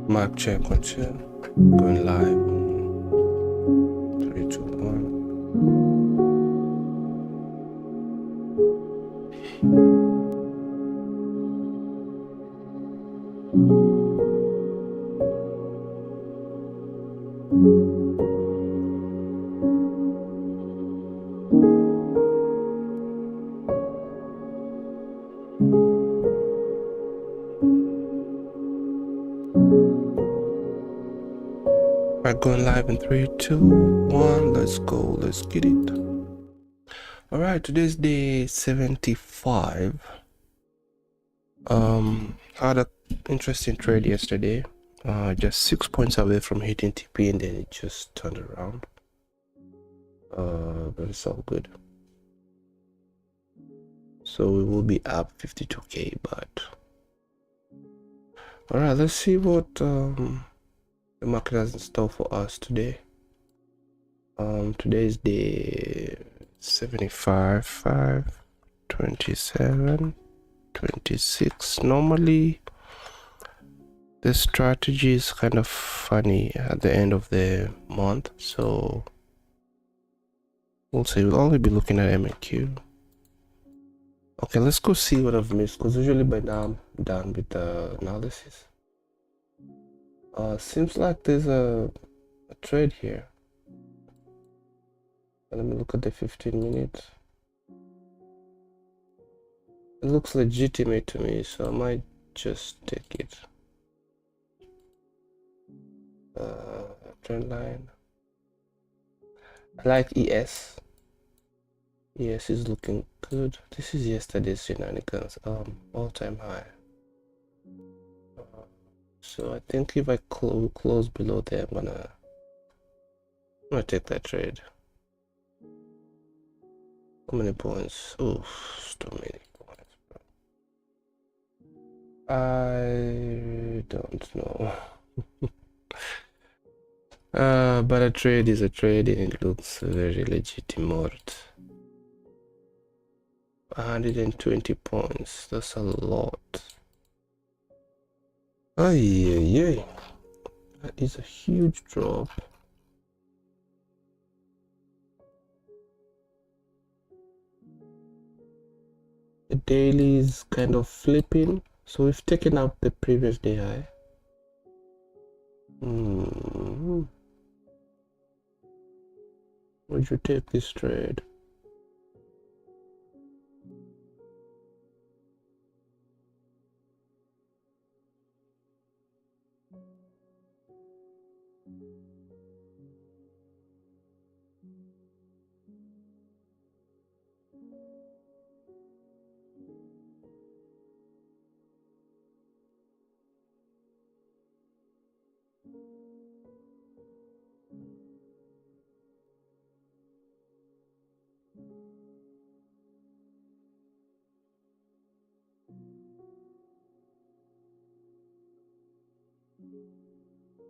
Mic check 1 2. Going live. 3 2 1. Alright, going live in 3 2 1. Let's go. Let's get it. Alright, today's day 75. Had an interesting trade yesterday. Just 6 points away from hitting TP, and then it just turned around. But it's all good. So we will be up 52k, but alright, let's see what the market has in store for us today. Today's day 75, 5, 27, 26. Normally this strategy is kind of funny at the end of the month, so we'll see. We'll only be looking at MQ. Okay, let's go see what I've missed, because usually by now I'm done with the analysis. Seems like there's a trade here. Let me look at the 15 minutes. It looks legitimate to me, so I might just take it. Trend line. I like ES. ES is looking good. This is yesterday's shenanigans. All-time high. So I think if I close below there, I'm gonna take that trade. How many points? Oh, so many points, bro. I don't know. But a trade is a trade, and it looks very legitimate. 120 points. That's a lot. Ay. That is a huge drop. The daily is kind of flipping, so we've taken out the previous day high. Would you take this trade?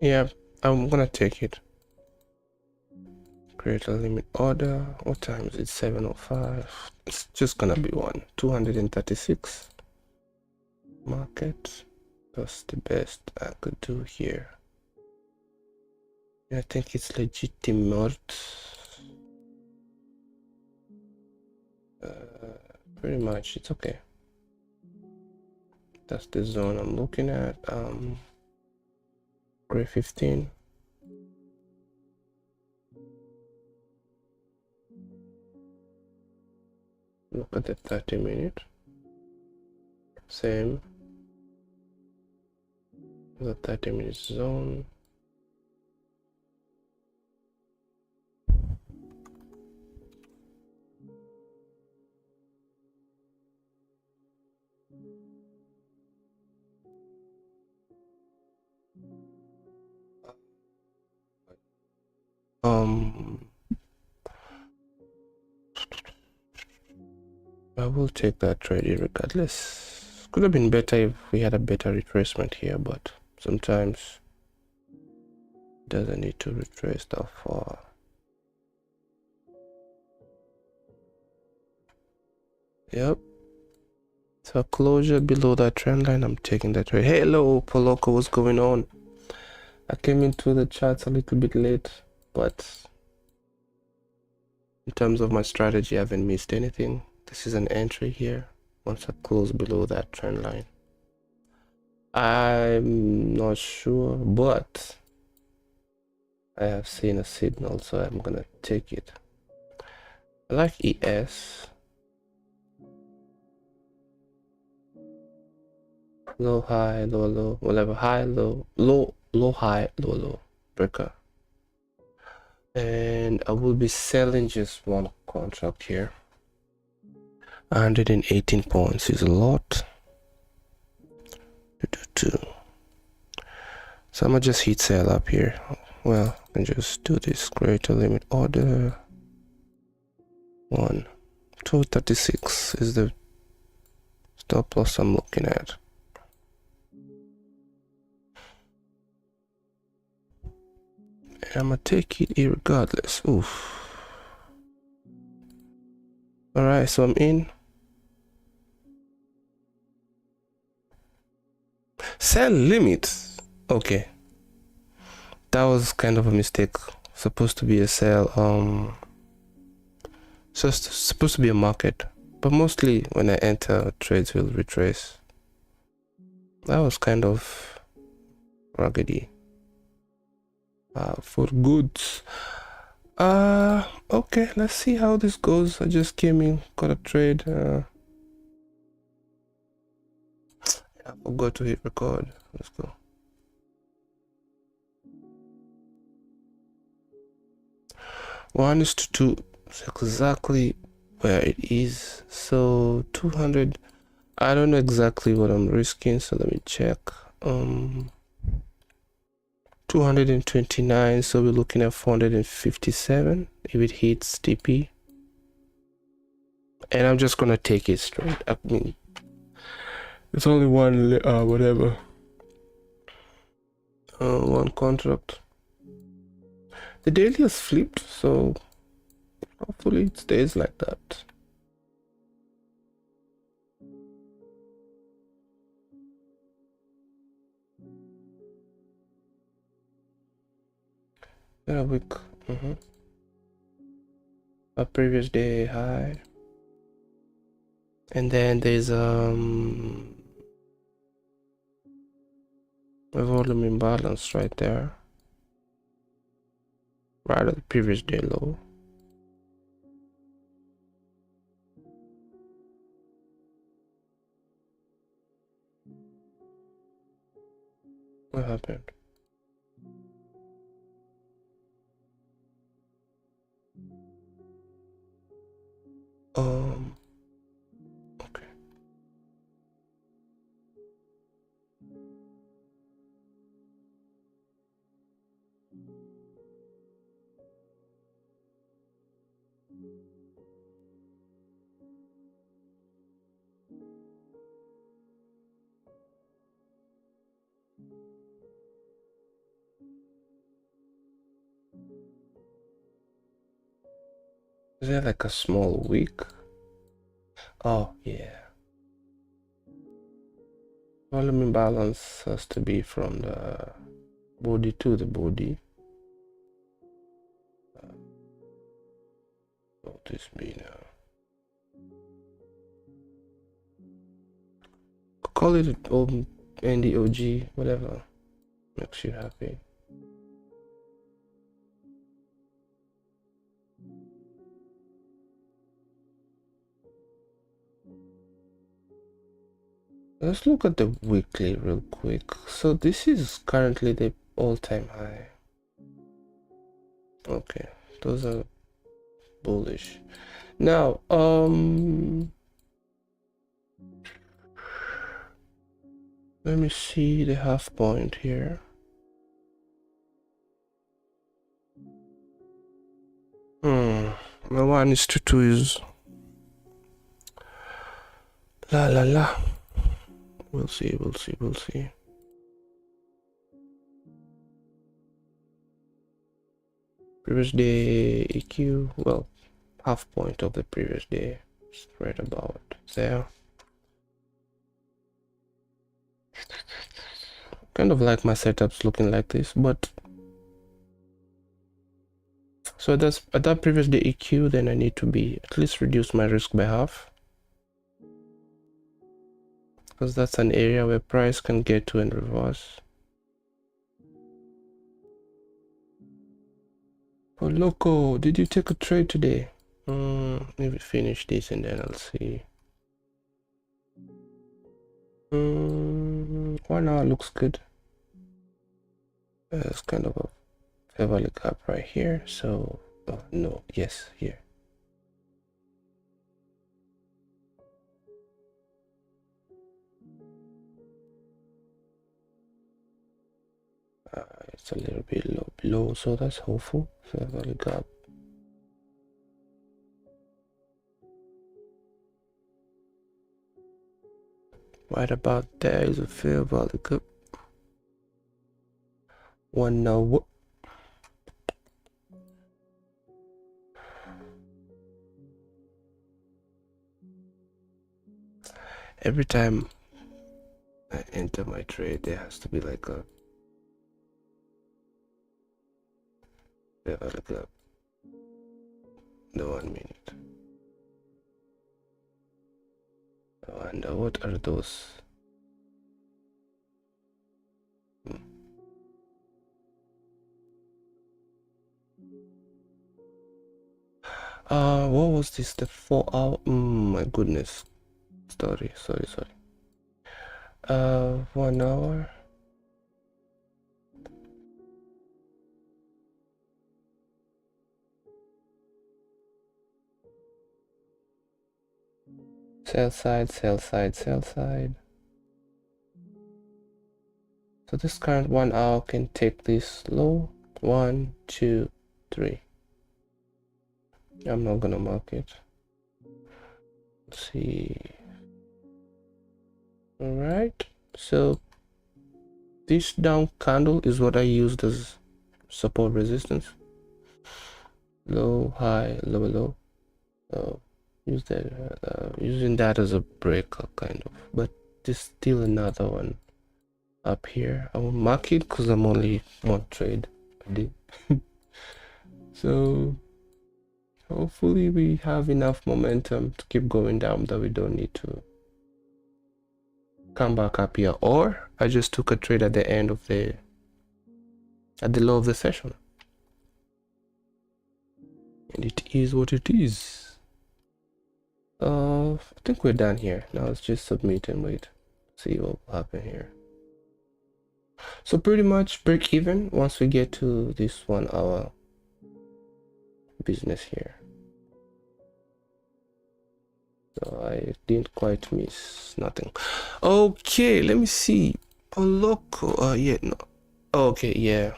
Yeah, I'm gonna take it. Create a limit order. What time is it? 7:05. It's just gonna be 236 market. That's the best I could do here. I think it's legitimate. Pretty much, it's okay. That's the zone I'm looking at. Gray 15. Look at the 30 minute. Same. the 30-minute zone. I will take that trade regardless. Could have been better if we had a better retracement here, but sometimes it doesn't need to retrace that far. Yep. So closure below that trend line, I'm taking that trade. Hello, Poloko, what's going on? I came into the charts a little bit late, but in terms of my strategy, I haven't missed anything. This is an entry here once I close below that trend line. I'm not sure, but I have seen a signal, so I'm gonna take it. I like ES. Low, high, low, low, whatever. High, low, low, low, high, low, low. Breaker. And I will be selling just one contract here. 118 points is a lot. So I'm gonna just hit sell up here. Well, I can just do this greater limit order. 236 is the stop loss I'm looking at. And I'm gonna take it irregardless. Oof. Alright, so I'm in. Sell limit. Okay. That was kind of a mistake. Supposed to be a sell. So it's supposed to be a market. But mostly when I enter, trades will retrace. That was kind of raggedy. For goods. Okay, let's see how this goes. I just came in, got a trade. I forgot to hit record. Let's go. One is to two. It's exactly where it is. So 200. I don't know exactly what I'm risking, so let me check. 229, so we're looking at 457 if it hits TP. And I'm just gonna take it straight. I mean, it's only one whatever. One contract. The daily has flipped, so hopefully it stays like that. A week. A previous day high. And then there's a volume imbalance right there. Right at the previous day low. What happened? Okay. Is there like a small wick? Oh, yeah. Volume imbalance has to be from the body to the body. What this be now? Call it old NDOG, whatever makes you happy. Let's look at the weekly real quick. So this is currently the all-time high. Okay, those are bullish. Now, let me see the half point here. My 1:2 is la la la. We'll see. Previous day EQ, well, half point of the previous day, right about there. Kind of like my setups looking like this, but so that's at that previous day EQ, then I need to be at least reduce my risk by half, because that's an area where price can get to and reverse. Oh loco, did you take a trade today? Maybe finish this and then I'll see. 1 hour looks good. It's kind of a Beverly gap right here, so no, yes, here. It's a little bit low below, so that's hopeful. Beverly gap. Right about there is a fair value gap. 1 hour. Every time I enter my trade, there has to be like a fair value gap. The 1 minute. I wonder what are those? What was this? The 4 hour? My goodness. Sorry. 1 hour. Sell side. So this current 1 hour can take this low. 1, 2, 3. I'm not gonna mark it. Let's see. All right. So this down candle is what I used as support resistance. Low, high, lower, low. So use that. Using that as a breaker, kind of. But there's still another one up here. I will mark it because I'm only one trade a day. So hopefully we have enough momentum to keep going down that we don't need to come back up here. Or I just took a trade at the end of the low of the session. And it is what it is. I think we're done here. Now let's just submit and wait. See what will happen here. So pretty much break even once we get to this 1 hour business here. So I didn't quite miss nothing. Okay, let me see. Oh loco. Yeah, no. Okay, yeah.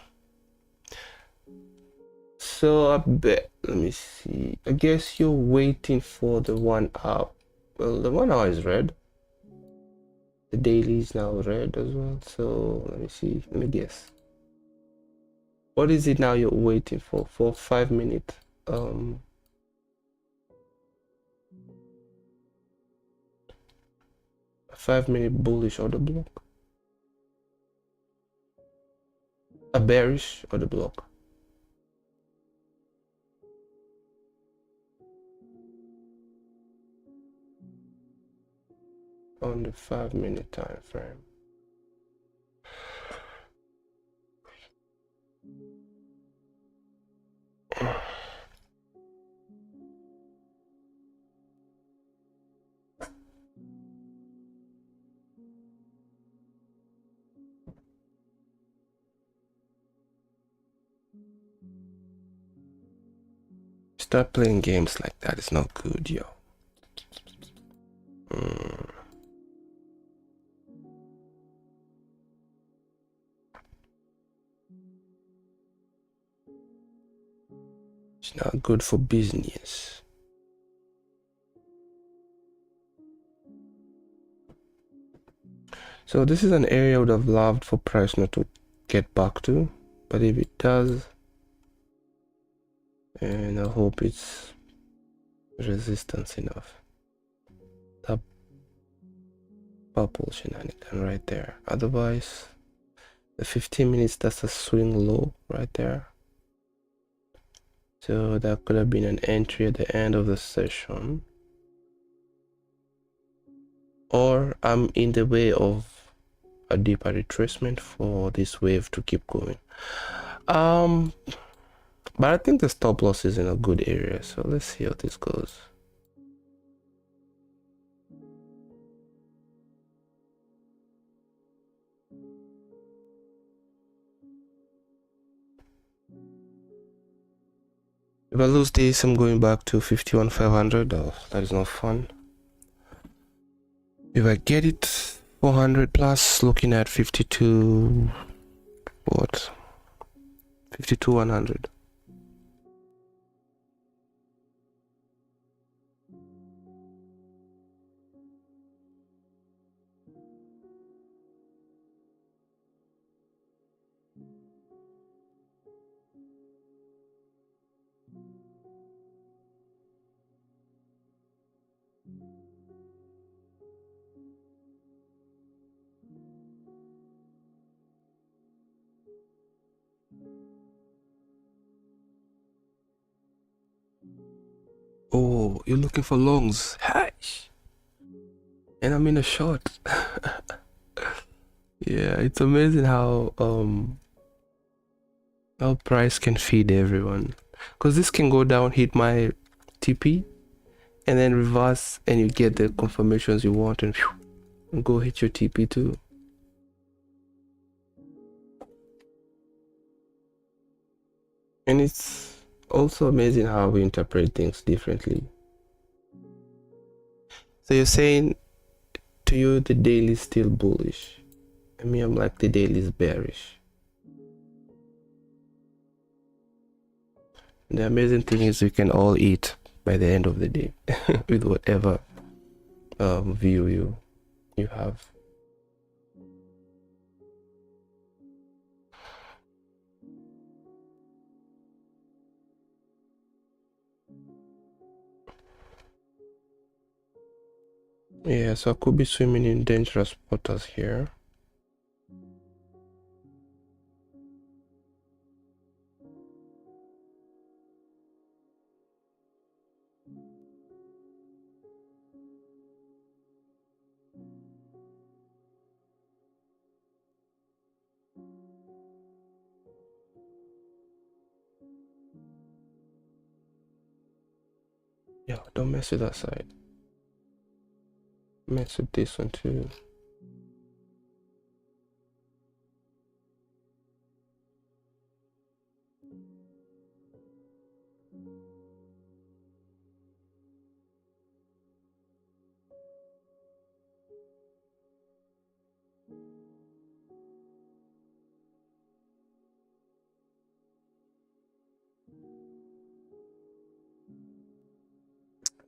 So I bet, let me see. I guess you're waiting for the 1 hour. Well, the 1 hour is red. The daily is now red as well. So let me see. Let me guess. What is it now you're waiting for? For 5 minutes. 5 minute bullish order block. A bearish order block. On the 5 minute time frame. Start playing games like that. It's not good, yo. It's not good for business. So this is an area I would have loved for price not to get back to, but if it does, and I hope it's resistance enough. That purple shenanigan right there. Otherwise, the 15 minutes, that's a swing low right there. So that could have been an entry at the end of the session. Or I'm in the way of a deeper retracement for this wave to keep going. But I think the stop loss is in a good area, so let's see how this goes. If I lose this, I'm going back to 51,500. Oh, that is not fun. If I get it 400 plus, looking at 52, what? 52,100. Oh, you're looking for longs. Hash. And I'm in a short. Yeah, it's amazing how price can feed everyone. Because this can go down, hit my TP, and then reverse, and you get the confirmations you want, and go hit your TP too. And it's also amazing how we interpret things differently. So you're saying to you the daily is still bullish. I mean, I'm like, the daily is bearish. And the amazing thing is we can all eat by the end of the day with whatever view you have. Yeah, so I could be swimming in dangerous waters here. Yeah, don't mess with that side. Mess with this one too.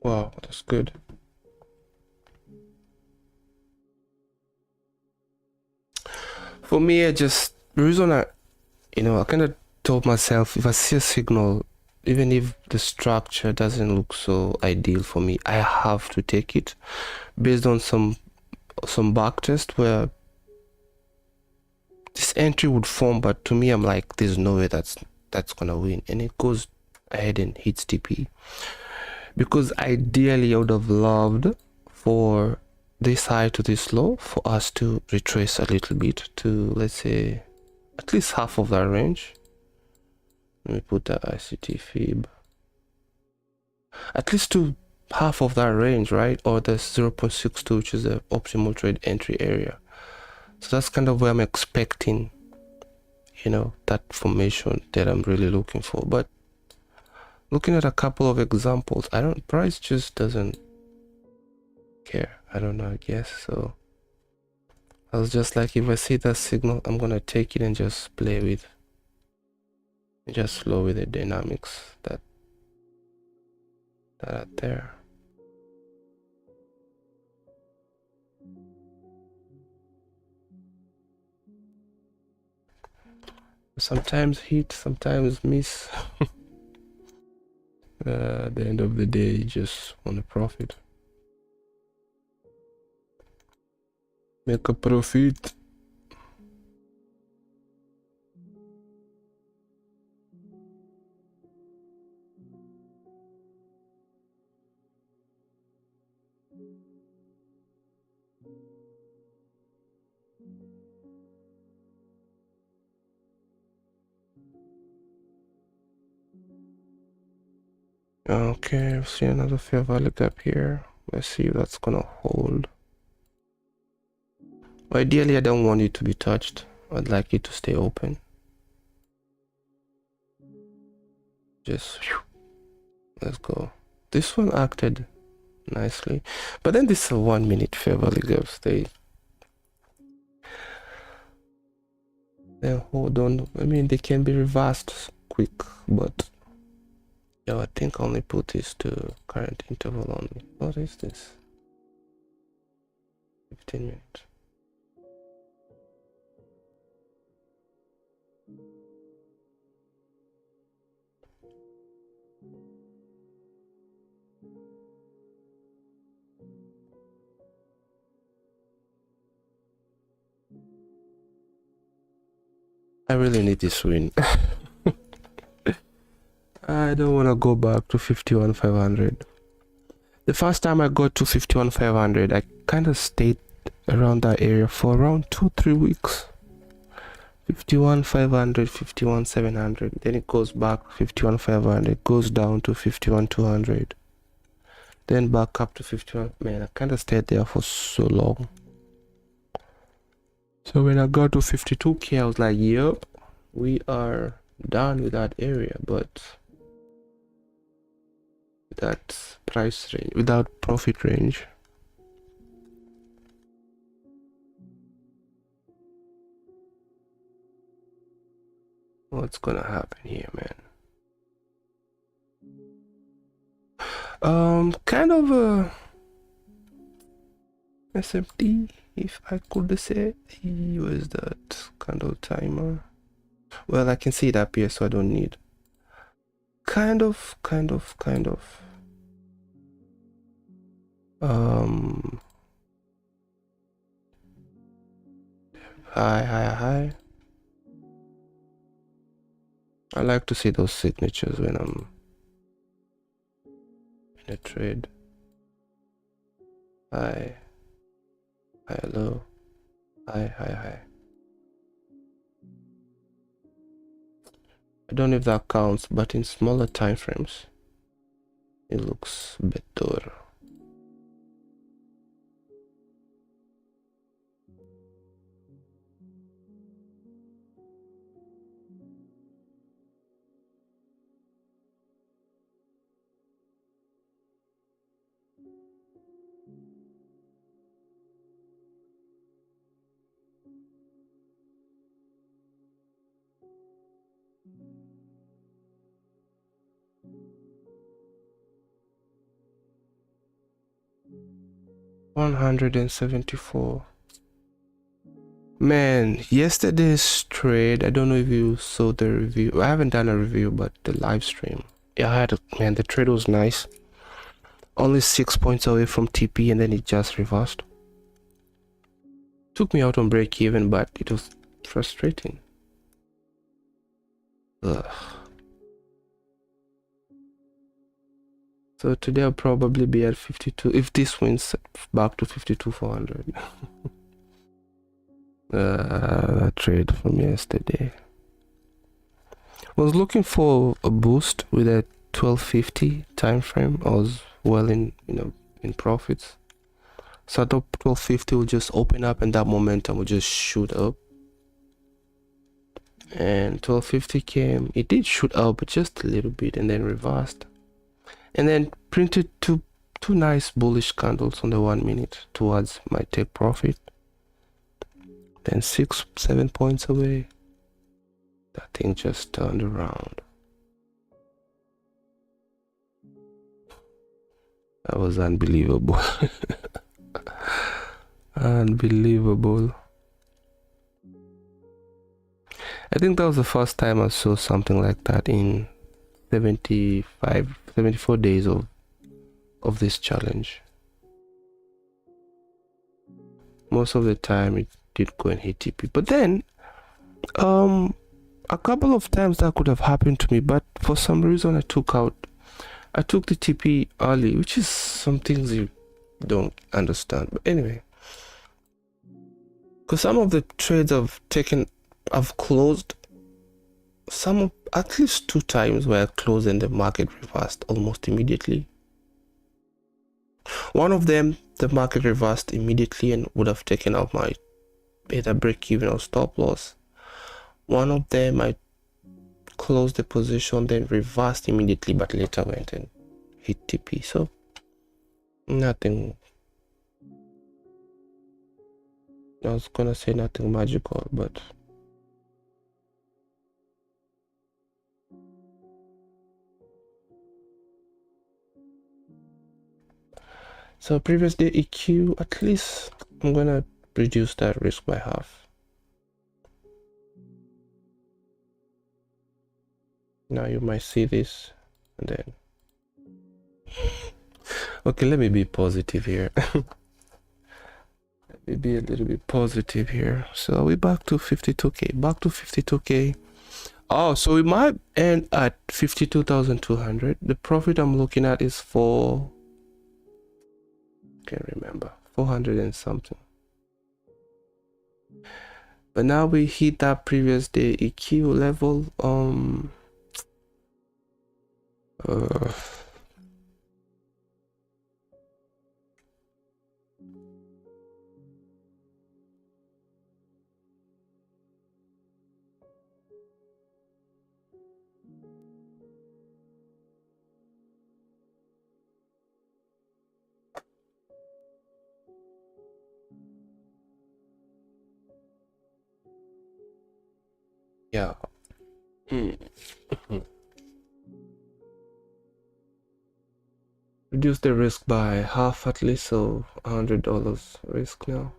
Wow, that's good. For me, the reason I kind of told myself, if I see a signal, even if the structure doesn't look so ideal for me, I have to take it based on some back test where this entry would form, but to me, I'm like, there's no way that's gonna win, and it goes ahead and hits TP. Because ideally, I would have loved for this high to this low for us to retrace a little bit to, let's say, at least half of that range. Let me put that ICT fib. At least to half of that range, right? Or the 0.62, which is the optimal trade entry area. So that's kind of where I'm expecting, that formation that I'm really looking for. But Looking at a couple of examples, price just doesn't care. I don't know, I guess. So I was just like, if I see that signal, I'm gonna take it and just play with, just flow with the dynamics that are there. Sometimes hit, sometimes miss. At the end of the day, you just want to profit. Make a profit. Okay, I've seen another fair value gap here. Let's see if that's gonna hold. Ideally, I don't want it to be touched. I'd like it to stay open. Just whew, let's go. This one acted nicely, but then this 1 minute fair value gaps, they hold on. I mean, they can be reversed quick, but yeah, I think only put this to current interval only. What is this? 15 minutes. I really need this win. I don't want to go back to 51,500. The first time I got to 51,500, I kind of stayed around that area for around 2-3 weeks. 51,500, 51,700. Then it goes back 51,500, goes down to 51,200. Then back up to 51. Man, I kind of stayed there for so long. So when I got to 52K, I was like, yep, we are done with that area, but that price range, without profit range. What's gonna happen here, man? Kind of a SMT, if I could say. Was that candle timer? Well, I can see it up here, so I don't need. Kind of. High. I like to see those signatures when I'm in a trade. High, low, high. I don't know if that counts, but in smaller time frames, it looks better. $174. Man, yesterday's trade, I don't know if you saw the review. I haven't done a review, but the live stream. Yeah, man, the trade was nice. Only 6 points away from TP, and then it just reversed. Took me out on break even, but it was frustrating. Ugh. So today I'll probably be at 52 if this wins back to 52,400. That trade from yesterday. I was looking for a boost with a 1250 time frame. I was well in profits. So I thought 1250 will just open up and that momentum will just shoot up. and 1250 came. It did shoot up, but just a little bit, and then reversed, and then printed two nice bullish candles on the 1 minute towards my take profit. Then 6-7 points away, that thing just turned around. That was unbelievable. Unbelievable. I think that was the first time I saw something like that in 74 days of this challenge. Most of the time it did go and hit TP, but then a couple of times that could have happened to me, but for some reason I took the TP early, which is some things you don't understand. But anyway, because some of the trades I've closed at least 2 times where I closed and the market reversed almost immediately. One of them, the market reversed immediately and would have taken out my either break even or stop loss. One of them, I closed the position, then reversed immediately, but later went and hit TP. So nothing, I was gonna say nothing magical, but so previous day EQ, at least I'm gonna reduce that risk by half. Now you might see this and then okay, let me be positive here. Let me be a little bit positive here. So we're back to 52k. Oh, so we might end at 52,200. The profit I'm looking at is can't remember, 400 and something. But now we hit that previous day EQ level. Yeah. Reduce the risk by half at least, so $100 risk now.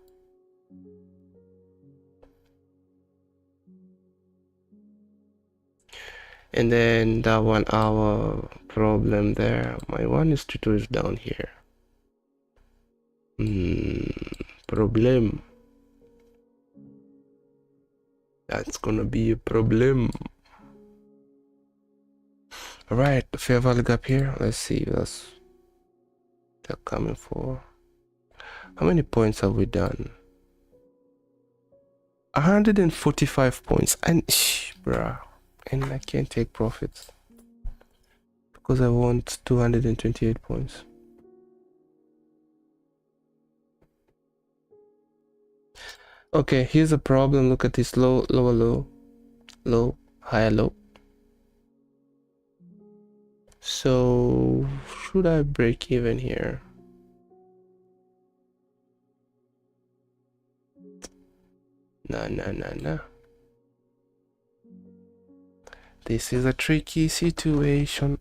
And then that 1 hour problem there, my 1:2 is down here. Problem. That's gonna be a problem. All right, the fair value gap here. Let's see, they're coming for. How many points have we done? 145 points, and bruh, and I can't take profits because I want 228 points. Okay, here's a problem. Look at this low, lower low, low, higher low. So should I break even here? Nah. This is a tricky situation.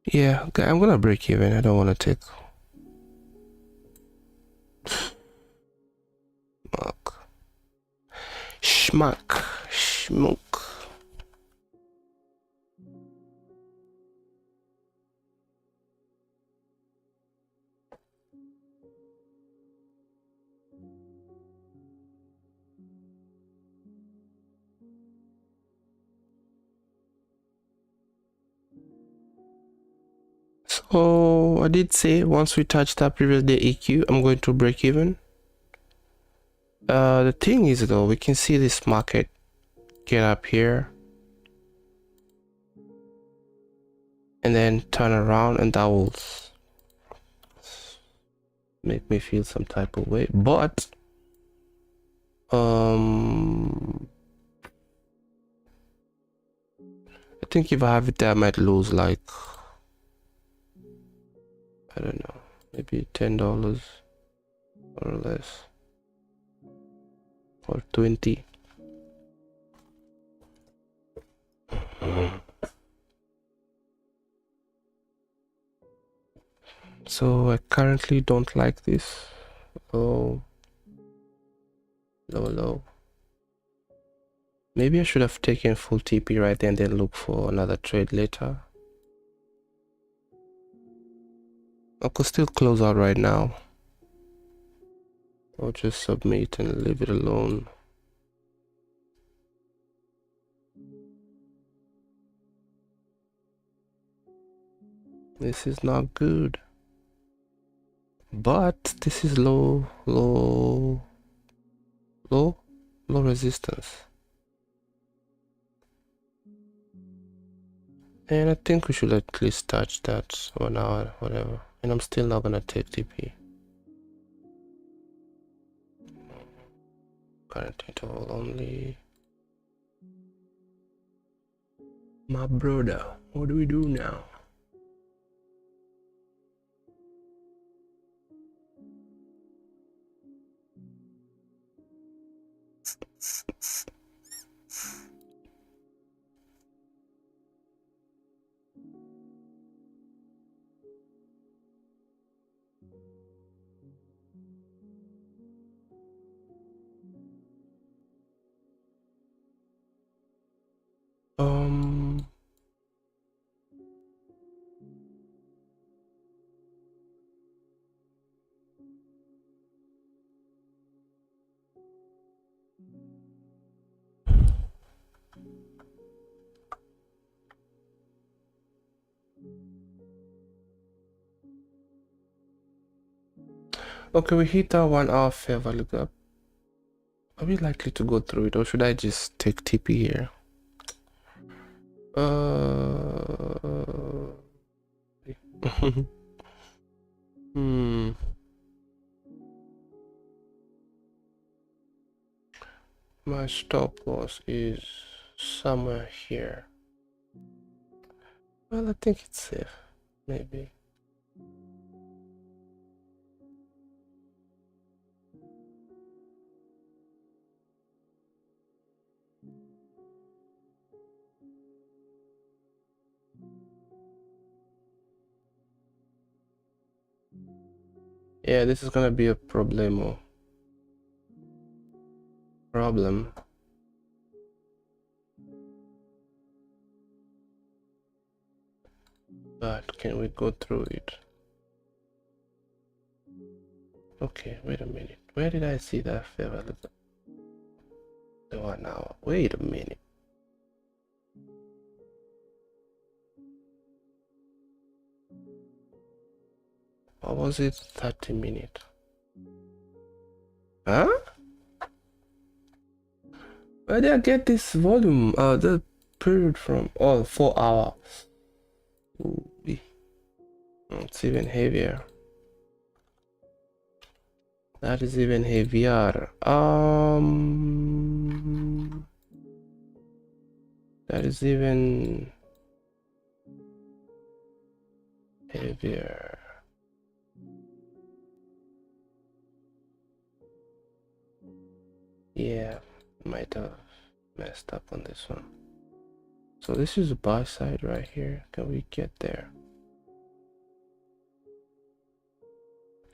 Yeah, okay, I'm gonna break even. I don't want to take schmuck. So I did say once we touch that previous day EQ, I'm going to break even. The thing is though, we can see this market get up here and then turn around, and that will make me feel some type of way, but I think if I have it there, I might lose like, I don't know, maybe $10 or less, or 20. So I currently don't like this. Oh, low. Maybe I should have taken full TP right there and then look for another trade later. I could still close out right now, or just submit and leave it alone. This is not good, but this is low resistance, and I think we should at least touch that 1 hour, whatever. And I'm still not gonna take TP. Current interval only. My brother, what do we do now? Okay, we hit our 1 hour fair value gap. Are we likely to go through it, or should I just take TP here? My stop loss is somewhere here. Well, I think it's safe, maybe. Yeah, this is gonna be a problem. But can we go through it? Okay, wait a minute. Where did I see that fair value? The 1 hour. Wait a minute. Or was it 30 minutes? Huh? Where did I get this volume? The period from? Oh, 4 hours. Ooh, it's even heavier. That is even heavier. That is even heavier. Yeah, might have messed up on this one. So this is the buy side right here. Can we get there?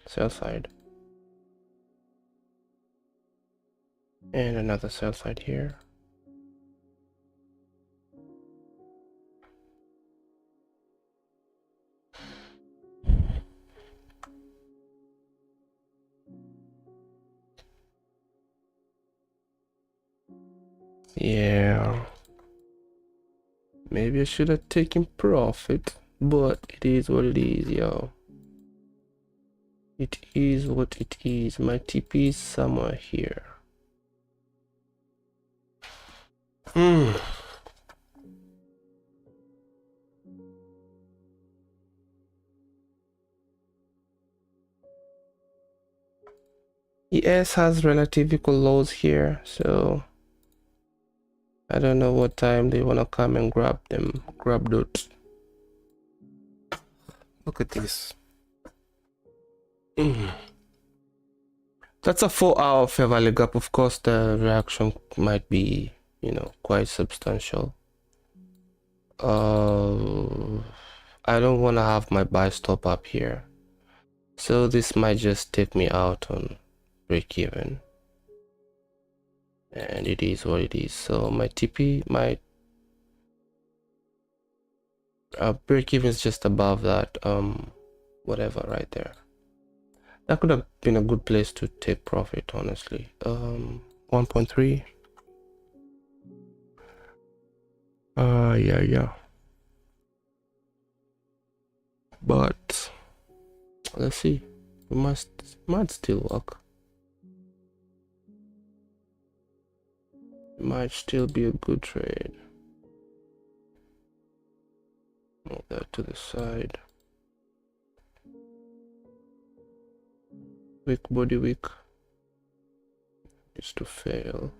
Sell side. And another sell side here. Yeah. Maybe I should have taken profit, but it is what it is, yo. It is what it is. My TP is somewhere here. ES has relative equal lows here, so I don't know what time they want to come and grab those. Look at this. That's a 4-hour fair value gap. Of course, the reaction might be, quite substantial. I don't want to have my buy stop up here, so this might just take me out on break even, and it is what it is. So my TP, my break even is just above that, whatever right there. That could have been a good place to take profit, honestly. 1.3. Yeah. But let's see. We might still work. It might still be a good trade. Move that to the side. Wick, body wick. Needs to fail.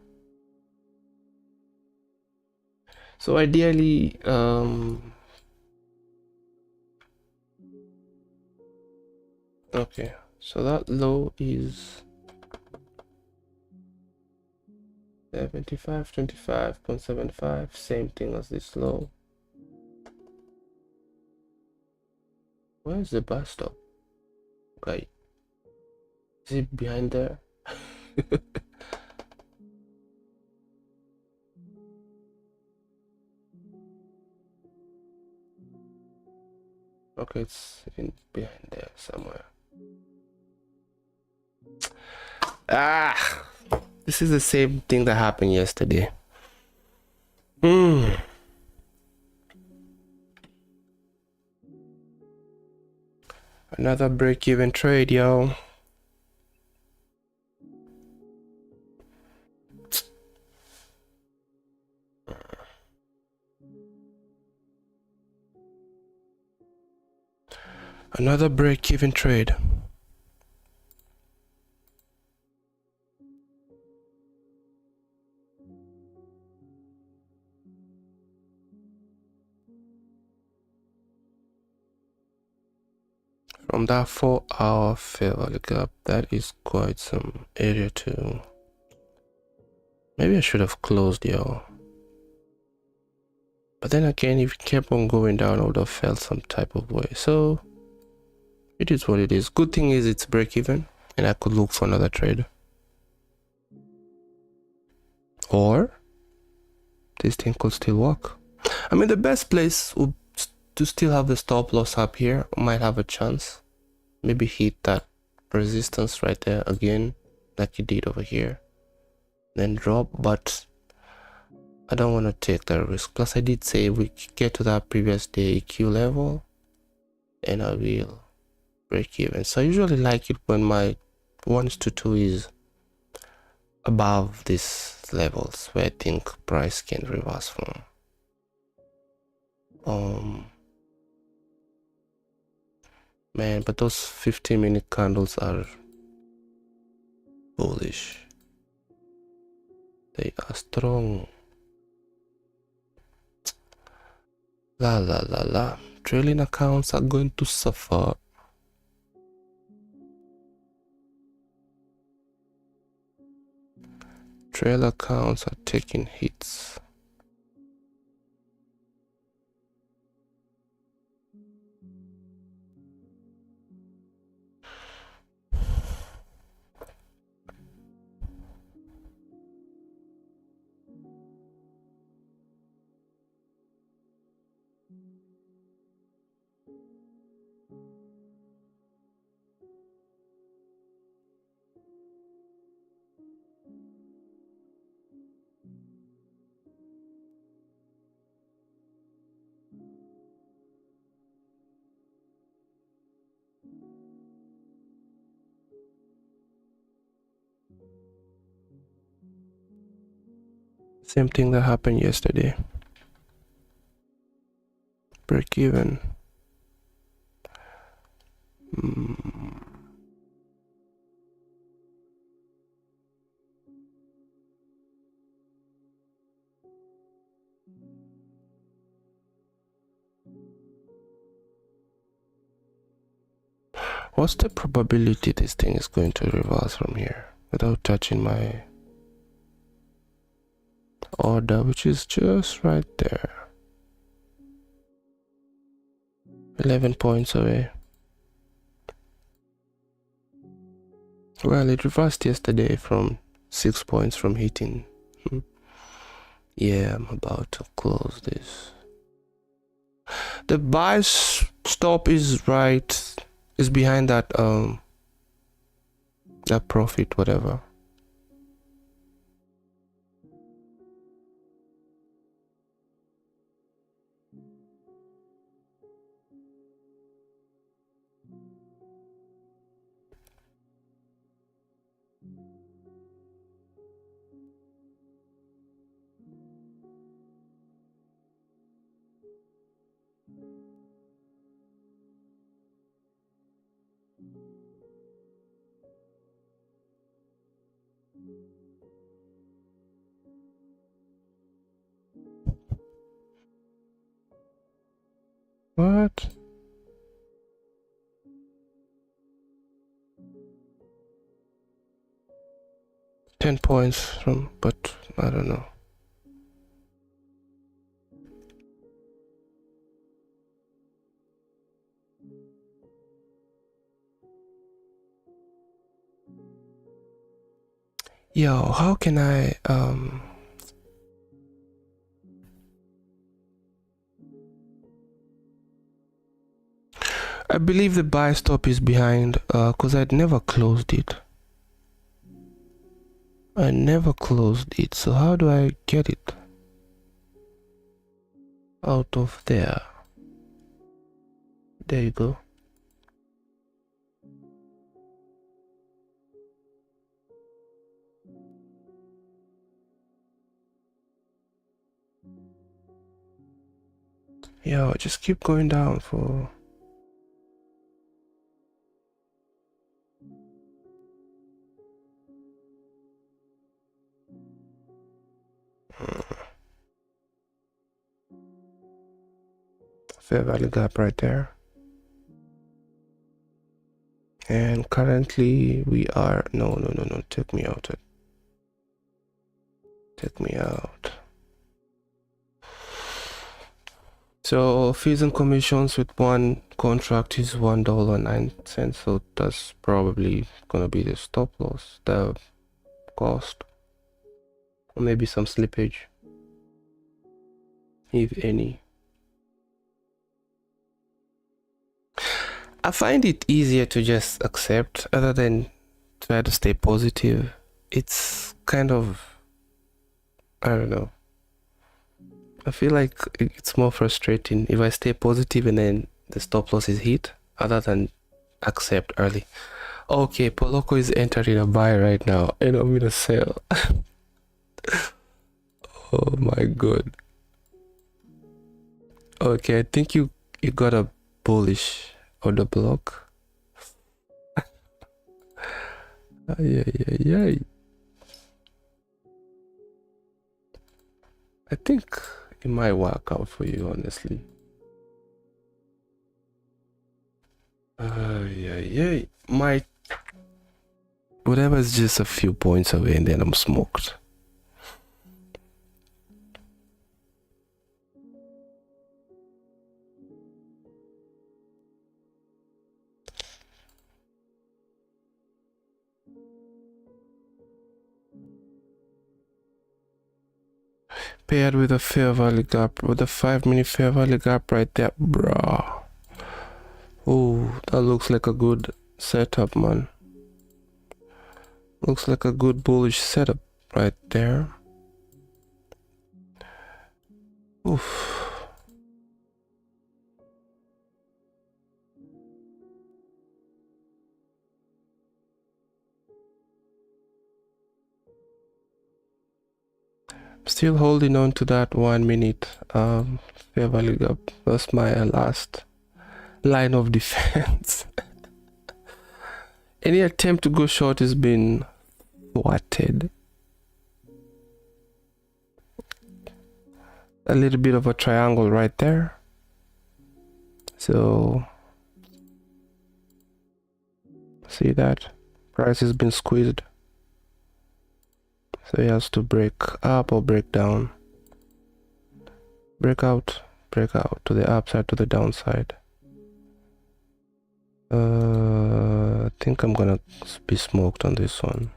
So ideally, okay, so that low is 75.25.75, same thing as this low. Where's the buy stop? Okay, is it behind there? Okay, it's behind there somewhere. This is the same thing that happened yesterday. Another break-even trade, yo. Another break-even trade. From that 4-hour fair value gap, that is quite some area to. Maybe I should have closed, yo. But then again, if it kept on going down, I would have felt some type of way. So it is what it is. Good thing is it's break even, and I could look for another trade. Or this thing could still work. I mean, the best place would to still have the stop loss up here. Might have a chance. Maybe hit that resistance right there again, like you did over here. Then drop, but I don't want to take that risk. Plus, I did say we get to that previous day EQ level, and I will break even. So I usually like it when my 1-2 is above these levels where I think price can reverse from. Man, but those 15-minute candles are bullish. They are strong. La. Trailing accounts are going to suffer. Trail accounts are taking hits. Same thing that happened yesterday. Break even. What's the probability this thing is going to reverse from here without touching my order, which is just right there, 11 points away? Well, it reversed yesterday from 6 points from hitting. Yeah, I'm about to close this. The buy stop is right, is behind that that profit, whatever. What? $10 points from, but I don't know. Yo, how can I I believe the buy stop is behind because I'd never closed it. I never closed it, so how do I get it out of there? There you go. Yo, just keep going down for fair value gap right there. And currently we are no, take me out. Take me out. So fees and commissions with one contract is $1.09, so that's probably gonna be the stop loss, the cost, or maybe some slippage, if any. I find it easier to just accept other than try to stay positive. It's kind of, I don't know, I feel like it's more frustrating if I stay positive and then the stop loss is hit, other than accept early. Okay, Poloko is entering a buy right now and I'm gonna sell. Oh my god. Okay, I think you got a bullish order block. Yeah. I think it might work out for you, honestly. Yeah. My whatever is just a few points away and then I'm smoked. Paired with a fair value gap, with a 5-minute fair value gap right there, bruh. Oh, that looks like a good setup, man. Looks like a good bullish setup right there. Oof. Still holding on to that 1 minute fair value gap. That's my last line of defense. Any attempt to go short has been thwarted. A little bit of a triangle right there. So See that? Price has been squeezed. So he has to break up or break down. Break out to the upside, to the downside. I think I'm gonna be smoked on this one.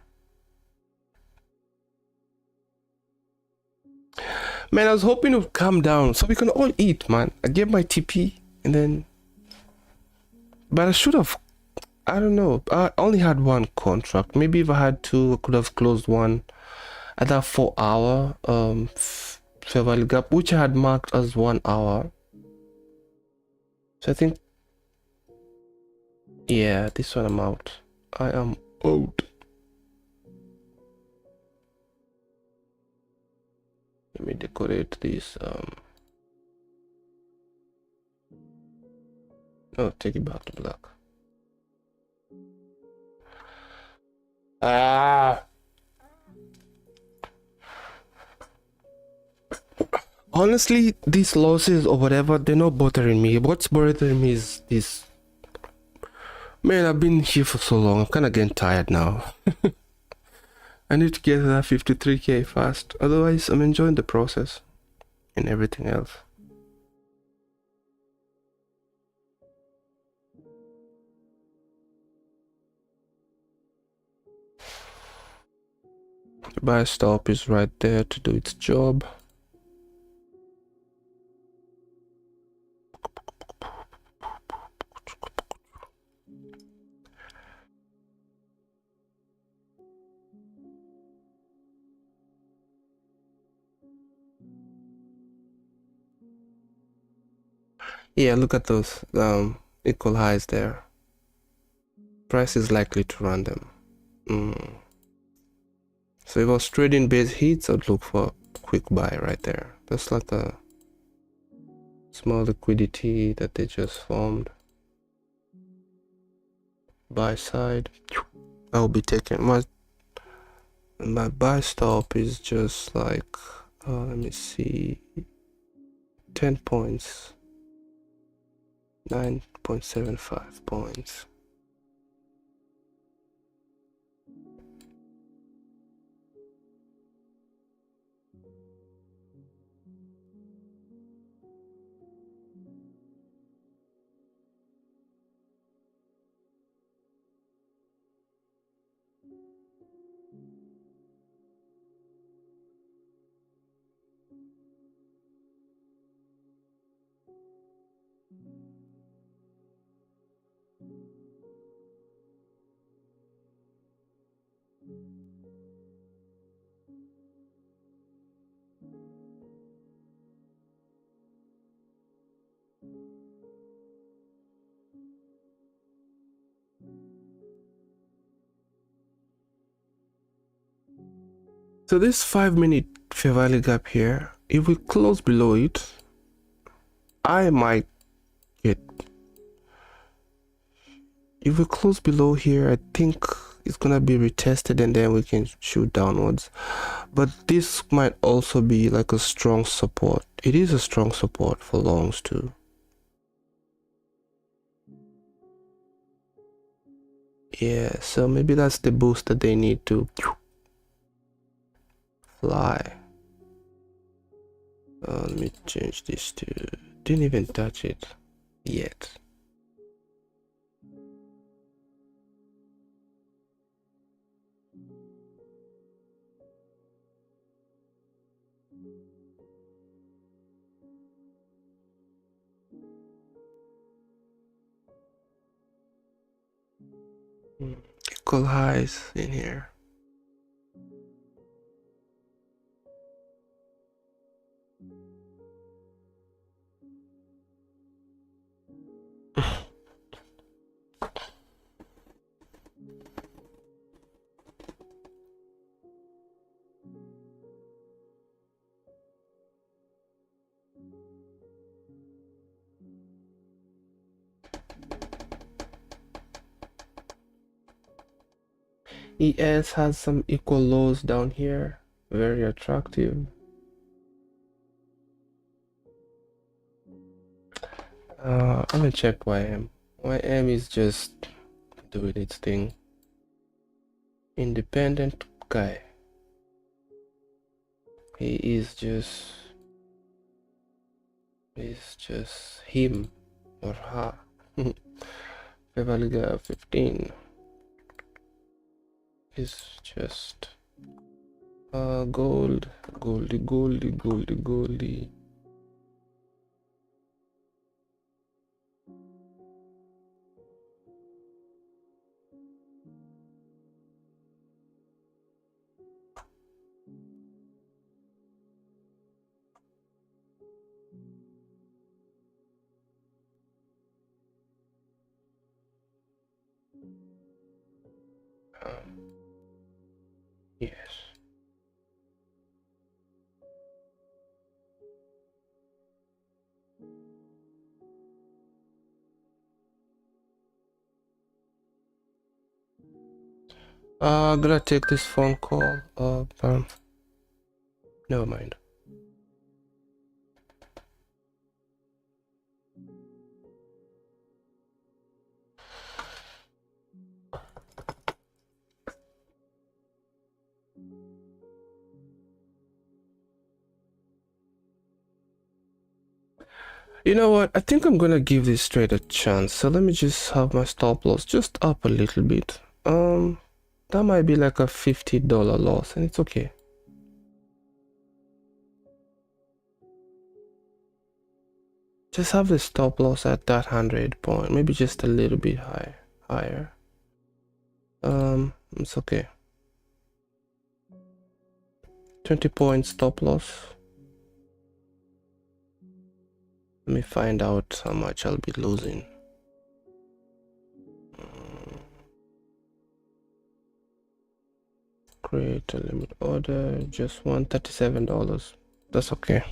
Man, I was hoping it would come down so we can all eat, man. I gave my TP and then, but I should have, I don't know. I only had one contract. Maybe if I had two, I could have closed one at that 4 hour fair value gap, which I had marked as 1 hour. So I think, yeah, this one I'm out. I am out. Let me decorate this. Oh, take it back to black. Honestly, these losses or whatever, they're not bothering me. What's bothering me is this. Man, I've been here for so long. I'm kind of getting tired now. I need to get to that 53k fast. Otherwise, I'm enjoying the process and everything else. The buy stop is right there to do its job. Yeah, look at those equal highs there. Price is likely to run them. So if I was trading base hits, I'd look for a quick buy right there. That's like a small liquidity that they just formed. Buy side, I'll be taking my buy stop is just like let me see, 10 points, 9.75 points. So this 5-minute fair value gap here, if we close below it, I might get, if we close below here, I think it's gonna be retested and then we can shoot downwards. But this might also be like a strong support. It is a strong support for longs too. Yeah, so maybe that's the boost that they need to fly. Let me change this to, didn't even touch it yet. Equal highs in here. ES has some equal lows down here, very attractive. I'm gonna check YM. YM is just doing its thing. Independent guy. He's just him or her. Fevaliga 15 is just gold, goldy. Yes. I'm gonna take this phone call. Never mind. You know what? I think I'm gonna give this trade a chance. So let me just have my stop loss just up a little bit. That might be like a $50 loss, and it's okay. Just have the stop loss at that 100 point, maybe just a little bit higher. It's okay. 20 point stop loss. Let me find out how much I'll be losing. Create a limit order, just $137. That's okay.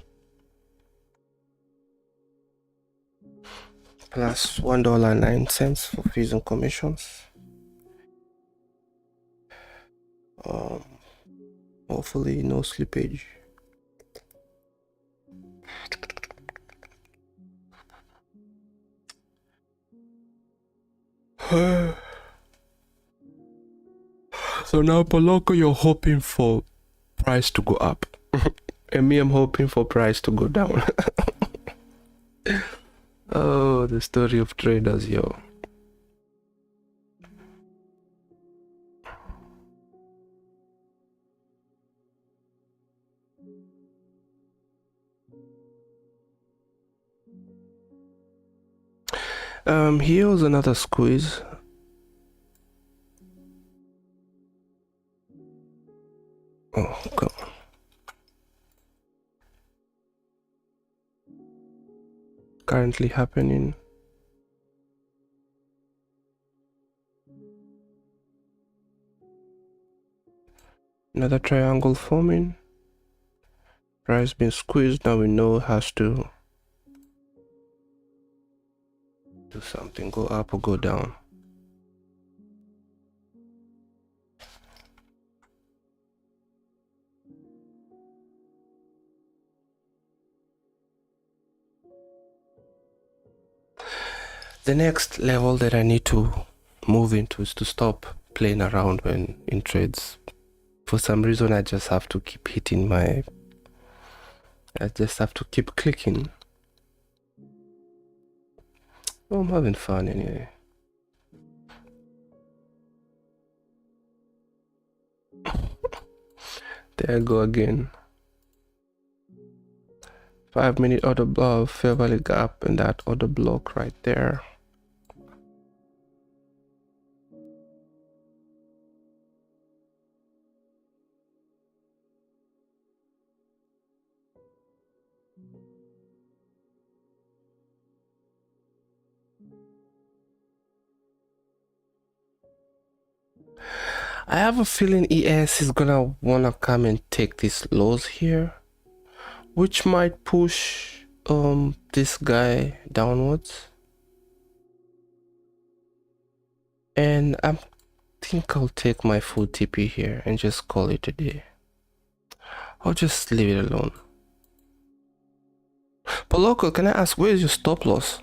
Plus $1.09 for fees and commissions. Hopefully no slippage. So now, Poloko, you're hoping for price to go up. And me, I'm hoping for price to go down. Oh, the story of traders, yo. Here's another squeeze. Oh, come on. Currently happening. Another triangle forming. Price being squeezed. Now we know it has to do something, go up or go down. The next level that I need to move into is to stop playing around when in trades. For some reason, I just have to keep hitting I just have to keep clicking. Oh, I'm having fun anyway. There I go again. 5-minute order fair value gap and that order block right there. I have a feeling ES is gonna wanna come and take these lows here, which might push this guy downwards. And I think I'll take my full TP here and just call it a day. I'll just leave it alone. But local, can I ask, where is your stop loss?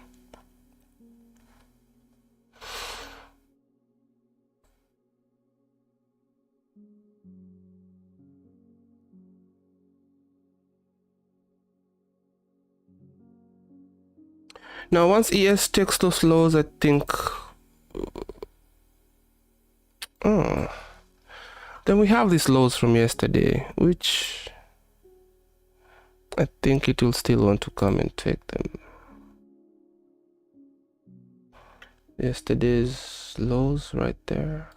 Now once ES takes those lows, I think then we have these lows from yesterday, which I think it will still want to come and take them. Yesterday's lows right there.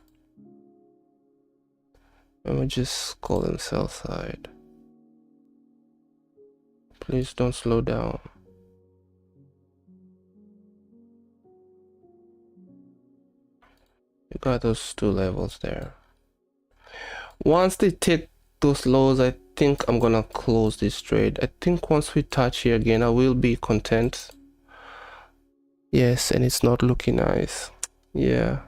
Let me just call them sell side. Please don't slow down. You got those two levels there. Once they take those lows, I think I'm gonna close this trade. I think once we touch here again, I will be content. Yes, and it's not looking nice. Yeah.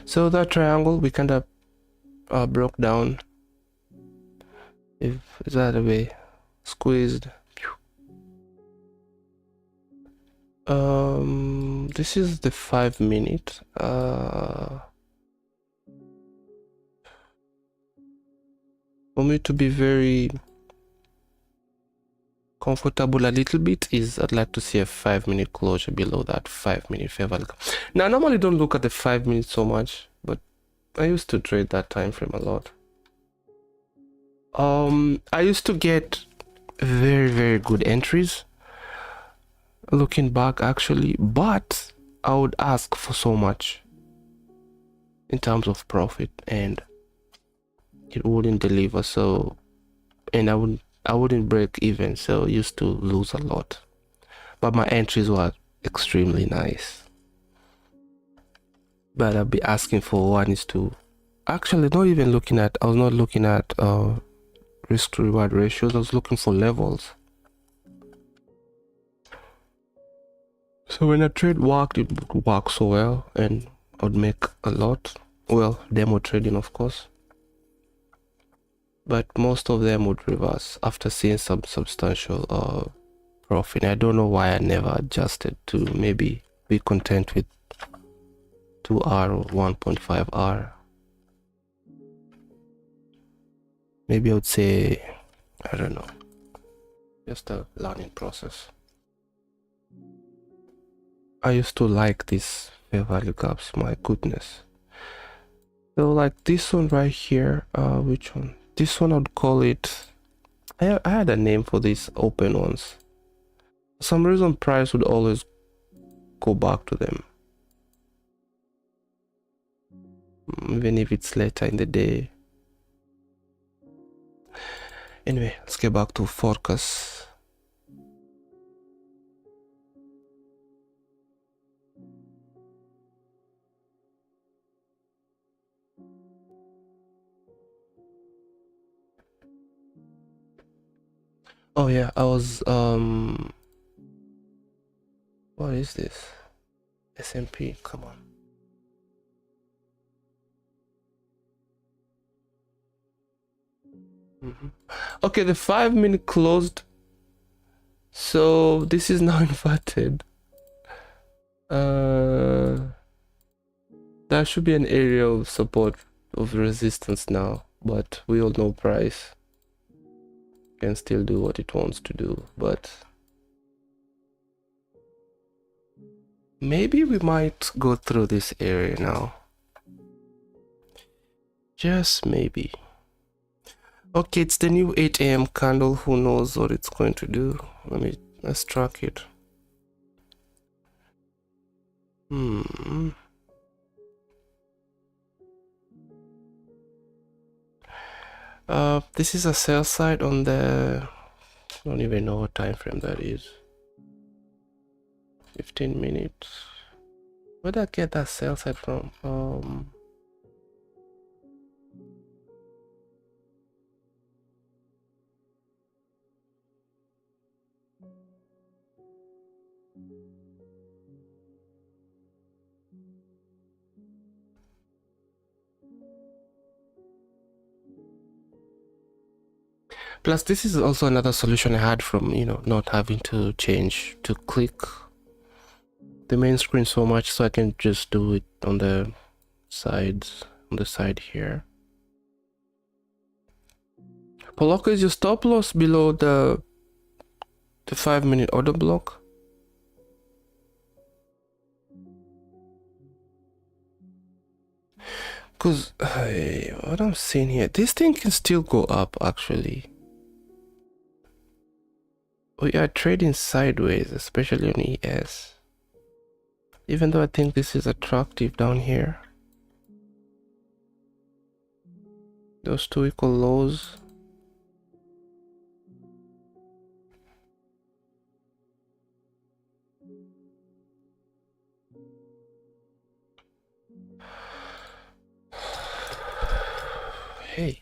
So that triangle we kind of broke down. If is that a way squeezed. This is the 5 minute. For me to be very comfortable a little bit is I'd like to see a 5 minute closure below that 5 minute fair value. Now I normally don't look at the 5 minutes so much, but I used to trade that time frame a lot. I used to get very good entries looking back actually, but I would ask for so much in terms of profit and it wouldn't deliver, so and I wouldn't break even, so I used to lose a lot, but my entries were extremely nice. But I'll be asking for 1:2. Actually not even looking at, I was not looking at risk to reward ratios, I was looking for levels. So when a trade worked, it would work so well and I would make a lot. Well, demo trading of course, but most of them would reverse after seeing some substantial profit. I don't know why I never adjusted to maybe be content with 2R or 1.5R. Maybe I would say, I don't know, just a learning process. I used to like these fair value gaps, my goodness. So like this one right here, which one? This one I would call it, I had a name for these open ones. For some reason price would always go back to them, even if it's later in the day. Anyway, let's get back to forecast. Oh yeah, I was what is this? S&P, come on. Okay, the 5 minute closed, so this is now inverted. That should be an area of support, of resistance now, but we all know price can still do what it wants to do, but maybe we might go through this area now, just maybe. Okay, it's the new 8 AM candle. Who knows what it's going to do? Let's track it. This is a sell side on the, I don't even know what time frame that is. 15 minutes. Where did I get that sell side from? Plus, this is also another solution I had from, you know, not having to change to click the main screen so much, so I can just do it on the sides, on the side here. Polaka, is your stop loss below the 5-minute order block? Because what I'm seeing here, this thing can still go up actually. We are trading sideways, especially on ES. Even though I think this is attractive down here. Those two equal lows. Hey.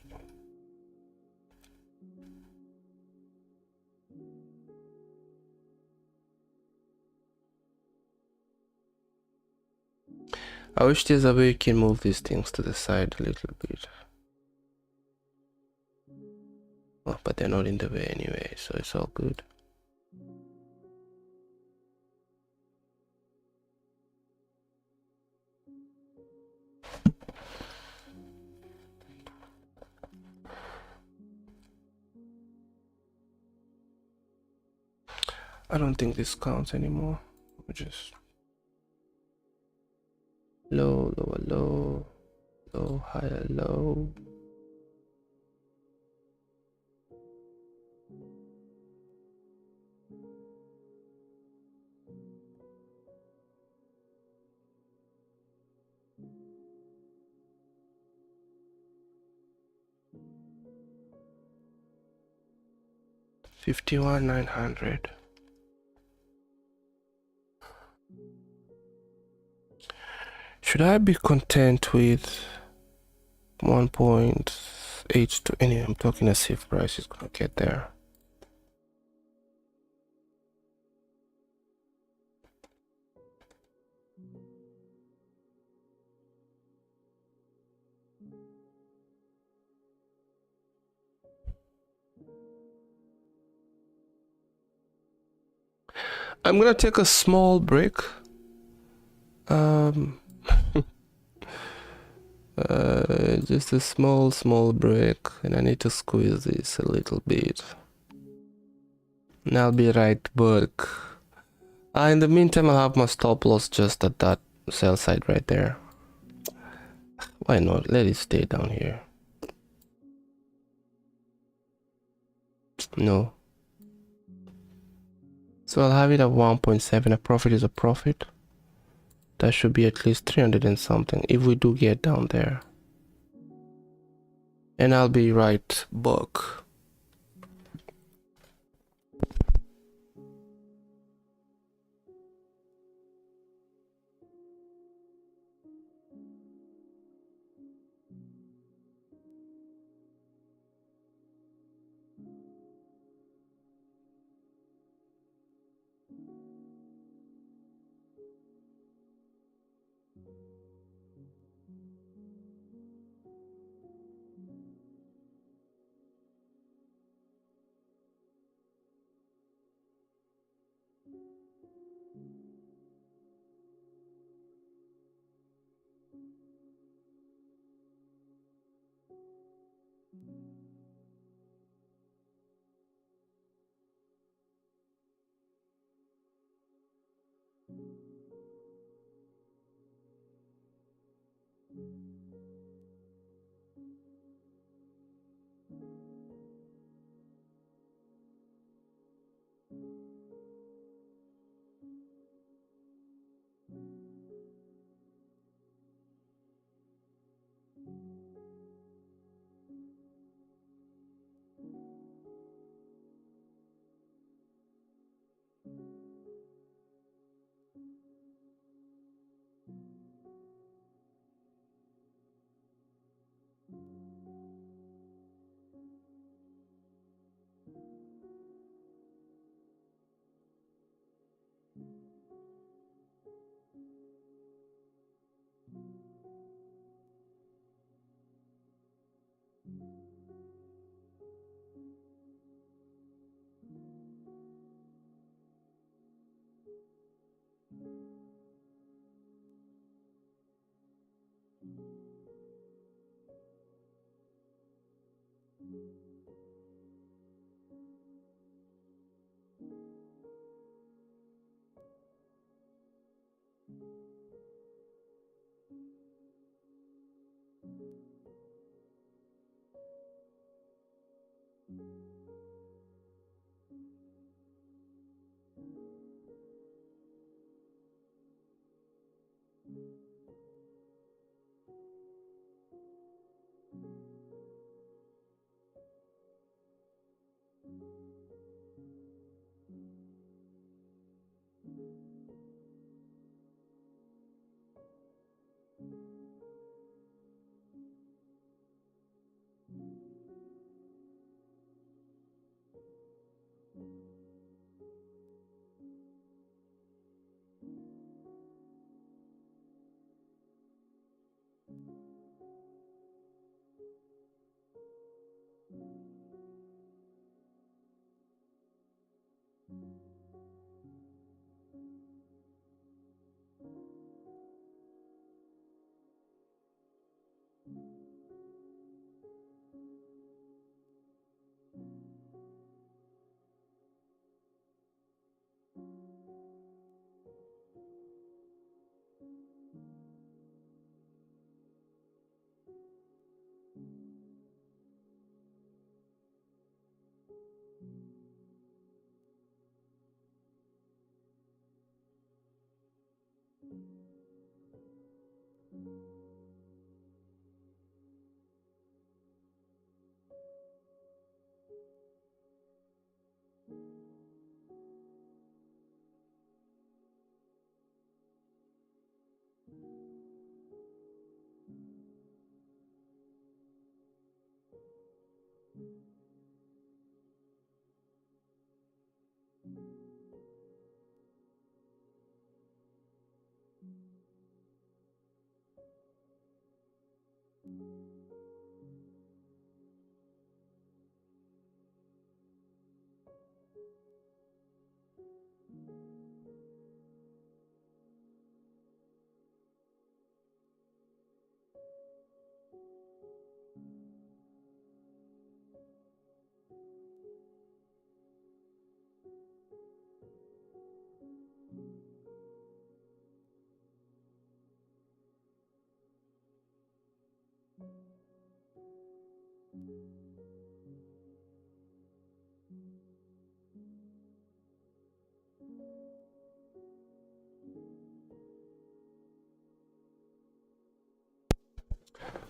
I wish there's a way you can move these things to the side a little bit. Oh, but they're not in the way anyway, so it's all good. I don't think this counts anymore. We just low, lower, low, low, higher, low. $51,900. Should I be content with 1.82? Anyway, I'm talking as if price is gonna get there. I'm gonna take a small break. Just a small break, and I need to squeeze this a little bit. And I'll be right back. In the meantime, I'll have my stop loss just at that sell side right there. Why not? Let it stay down here. No. So I'll have it at 1.7. A profit is a profit. That should be at least 300 and something if we do get down there. And I'll be right back.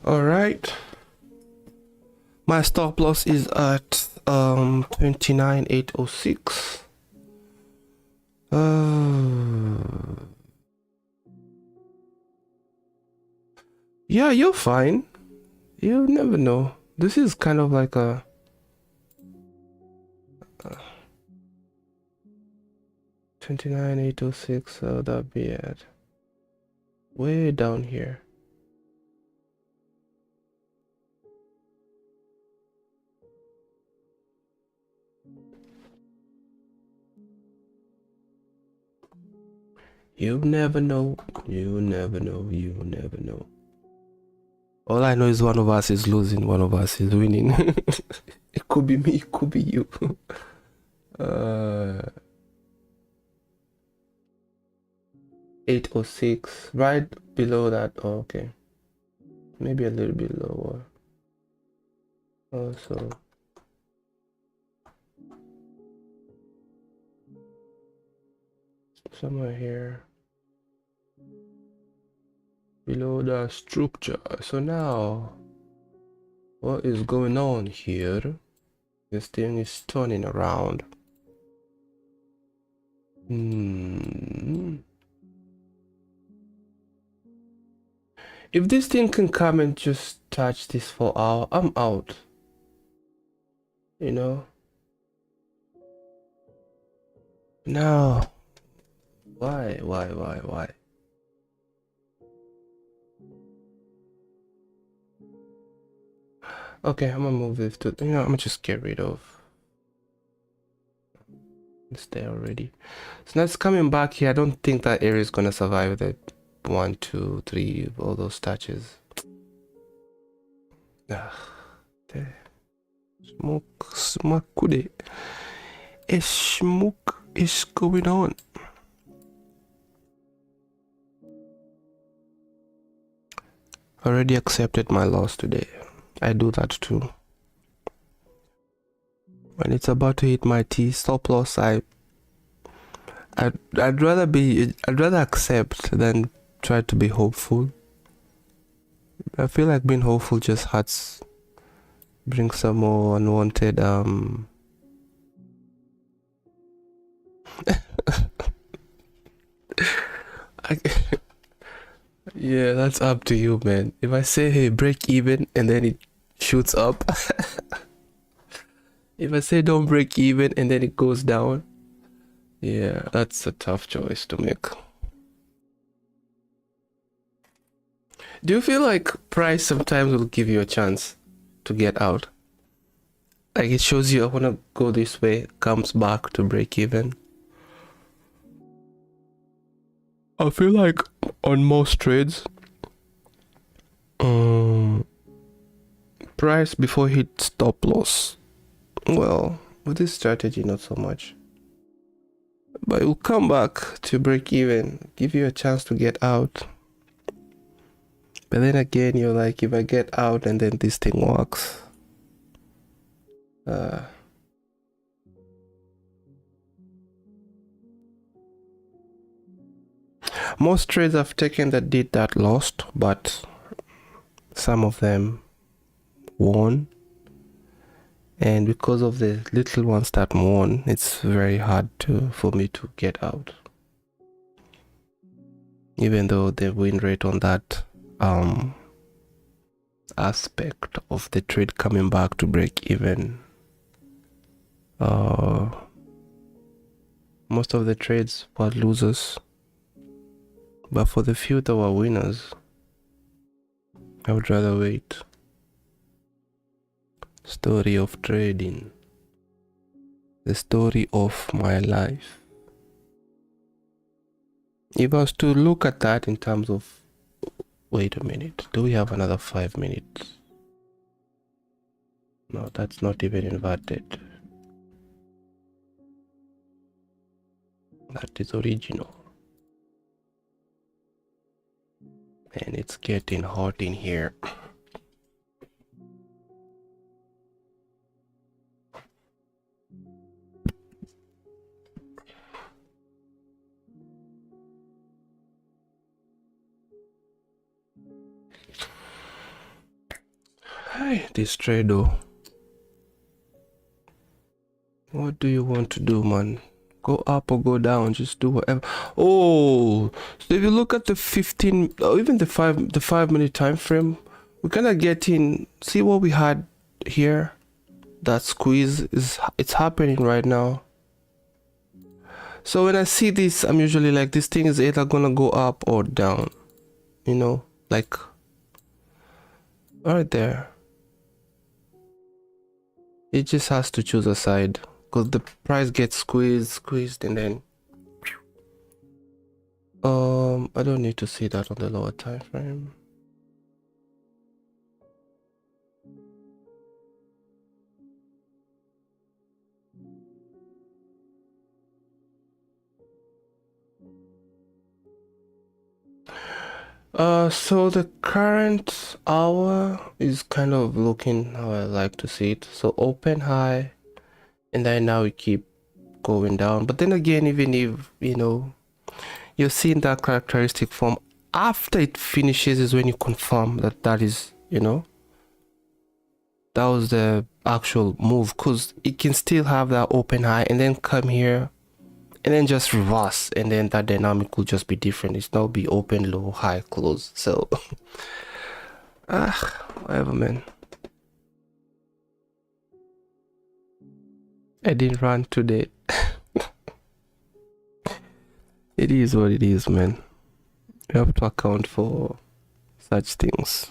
All right. My stop loss is at 29,806. Yeah, you're fine. You never know. This is kind of like a 29,806, so that'd be at way down here. You never know. You never know. You never know. All I know is one of us is losing, one of us is winning. It could be me, it could be you. 806, right below that. Oh, okay, maybe a little bit lower. Also, somewhere here below the structure. So now, what is going on here? This thing is turning around. If this thing can come and just touch this 4 hour, I'm out. You know? No. Why? Okay, I'm gonna move this to, I'm gonna just get rid of. It's there already. So now it's coming back here. I don't think that area is gonna survive the 1, 2, 3, all those touches. There. Smoke a smoke is going on. Already accepted my loss today. I do that too. When it's about to hit my T stop loss, I'd rather accept than try to be hopeful. I feel like being hopeful just brings some more unwanted yeah, that's up to you, man. If I say, hey, break even, and then it shoots up. If I say don't break even and then it goes down, yeah, that's a tough choice to make. Do you feel like price sometimes will give you a chance to get out? Like it shows you I want to go this way, comes back to break even. I feel like on most trades, price before hit stop loss. Well, with this strategy, not so much. But it will come back to break even, give you a chance to get out. But then again, you're like, if I get out and then this thing works, most trades I've taken that did that lost, but some of them won. And because of the little ones that won, it's very hard for me to get out. Even though the win rate on that aspect of the trade coming back to break even, most of the trades were losers. But for the few that were winners, I would rather wait. Story of trading. The story of my life. If I was to look at that in terms of, wait a minute, do we have another 5 minutes? No, that's not even inverted. That is original. And it's getting hot in here. Hi, this trade though. What do you want to do, man? Go up or go down, just do whatever. Oh, so if you look at the 15 or even the 5 minute time frame, we kind of get in, see what we had here. That squeeze it's happening right now. So when I see this, I'm usually like, this thing is either gonna go up or down, you know, like right there. It just has to choose a side because the price gets squeezed, and then I don't need to see that on the lower time frame. So the current hour is kind of looking how I like to see it. So open high, and then now we keep going down. But then again, even if, you know, you're seeing that characteristic form, after it finishes is when you confirm that is, you know, that was the actual move, because it can still have that open high and then come here and then just reverse, and then that dynamic will just be different. It's not be open, low, high, close. So whatever, man. I didn't run today. It is what it is, man. You have to account for such things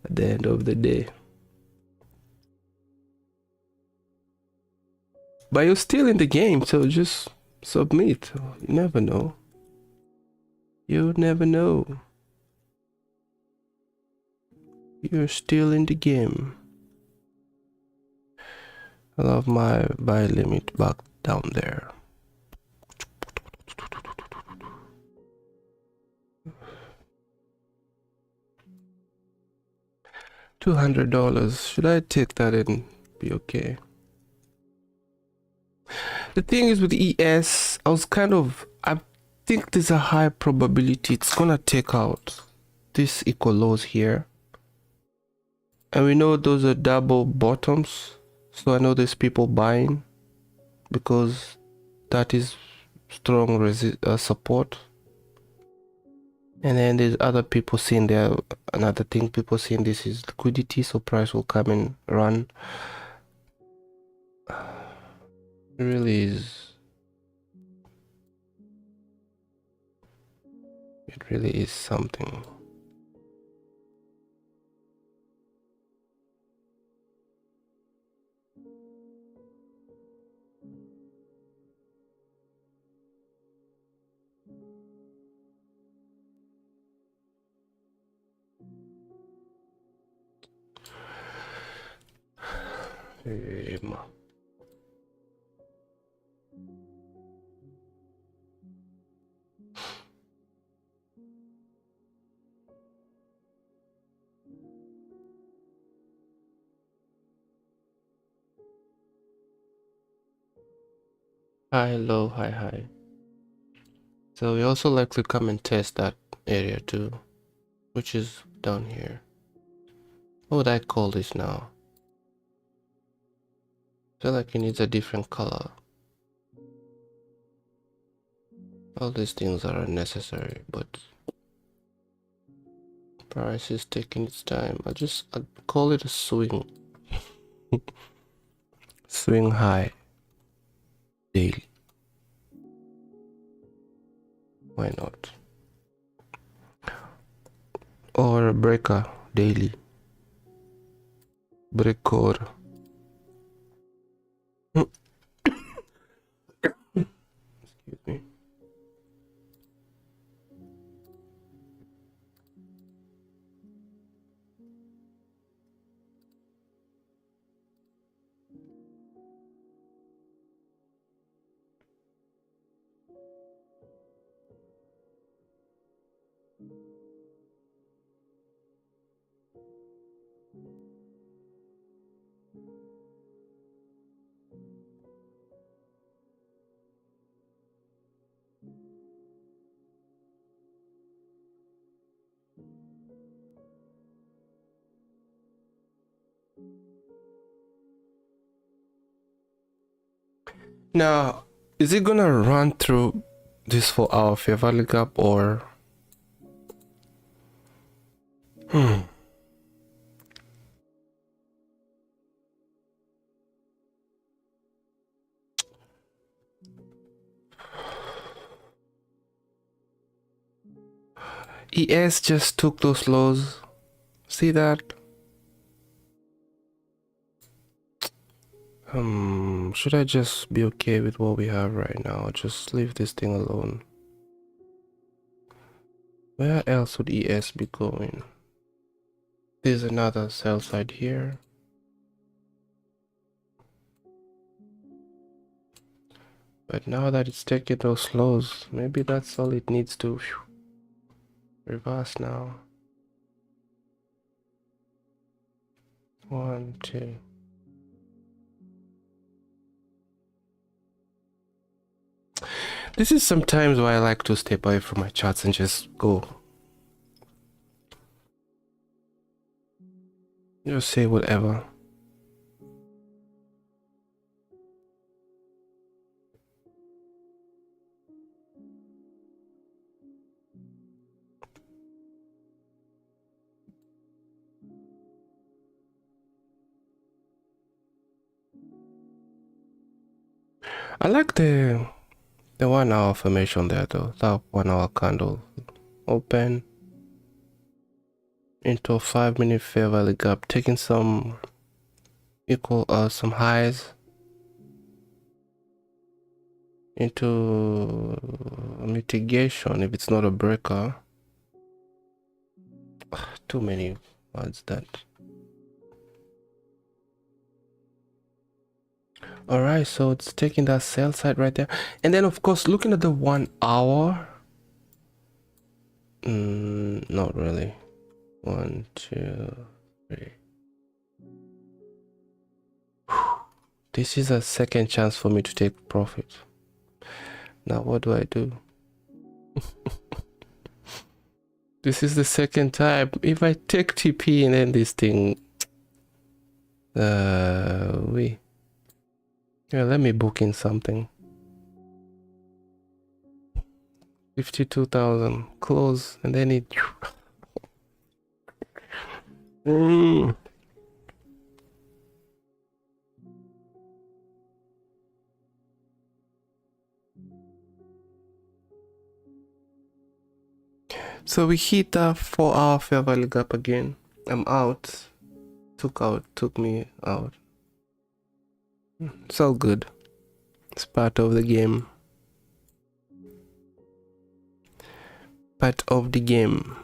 at the end of the day. But you're still in the game, so just submit. You never know. You never know. You're still in the game. I love my buy limit back down there. $200. Should I take that and be okay? The thing is with ES, I think there's a high probability it's gonna take out this equal lows here. And we know those are double bottoms. So I know there's people buying because that is strong support. And then there's other people seeing there. Another thing people seeing this is liquidity, so price will come and run. It really is. It really is something. High, low, high, high. So we also like to come and test that area too, which is down here. What would I call this now? I feel like it needs a different color. All these things are unnecessary, but price is taking its time. I'd call it a swing. Swing high daily. Why not? Or a breaker daily. Breaker. Excuse me. Now, is it gonna run through this 4-hour fair value gap or? ES just took those lows. See that? Should I just be okay with what we have right now? Just leave this thing alone. Where else would ES be going? There's another sell side here. But now that it's taking those lows, maybe that's all it needs to reverse now. 1, 2. This is sometimes why I like to step away from my charts and just go. Just say whatever. I like the 1 hour formation there though. That 1 hour candle open into a 5-minute fair value gap, taking some some highs into mitigation if it's not a breaker. Too many words that. All right, so it's taking that sell side right there, and then of course looking at the 1 hour. Not really. 1, 2, 3. This is a second chance for me to take profit. Now what do I do? This is the second time. If I take TP and then this thing, yeah, let me book in something. 52,000 close, and then it. So we hit a 4-hour fair value gap again. I'm out. Took me out. It's all good. It's part of the game. Part of the game.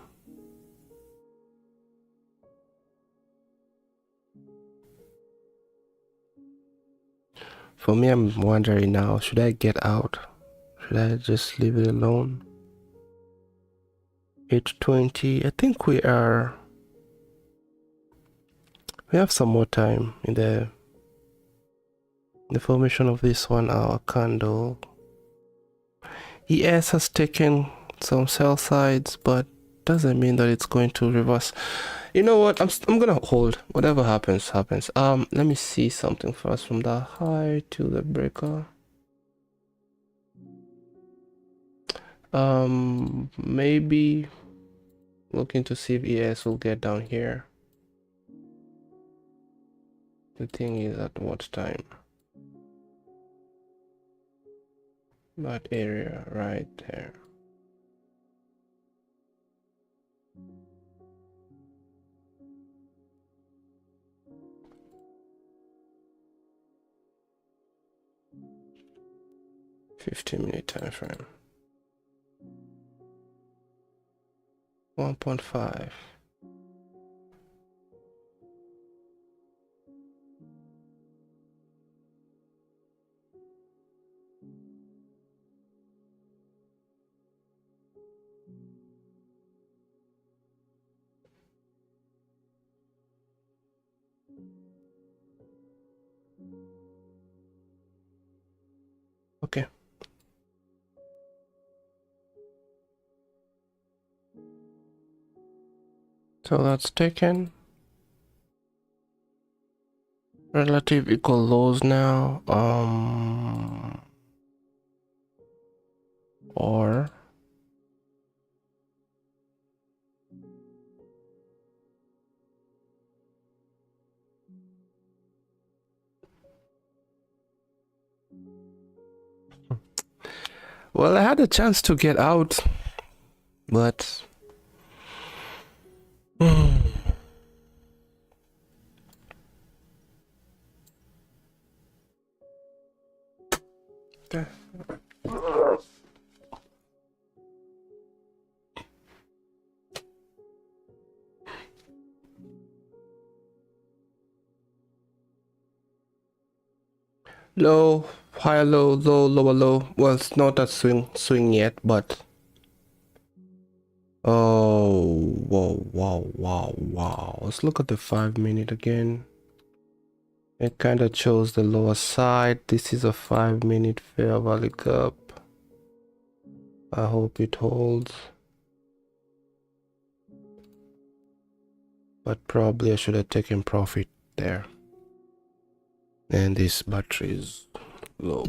For me, I'm wondering now, should I get out? Should I just leave it alone? 8:20. I think we have some more time in the formation of this 1 hour candle. ES has taken some sell sides, but doesn't mean that it's going to reverse. You know what? I'm gonna hold. Whatever happens. Let me see something first from the high to the breaker. Maybe looking to see if ES will get down here. The thing is, at what time? That area right there. $15-minute time frame. 1.5. Okay. So that's taken. Relative equal lows now. Or well, I had a chance to get out, but low, higher low, low, lower low. Well, it's not a swing yet, but oh, wow. Let's look at the 5-minute again. It kind of chose the lower side. This is a 5-minute fair value gap. I hope it holds, but probably I should have taken profit there. And this battery is low.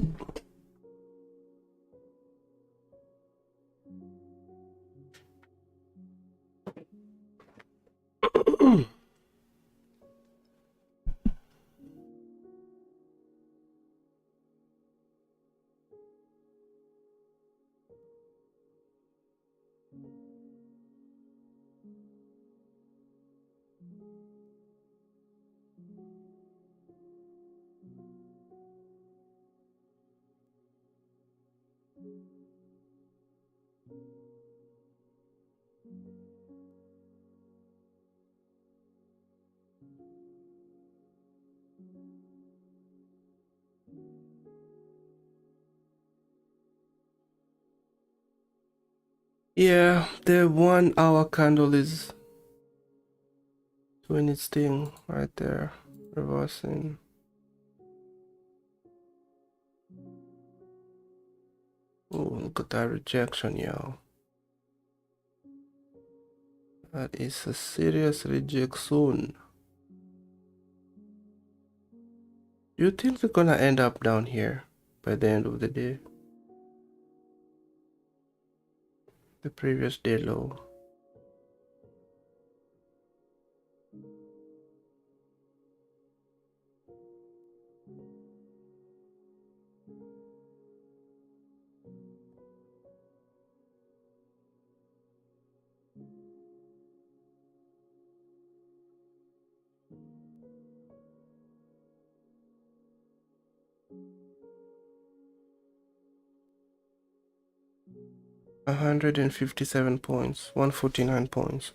Yeah, the 1 hour candle is doing its thing right there, reversing. Oh, look at that rejection, yo. That is a serious rejection. You think we're gonna end up down here by the end of the day? The previous day low. $157 points, 149 points.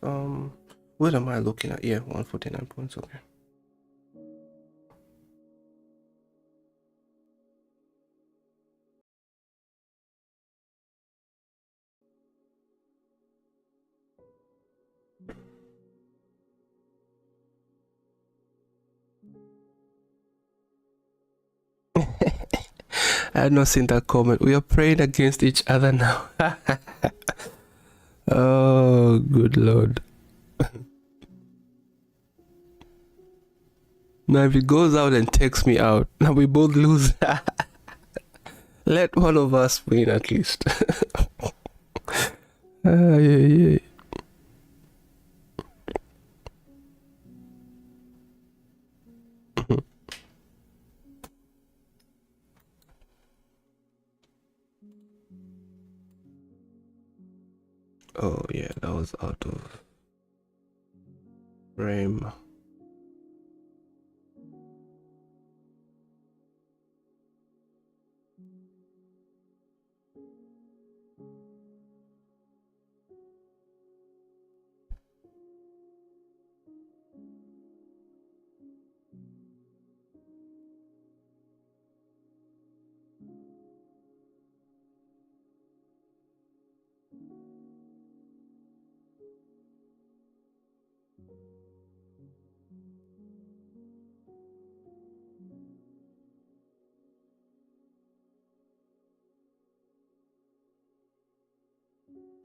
What am I looking at? Yeah, 149 points. Okay. I had not seen that comment. We are praying against each other now. Oh, good Lord. Now, if he goes out and takes me out, now we both lose. Let one of us win at least. Yeah. Oh, yeah, that was out of frame.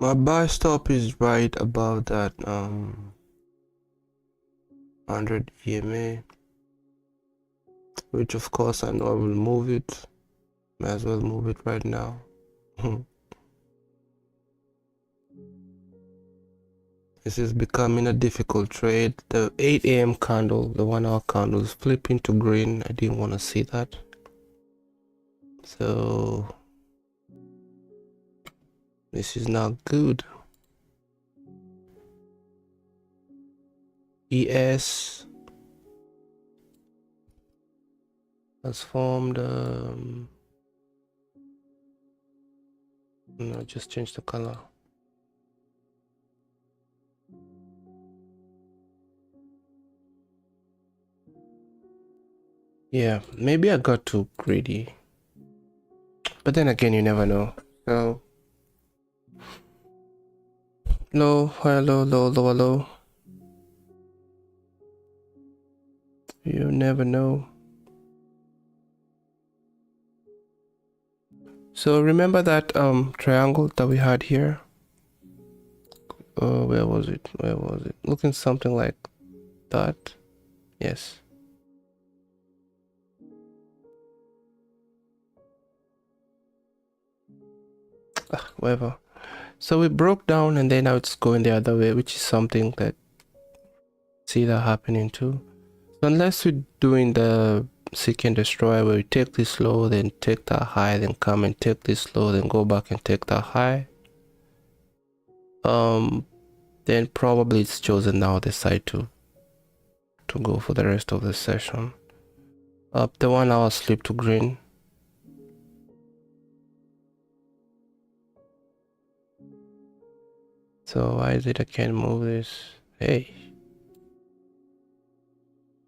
My buy stop is right above that 100 EMA, which of course I know I will move it. May as well move it right now. This is becoming a difficult trade. The 8 a.m. candle, the 1 hour candle is flipping to green. I didn't want to see that. So this is not good. ES has formed no, just change the color. Yeah, maybe I got too greedy, but then again, you never know. So low, hello, low. You never know. So remember that triangle that we had here? Where was it? Looking something like that. Yes. Whatever. So we broke down and then now it's going the other way, which is something that see that happening too. So unless we're doing the seek and destroy where we take this low, then take that high, then come and take this low, then go back and take that high. Then probably it's chosen now decide to go for the rest of the session. Up the 1 hour slip to green. So why is it I can't move this? Hey,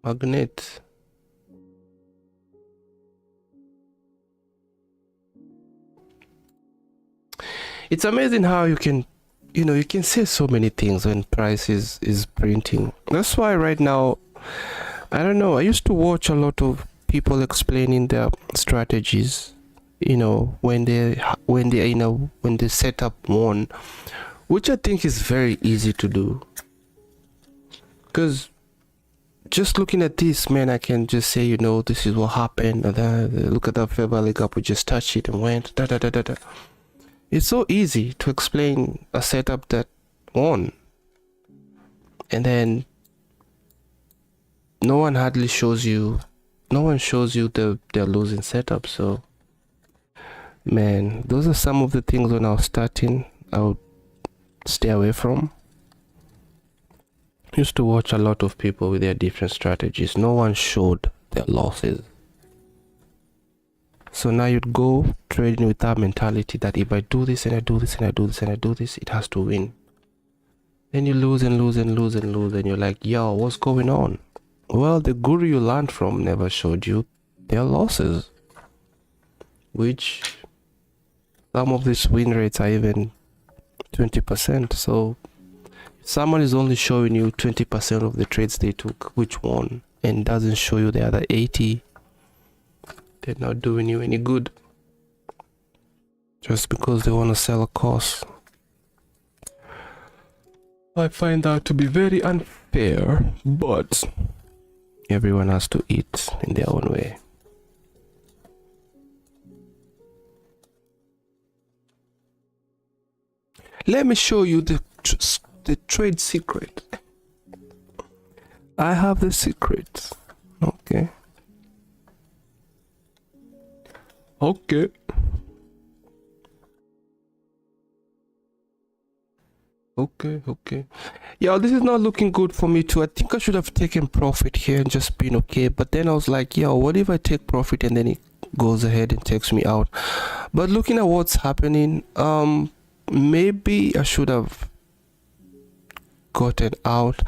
magnet. It's amazing how you can you know, you can say so many things when price is printing. That's why right now, I don't know, I used to watch a lot of people explaining their strategies, you know, when they you know, when they set up one, which I think is very easy to do, because just looking at this, man, I can just say, you know, this is what happened, and then look at that fair value gap, we just touched it and went da da da da da. It's so easy to explain a setup that won, and then no one shows you they're losing setup. So man, those are some of the things when I was starting I would stay away from. Used to watch a lot of people with their different strategies. No one showed their losses. So now you'd go trading with that mentality that if I do this and I do this and I do this and I do this, it has to win. Then you lose and lose and lose and lose, and you're like, yo, what's going on? Well, the guru you learned from never showed you their losses, which some of these win rates are even 20%. So if someone is only showing you 20% of the trades they took, which won, and doesn't show you the other 80, they're not doing you any good, just because they want to sell a course. I find that to be very unfair, but everyone has to eat in their own way. Let me show you the trade secret. I have the secret. Okay. Okay. Okay. Yeah, this is not looking good for me too. I think I should have taken profit here and just been okay. But then I was like, yo, what if I take profit and then it goes ahead and takes me out? But looking at what's happening, maybe I should have gotten out.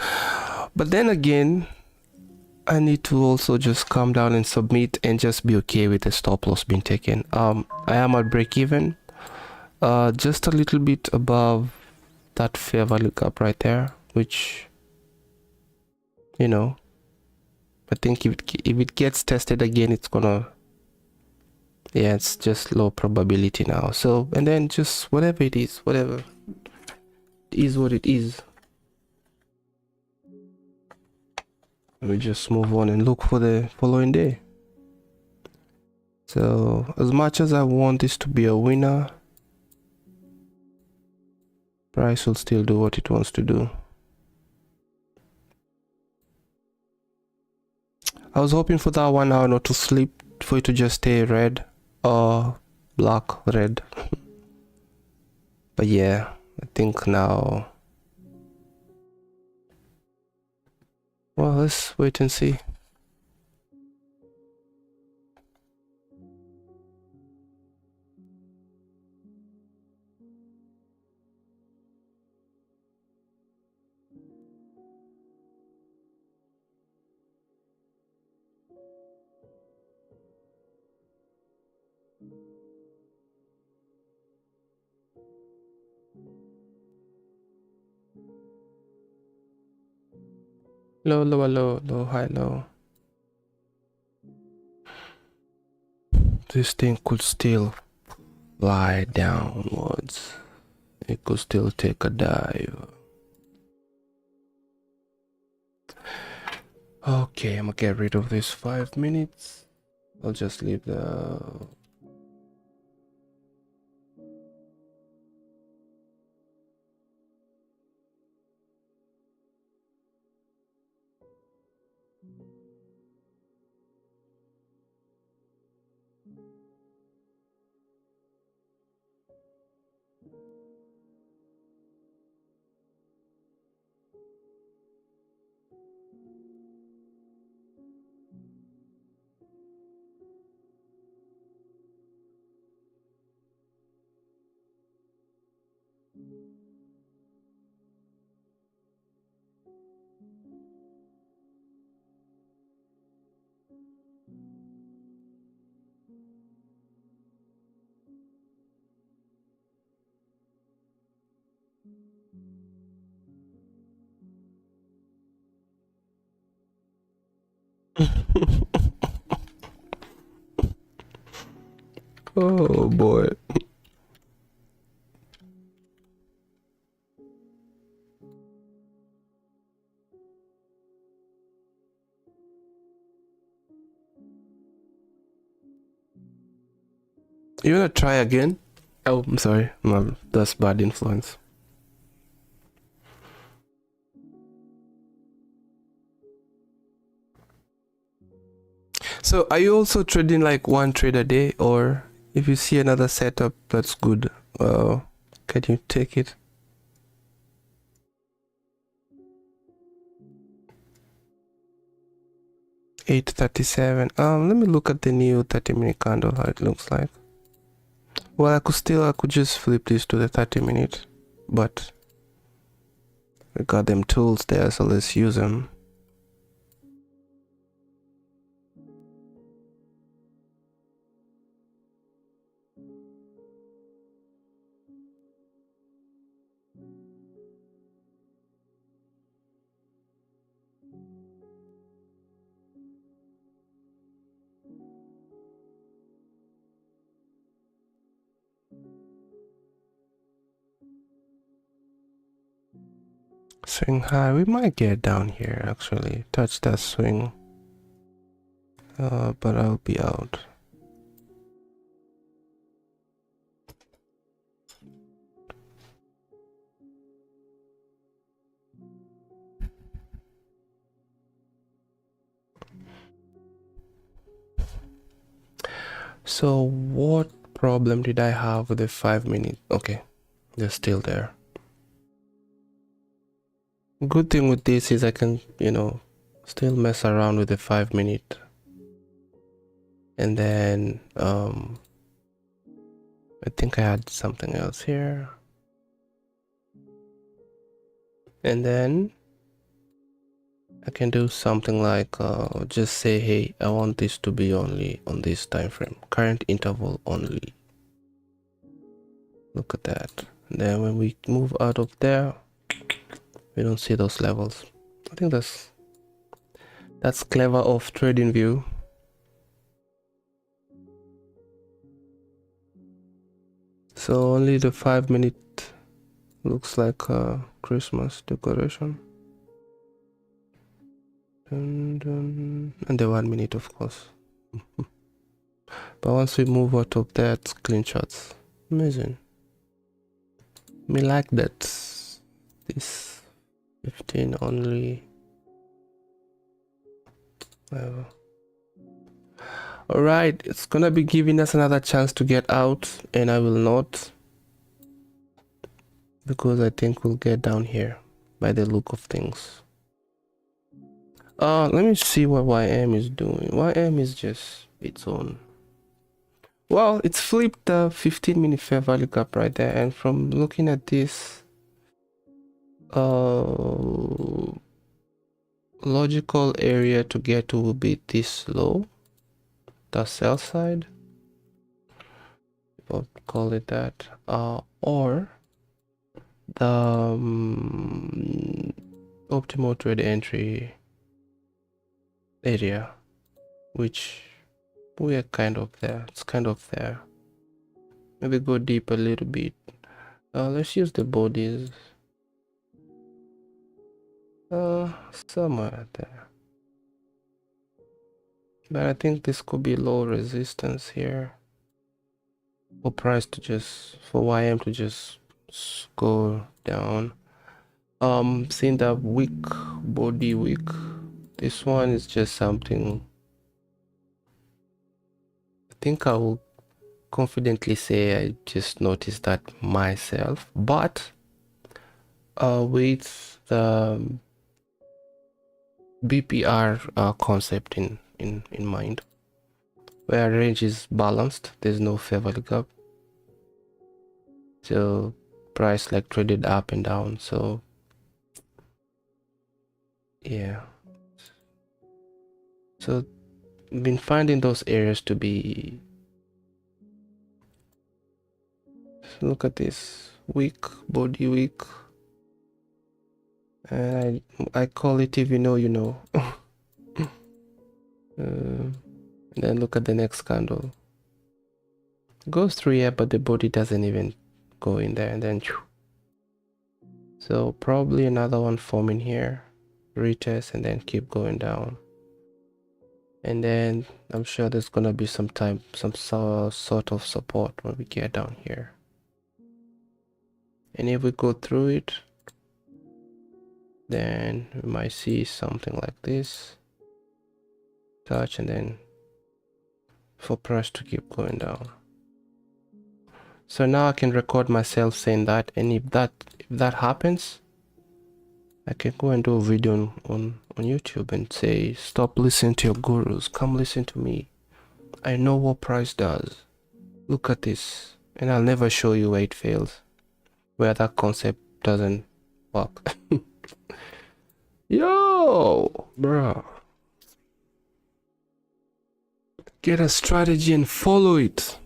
But then again, I need to also just calm down and submit and just be okay with the stop loss being taken. I am at break even, just a little bit above that fair value gap right there, which, you know, I think if it gets tested again, it's gonna, yeah, it's just low probability now. So, and then just whatever it is, whatever it is, what it is, we just move on and look for the following day. So as much as I want this to be a winner, price will still do what it wants to do. I was hoping for that 1 hour not to slip, for it to just stay red or black, red. But yeah, I think now, well, let's wait and see. Low, lower, low, low, high, low. This thing could still fly downwards. It could still take a dive. Okay, I'm gonna get rid of this 5 minutes. I'll just leave the Oh boy. You wanna try again? Oh, I'm sorry. That's bad influence. So are you also trading like one trade a day, or if you see another setup that's good, can you take it? $8.37. Let me look at the new 30-minute candle, how it looks like. Well, I could just flip this to the 30-minute, but we got them tools there, so let's use them. Swing high. We might get down here actually. Touch that swing. But I'll be out. So what problem did I have with the 5-minute? Okay, they're still there. Good thing with this is I can, still mess around with the 5-minute. And then, I think I had something else here. And then I can do something like, just say, hey, I want this to be only on this time frame, current interval only. Look at that. And then when we move out of there, we don't see those levels. I think that's clever of TradingView. So only the 5-minute looks like a Christmas decoration. Dun, dun. And the 1-minute, of course. But once we move out of that, screenshots. Amazing. Me like that. This 15 only. Whatever. Alright, it's gonna be giving us another chance to get out, and I will not, because I think we'll get down here by the look of things. Let me see what YM is doing. YM is just its own. Well, it's flipped the 15-minute fair value gap right there, and from looking at this, logical area to get to will be this low, the sell side, I'll call it that, or the optimal trade entry area, which we are kind of there. It's kind of there. Maybe go deep a little bit. Let's use the bodies. Somewhere there. But I think this could be low resistance here. For price to just, for YM to just go down. Seeing that weak body weak. This one is just something. I think I will confidently say I just noticed that myself, but with the BPR concept in mind, where range is balanced, there's no fair value gap, so price like traded up and down. So yeah, so been finding those areas to be, look at this, weak body weak, and I call it, if you know you know. And then look at the next candle. Goes through here, but the body doesn't even go in there, and then so probably another one forming here, retest, and then keep going down. And then I'm sure there's gonna be some sort of support when we get down here. And if we go through it, then we might see something like this, touch, and then for price to keep going down. So now I can record myself saying that, and if that happens, I can go and do a video on YouTube and say, stop listening to your gurus, come listen to me. I know what price does. Look at this. And I'll never show you where it fails, where that concept doesn't work. Yo, bro. Get a strategy and follow it.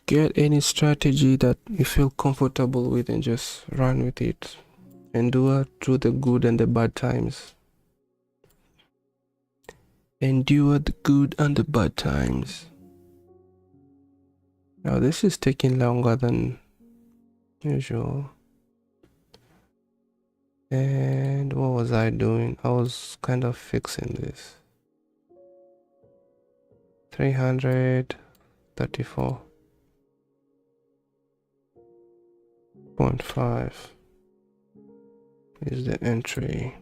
Get any strategy that you feel comfortable with and just run with it. Endure through the good and the bad times. Endure the good and the bad times. Now this is taking longer than usual. And what was I doing? I was kind of fixing this. 334.5 is the entry.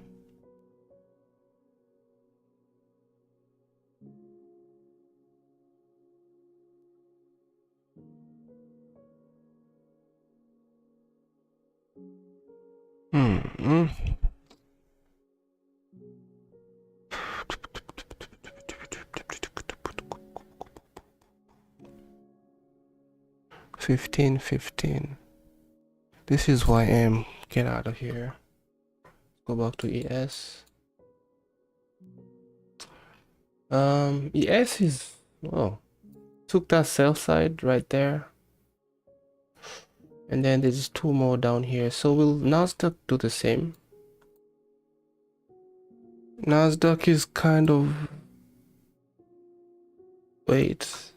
Mm-hmm. 15. This is YM. Get out of here. Go back to ES. ES is, oh, took that sell side right there. And then there's two more down here. So will Nasdaq do the same? Nasdaq is kind of, wait.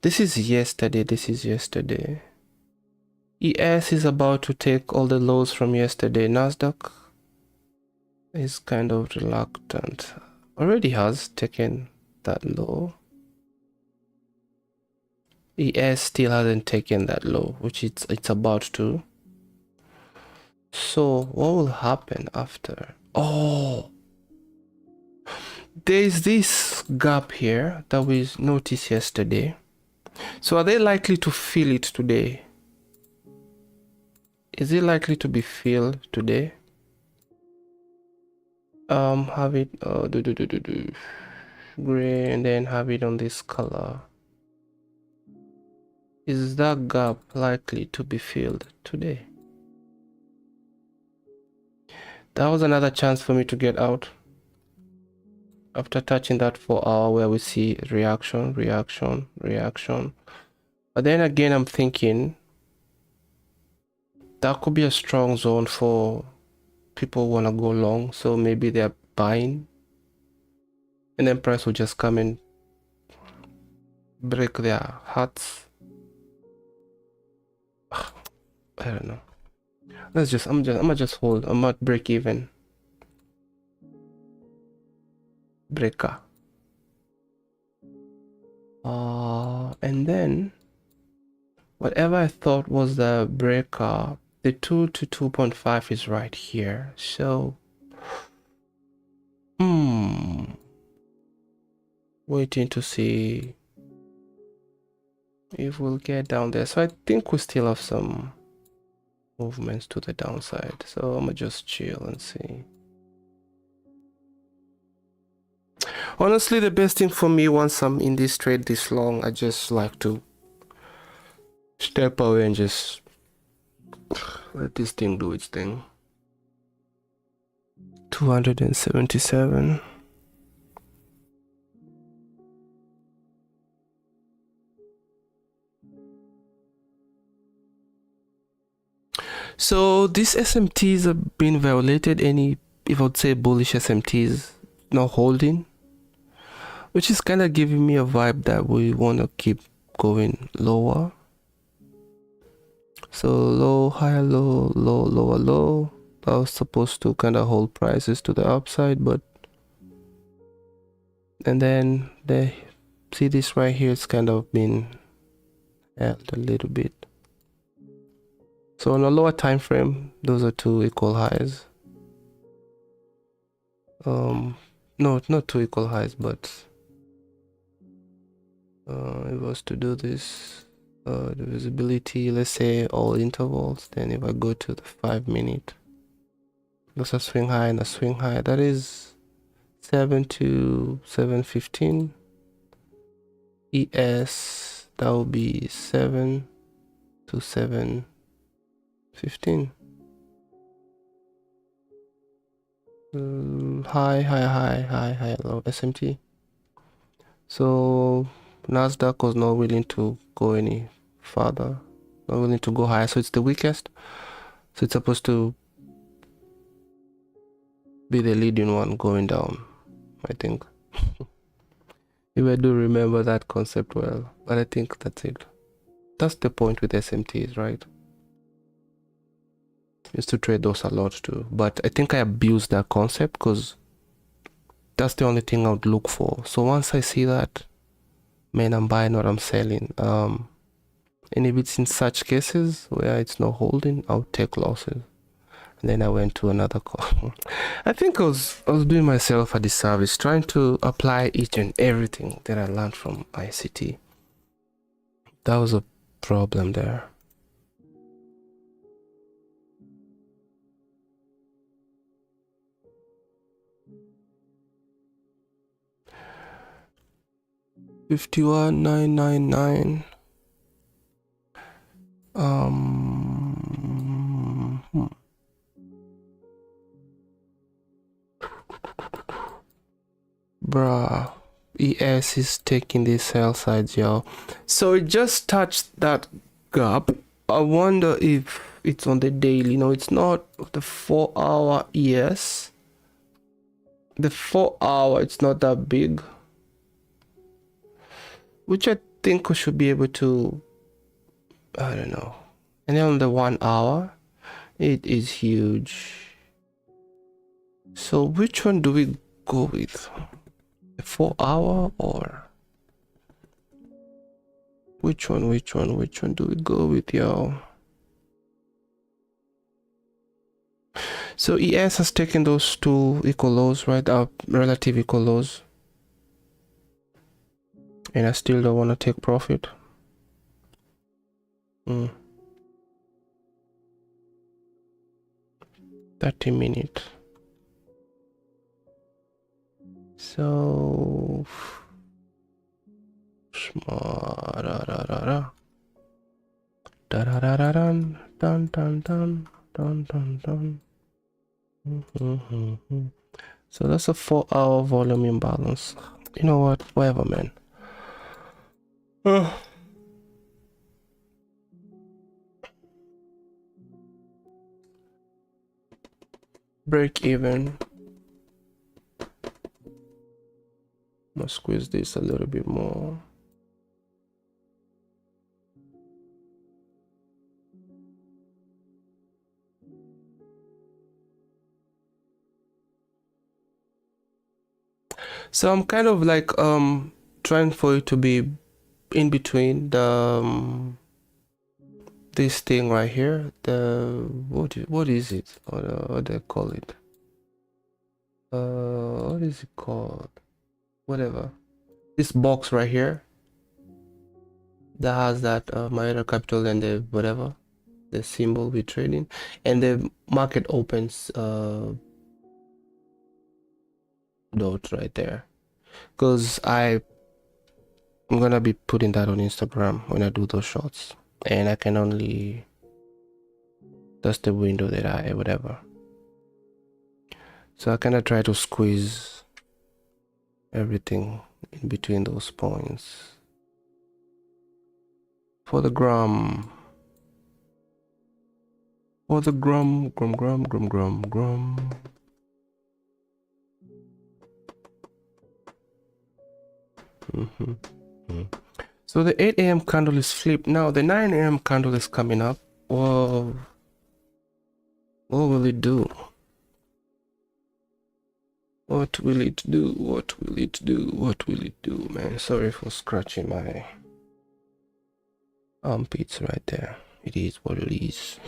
This is yesterday. ES is about to take all the lows from yesterday. Nasdaq is kind of reluctant. Already has taken that low. ES still hasn't taken that low, which it's about to. So what will happen after? Oh, there's this gap here that we noticed yesterday. So are they likely to fill it today? Is it likely to be filled today? Have it gray and then have it on this color. Is that gap likely to be filled today? That was another chance for me to get out after touching that 4 hour where we see reaction. But then again, I'm thinking that could be a strong zone for people who want to go long, so maybe they're buying and then price will just come and break their hearts. I don't know. I'm gonna just hold. I'm at break even. Breaker. And then whatever I thought was the breaker, the 2 to 2.5 is right here. So waiting to see if we'll get down there. So I think we still have some movements to the downside. So I'm gonna just chill and see. Honestly, the best thing for me once I'm in this trade this long, I just like to step away and just let this thing do its thing. 277. So these SMTs have been violated. Any, if I would say bullish SMTs not holding, which is kind of giving me a vibe that we want to keep going lower. So low, higher, low, low, lower, low. That was supposed to kind of hold prices to the upside, but and then they see this right here, it's kind of been held a little bit. So on a lower time frame, those are two equal highs. No, not two equal highs, but if I was to do this, the visibility, let's say all intervals, then if I go to the 5 minute, there's a swing high and a swing high, that is 7 to 7:15. ES, that will be 7 to 7:15. High, low, SMT. So Nasdaq was not willing to go any further, not willing to go higher, so it's the weakest. So it's supposed to be the leading one going down, I think. If I do remember that concept well, but I think that's it. That's the point with SMTs, right? Used to trade those a lot too, but I think I abused that concept because that's the only thing I would look for. So once I see that, man, I'm buying or I'm selling. And if it's in such cases where it's not holding, I'll take losses. And then I went to another call. I think I was doing myself a disservice trying to apply each and everything that I learned from ICT. That was a problem there. $51,999. Bruh, ES is taking the sell sides, y'all. So it just touched that gap. I wonder if it's on the daily. No, it's not the 4-hour ES. The 4-hour, it's not that big, which I think we should be able to, I don't know. And then on the 1 hour, it is huge. So which one do we go with? The 4-hour or which one do we go with, y'all? So ES has taken those two equal lows, right? Relative equal lows. And I still don't want to take profit. 30 minutes. So so that's a 4-hour volume imbalance. You know what? Whatever, man. Break even. I'm gonna squeeze this a little bit more. So I'm kind of like trying for it to be in between the this thing right here, the what is it, or what do they call it, what is it called, whatever, this box right here that has that Maeda capital and the whatever, the symbol we're trading, and the market opens dot right there, because I'm gonna be putting that on Instagram when I do those shots, and I can only, that's the window that I whatever. So I kind of try to squeeze everything in between those points. For the gram, Or the grum. So the 8 a.m. candle is flipped. Now the 9 a.m. candle is coming up. Whoa. What will it do? What will it do? What will it do? What will it do, man? Sorry for scratching my armpits right there. It is what it is.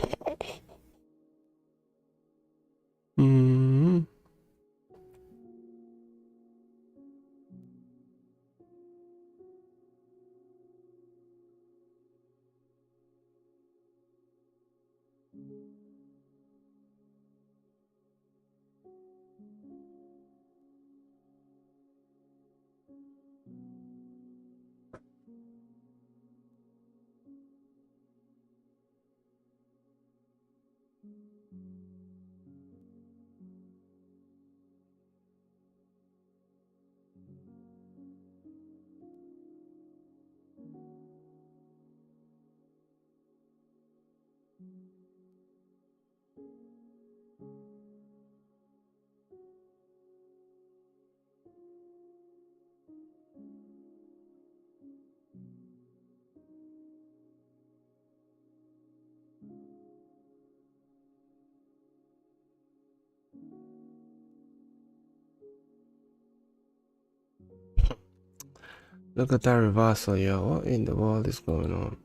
Look at that reversal, yo. What in the world is going on?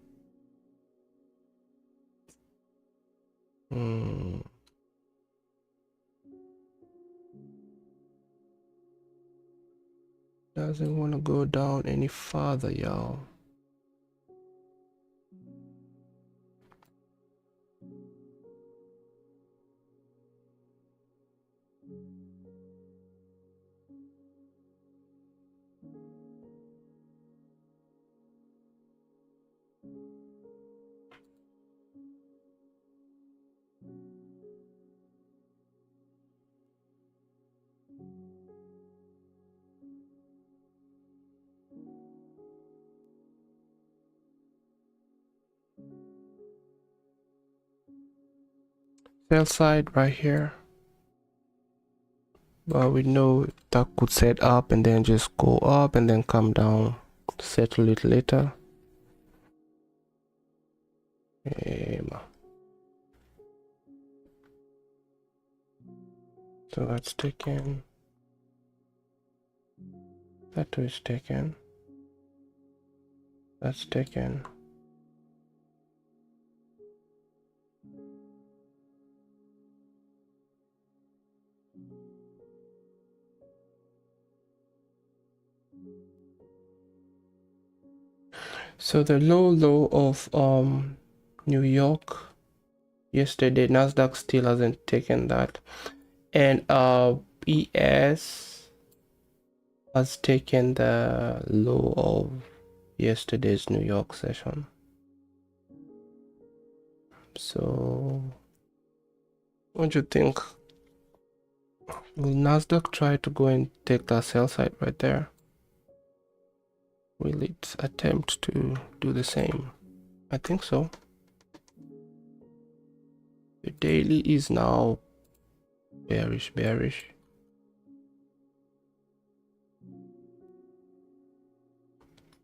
Doesn't want to go down any farther, y'all. Sell side right here. But we know that could set up and then just go up and then come down, settle it later. So that's taken. That too is taken. That's taken. So the low of New York yesterday, Nasdaq still hasn't taken that, and ES has taken the low of yesterday's New York session. So what do you think? Will Nasdaq try to go and take that sell side right there? Will it attempt to do the same? I think so. The daily is now bearish.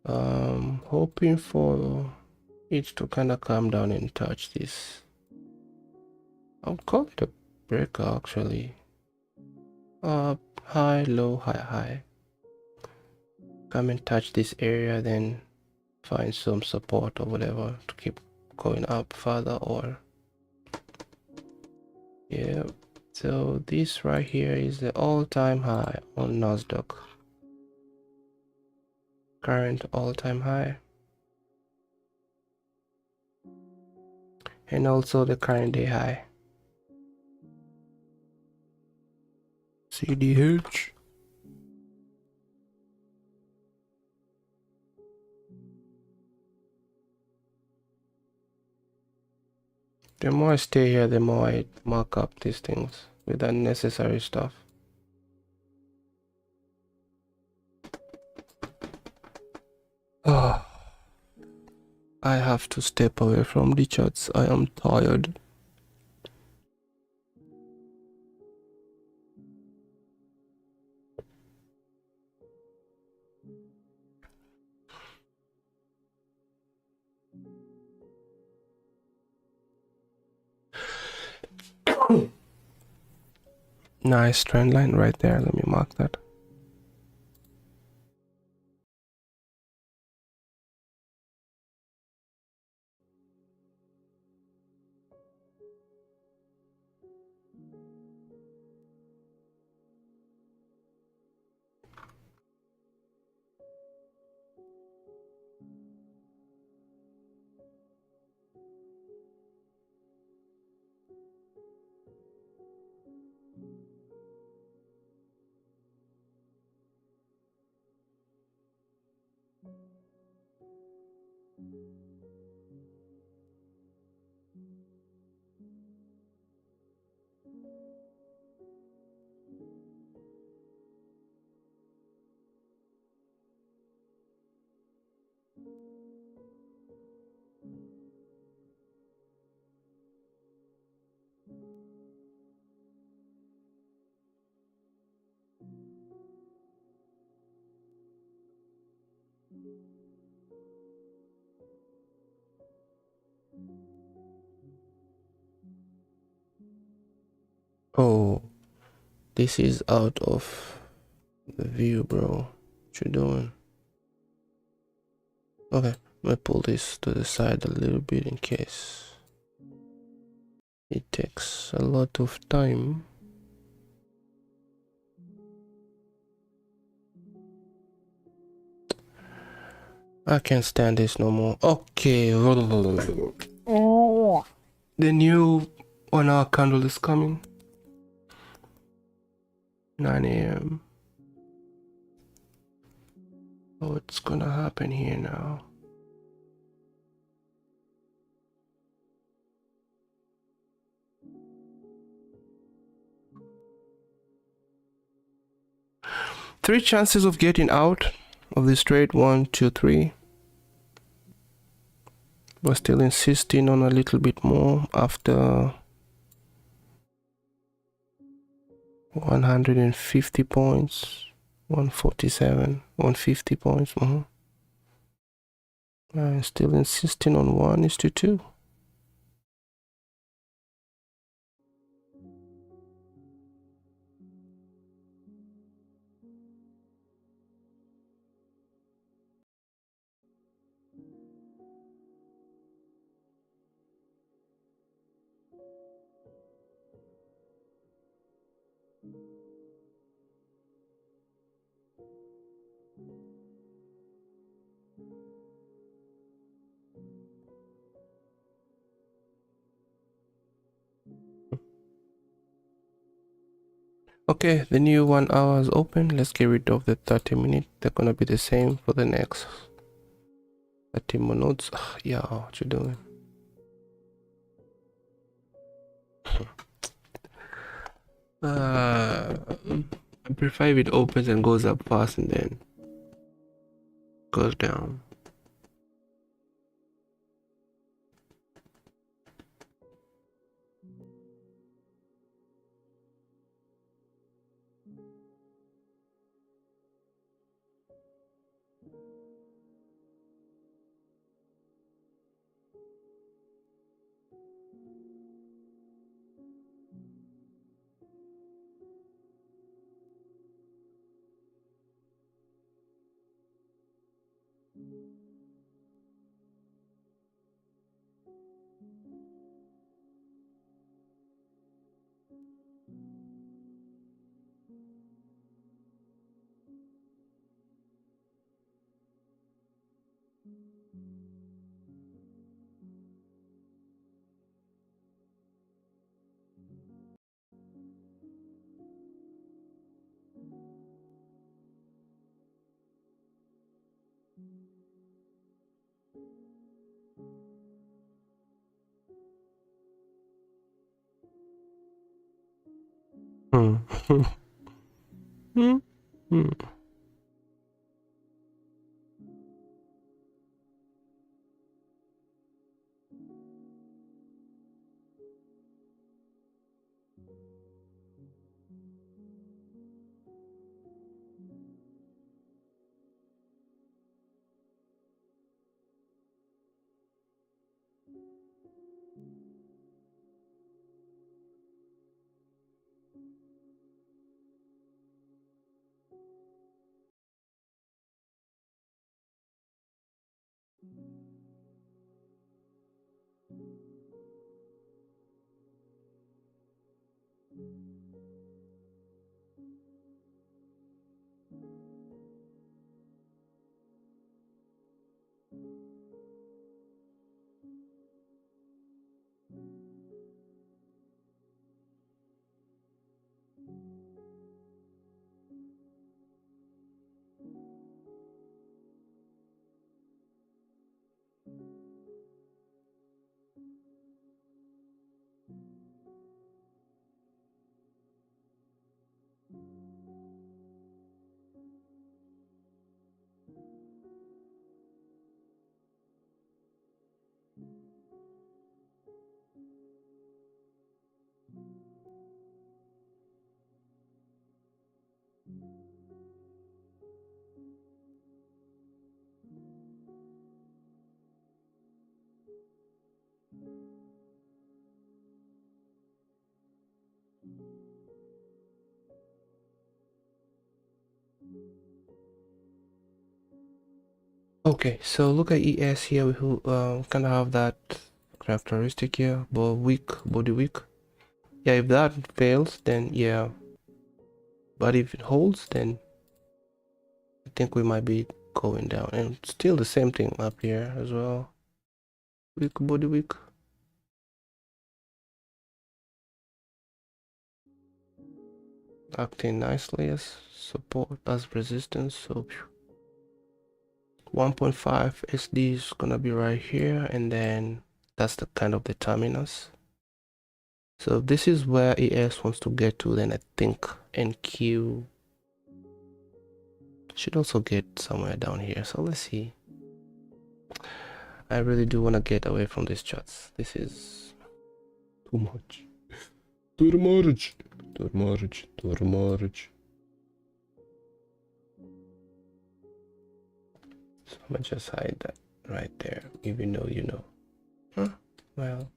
Hoping for it to kind of come down and touch this. I would call it a breaker actually. Up, high, low, high. Come and touch this area, then find some support or whatever to keep going up further, or yeah. So this right here is the all-time high on Nasdaq. Current all-time high. And also the current day high. CDH. The more I stay here, the more I mark up these things with unnecessary stuff. I have to step away from the charts. I am tired. Nice trend line right there. Let me mark that. Oh, this is out of the view, bro. What you doing? Okay, let me pull this to the side a little bit in case it takes a lot of time. I can't stand this no more. Okay. The new 1 hour candle is coming. 9 a.m. Oh, it's gonna happen here now. Three chances of getting out of this trade. 1, 2, 3. But still insisting on a little bit more after 150 points. 147, 150 points. I'm still insisting on 1:2. Okay, the new 1 hour is open. Let's get rid of the 30-minute. They're gonna be the same for the next 30 minutes. Yeah, what you doing? I prefer if it opens and goes up fast and then goes down. Hmm. Hmm. Hmm. Okay, so look at ES here. We kind of have that characteristic here, but weak, body weak. Yeah, if that fails, then yeah. But if it holds, then I think we might be going down. And still the same thing up here as well. Weak, body weak. Acting nicely as support, as resistance. So 1.5 SD is gonna be right here, and then that's the kind of the terminus. So if this is where ES wants to get to, then I think NQ should also get somewhere down here. So let's see. I really do want to get away from these charts. This is too much. Too much. Too much. Too much. So I'm gonna just hide that right there, even though you know. Huh? Well.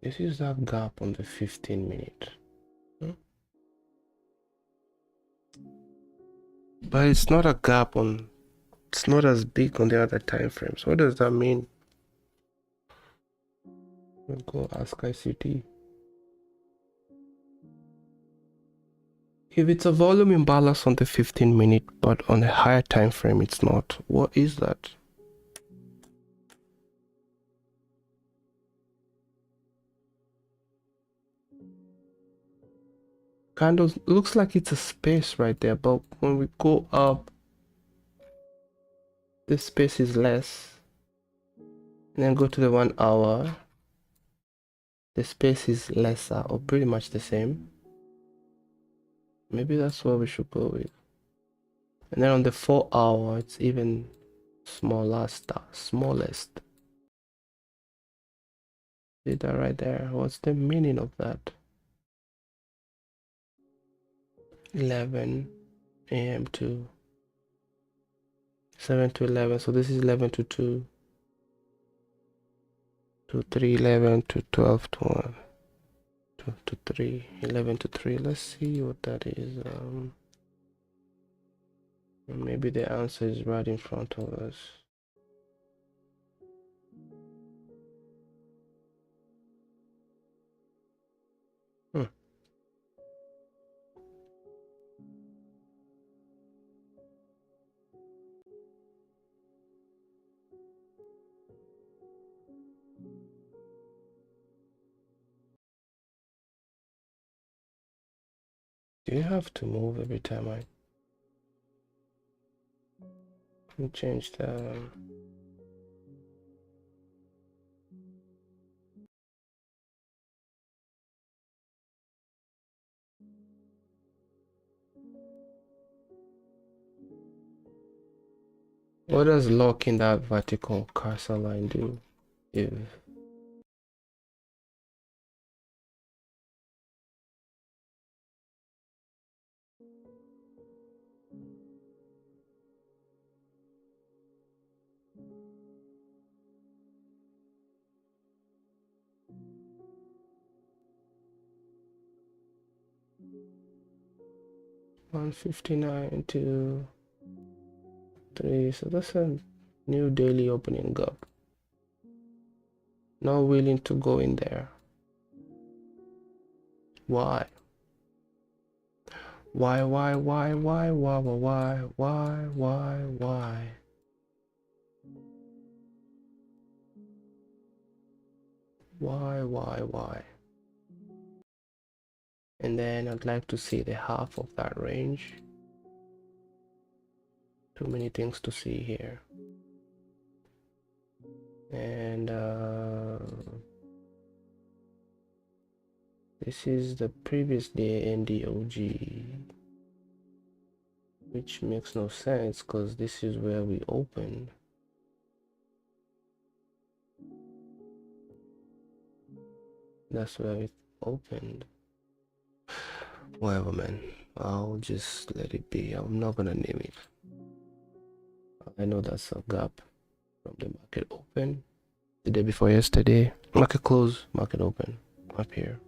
This is that gap on the 15-minute. But it's not a gap on, it's not as big on the other time frames. What does that mean? We'll go ask ICT. If it's a volume imbalance on the 15-minute, but on a higher time frame it's not, what is that? Kind of looks like it's a space right there, but when we go up, this space is less. And then go to the 1 hour, the space is lesser or pretty much the same. Maybe that's what we should go with. And then on the 4 hour, it's even smallest. See that right there? What's the meaning of that? 11 a.m. to 7 to 11. So this is 11 to 2 to 3, 11 to 12 to 1, 2 to 3, 11 to 3. Let's see what that is. Maybe the answer is right in front of us. Do you have to move every time I change the what does locking that vertical cursor line do? If $159 to 3, so that's a new daily opening gap. Not willing to go in there. Why? Why? Why? Why? Why? Why? Why? Why? Why? Why? Why? Why? Why? And then I'd like to see the half of that range. Too many things to see here. And this is the previous day NDOG, which makes no sense because this is where we opened. That's where it opened. Whatever, man. I'll just let it be. I'm not gonna name it. I know that's a gap from the market open the day before yesterday. Market close, market open up here.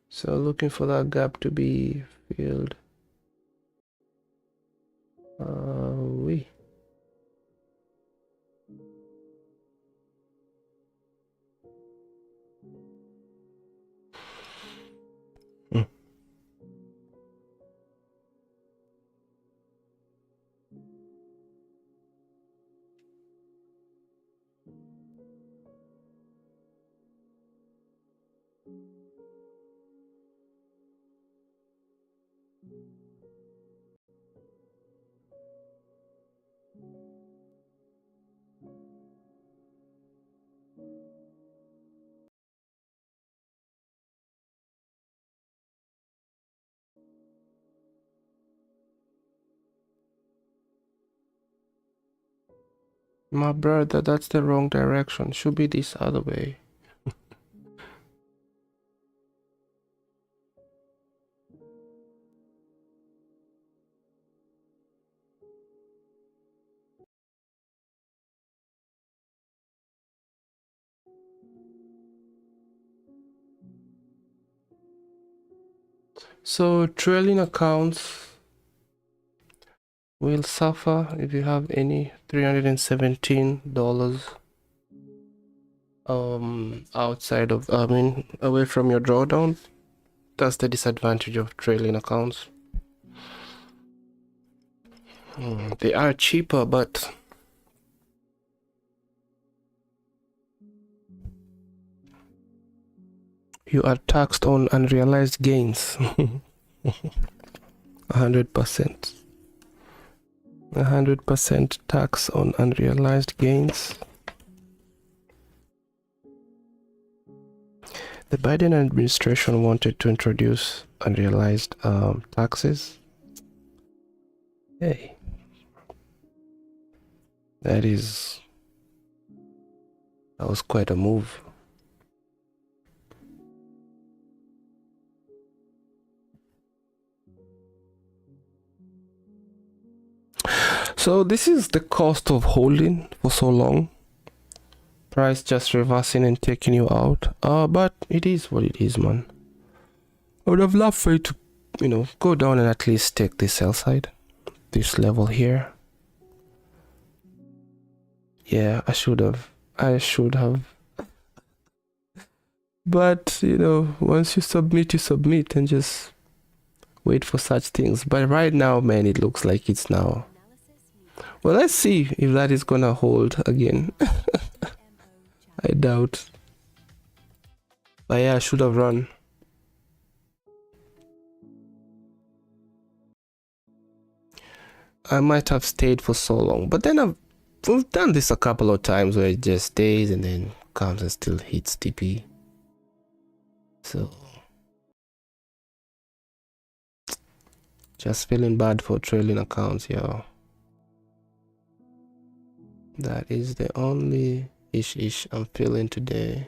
So looking for that gap to be filled. We. My brother, that's the wrong direction. Should be this other way. So trailing accounts will suffer if you have any $317 outside of away from your drawdown. That's the disadvantage of trailing accounts. They are cheaper, but you are taxed on unrealized gains. 100%. 100% tax on unrealized gains. The Biden administration wanted to introduce unrealized taxes. Hey, that was quite a move. So this is the cost of holding for so long. Price just reversing and taking you out. But it is what it is, man. I would have loved for you to, go down and at least take the sell side. This level here. Yeah, I should have. But, once you submit and just wait for such things. But right now, man, it looks like it's now. Well, let's see if that is gonna hold again. I doubt. But yeah, I should have run. I might have stayed for so long. But then we've done this a couple of times where it just stays and then comes and still hits TP. So just feeling bad for trailing accounts, yo. That is the only ish I'm feeling today.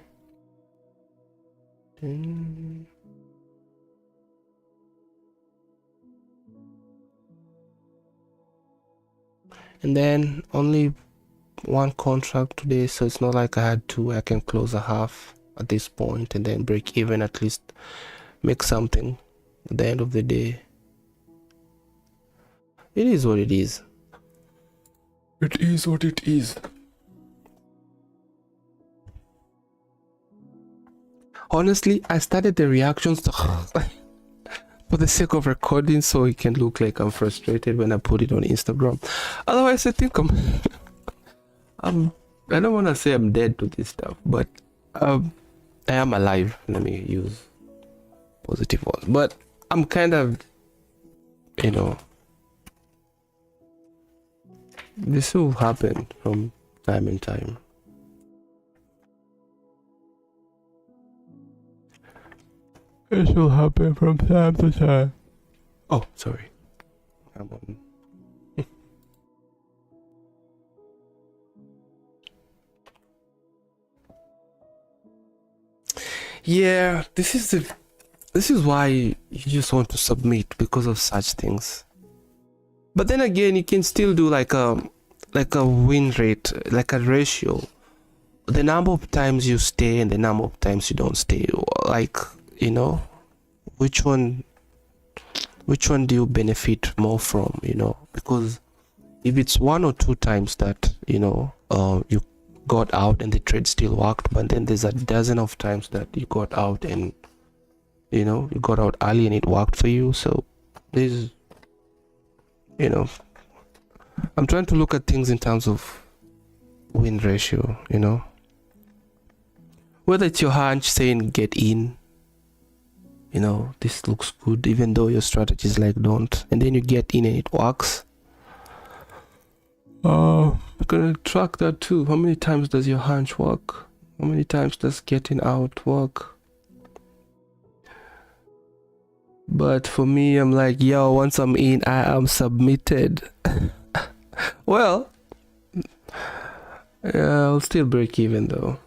And then only one contract today, so it's not like I had two. I can close a half at this point and then break even, at least make something at the end of the day. It is what it is. It is what it is. Honestly, I started the reactions for the sake of recording, so it can look like I'm frustrated when I put it on Instagram. Otherwise, I think I don't want to say I'm dead to this stuff, but I am alive. Let me use positive words. But I'm kind of, this will happen from time and time. It will happen from time to time. Oh, sorry. I'm on. Yeah, this is This is why you just want to submit, because of such things. But then again, you can still do like a win rate, like a ratio, the number of times you stay and the number of times you don't stay. Like, you know, which one do you benefit more from, you know? Because if it's 1 or 2 times that, you know, you got out and the trade still worked, but then there's a dozen of times that you got out and, you know, you got out early and it worked for you. So there's, you know, I'm trying to look at things in terms of win ratio, you know, whether it's your hunch saying get in, you know, this looks good, even though your strategy is like don't, and then you get in and it works. We're gonna track that too. How many times does your hunch work? How many times does getting out work? But for me, I'm like, yo, once I'm in, I am submitted. Well, I'll still break even though.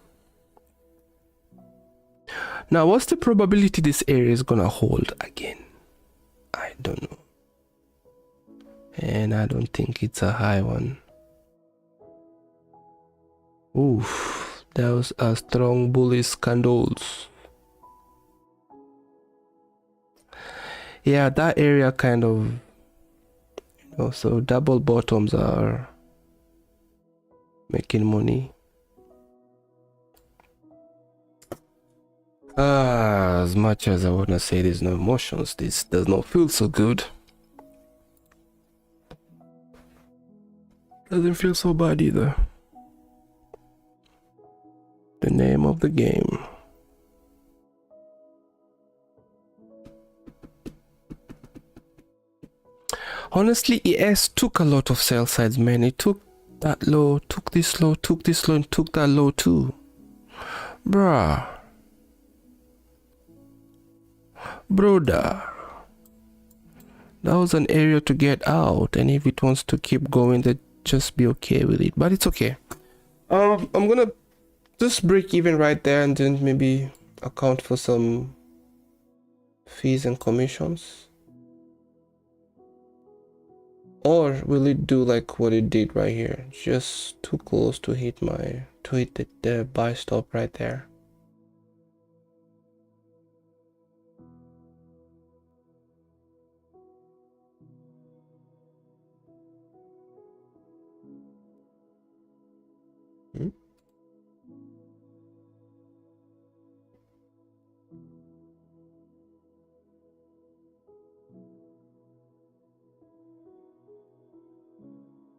Now, what's the probability this area is gonna hold again? I don't know. And I don't think it's a high one. Oof, that was a strong bullish candles. Yeah, that area kind of, you know, so double bottoms are making money. As much as I wanna say there's no emotions, this does not feel so good. Doesn't feel so bad either. The name of the game. Honestly, ES took a lot of sell sides, man. It took that low, took this low, took this low, and took that low too. Bruh. Brother. That was an area to get out, and if it wants to keep going, then just be okay with it. But it's okay. I'm gonna just break even right there and then maybe account for some fees and commissions. Or will it do like what it did right here? Just too close to hit the buy stop right there.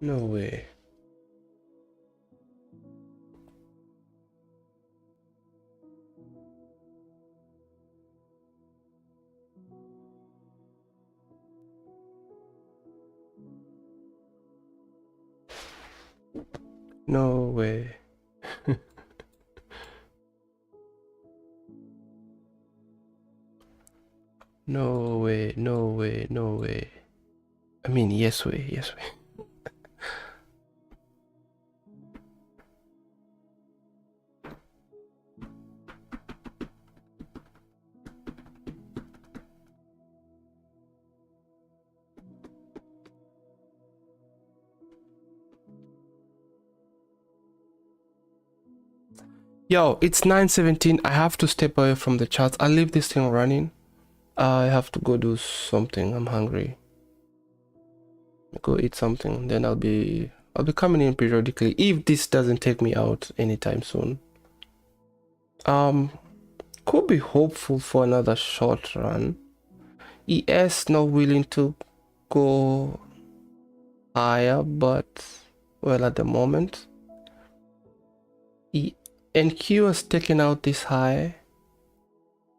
No way. No way. No way, no way, no way. I mean, yes way, yes way. Yo, it's 9:17. I have to step away from the charts. I'll leave this thing running. I have to go do something. I'm hungry. Go eat something. Then I'll be coming in periodically if this doesn't take me out anytime soon. Could be hopeful for another short run. ES not willing to go higher, but well, at the moment NQ has taken out this high,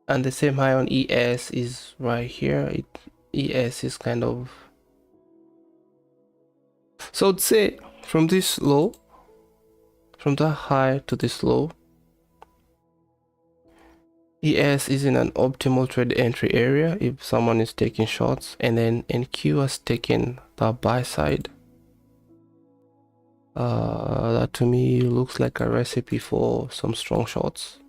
and the same high on ES is right here. ES is kind of, so I'd say from this low, from that high to this low, ES is in an optimal trade entry area if someone is taking shots, and then NQ has taken the buy side. That to me looks like a recipe for some strong shots.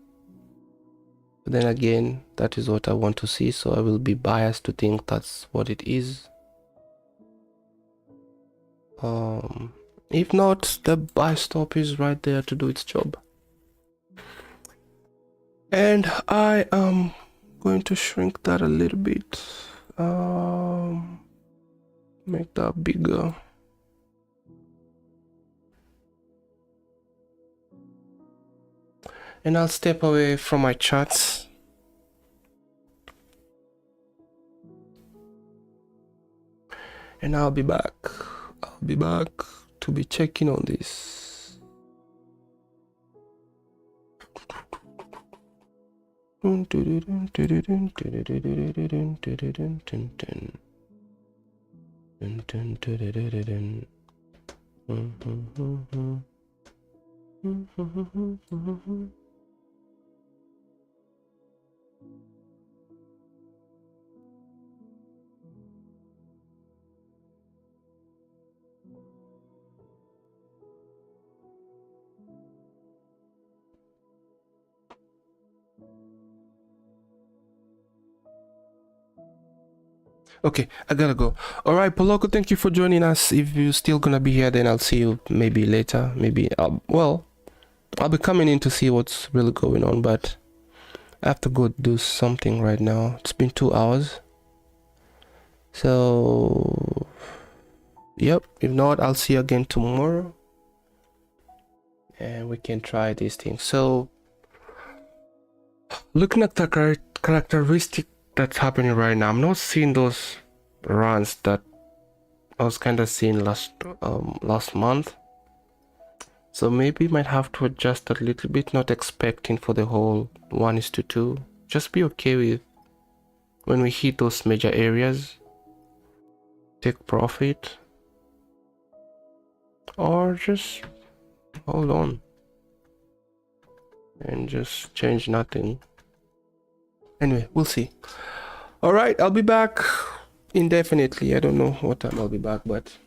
But then again, that is what I want to see, so I will be biased to think that's what it is. If not, the buy stop is right there to do its job. And I am going to shrink that a little bit. Make that bigger. And I'll step away from my charts. And I'll be back. I'll be back to be checking on this. Okay, I gotta go. All right, Poloko, thank you for joining us. If you're still gonna be here, then I'll see you maybe later. Maybe, well, I'll be coming in to see what's really going on, but I have to go do something right now. It's been 2 hours. So, yep, if not, I'll see you again tomorrow. And we can try these things. So, looking at the characteristic that's happening right now, I'm not seeing those runs that I was kind of seeing last month. So maybe might have to adjust a little bit, not expecting for the whole 1:2. Just be okay with when we hit those major areas, take profit, or just hold on and just change nothing. Anyway, we'll see. All right, I'll be back indefinitely. I don't know what time I'll be back, but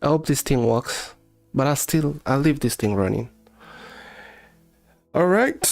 I hope this thing works. But I'll leave this thing running. All right.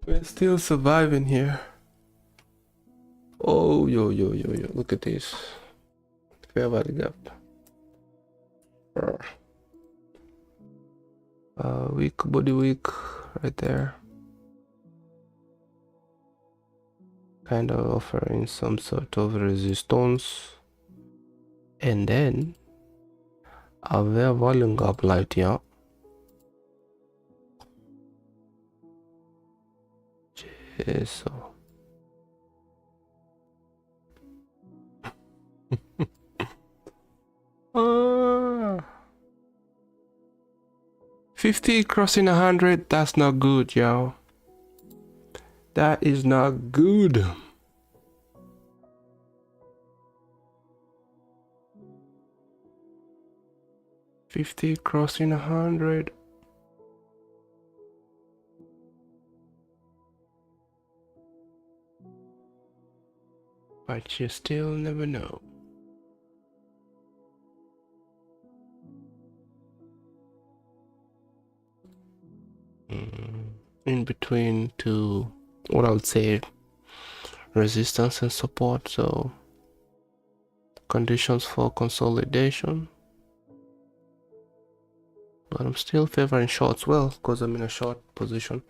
We're still surviving here. Oh, yo, look at this. Fair value gap. Weak, body weak, right there. Kind of offering some sort of resistance. And then, a fair volume gap light here. So. 50 crossing 100, that's not good, yo. That is not good. $50 crossing 100. But you still never know. In between to what I would say resistance and support, so conditions for consolidation. But I'm still favoring shorts, well, because I'm in a short position.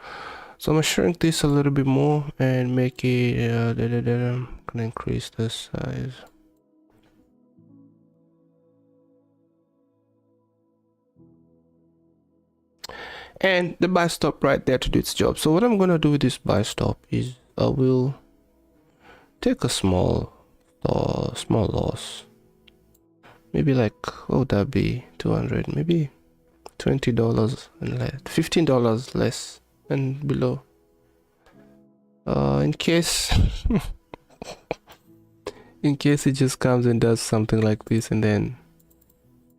So I'm gonna shrink this a little bit more and make it gonna increase the size. And the buy stop right there to do its job. So what I'm gonna do with this buy stop is I will take a small loss. Maybe like, what would that be? 200, maybe $20 and less, $15 less and below. In case in case it just comes and does something like this, and then,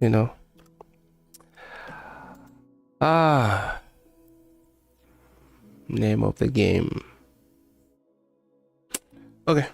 you know, name of the game. Okay.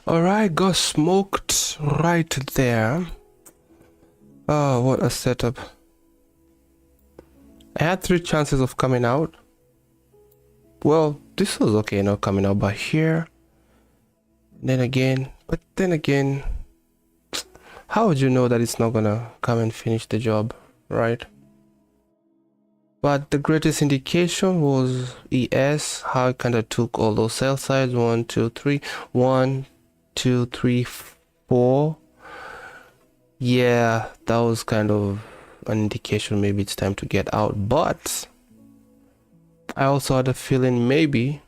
Alright, got smoked right there. Oh, what a setup. I had 3 chances of coming out. Well, this was okay not coming out, but here, then again, how would you know that it's not gonna come and finish the job, right? But the greatest indication was ES, how it kind of took all those sell sides, 1 2 3 1 2 3 4. Yeah, that was kind of an indication maybe it's time to get out, but I also had a feeling maybe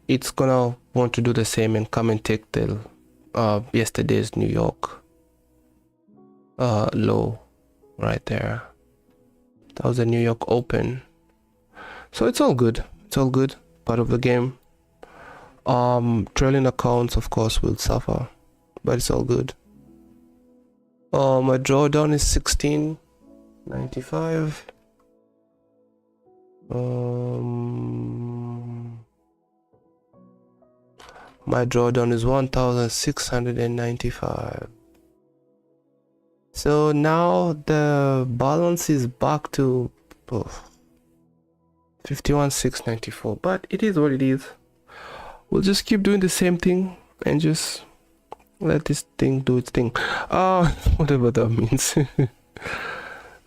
it's gonna want to do the same and come and take the yesterday's New York low right there. That was a New York open, so it's all good. It's all good, part of the game. Trailing accounts of course will suffer, but it's all good. My drawdown is 1695. My drawdown is 1695. So now the balance is back to 51,694, but it is what it is. We'll just keep doing the same thing and just let this thing do its thing. Whatever that means.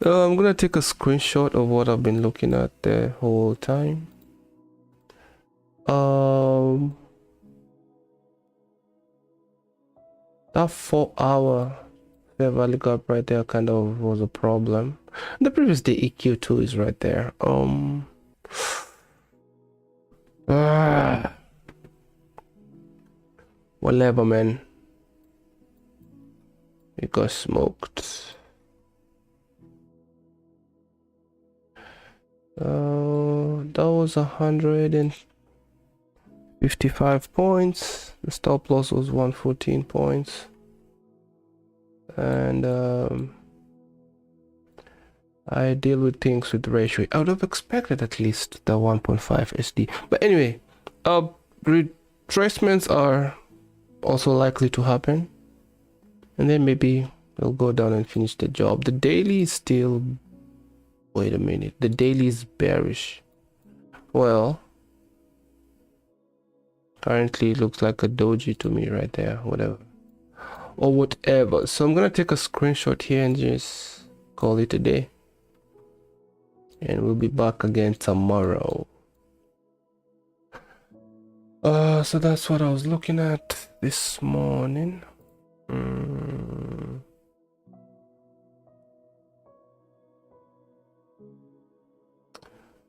I'm gonna take a screenshot of what I've been looking at the whole time. That 4-hour fair value gap right there kind of was a problem. The previous day EQ2 is right there. Whatever, man. It got smoked. That was 155 points. The stop loss was 114 points, and I deal with things with ratio. I would have expected at least the 1.5 SD, but anyway, retracements are also likely to happen, and then maybe we'll go down and finish the job. The daily is still, wait a minute, the daily is bearish. Well, currently it looks like a doji to me right there, whatever. So I'm gonna take a screenshot here and just call it a day, and we'll be back again tomorrow. So that's what I was looking at this morning.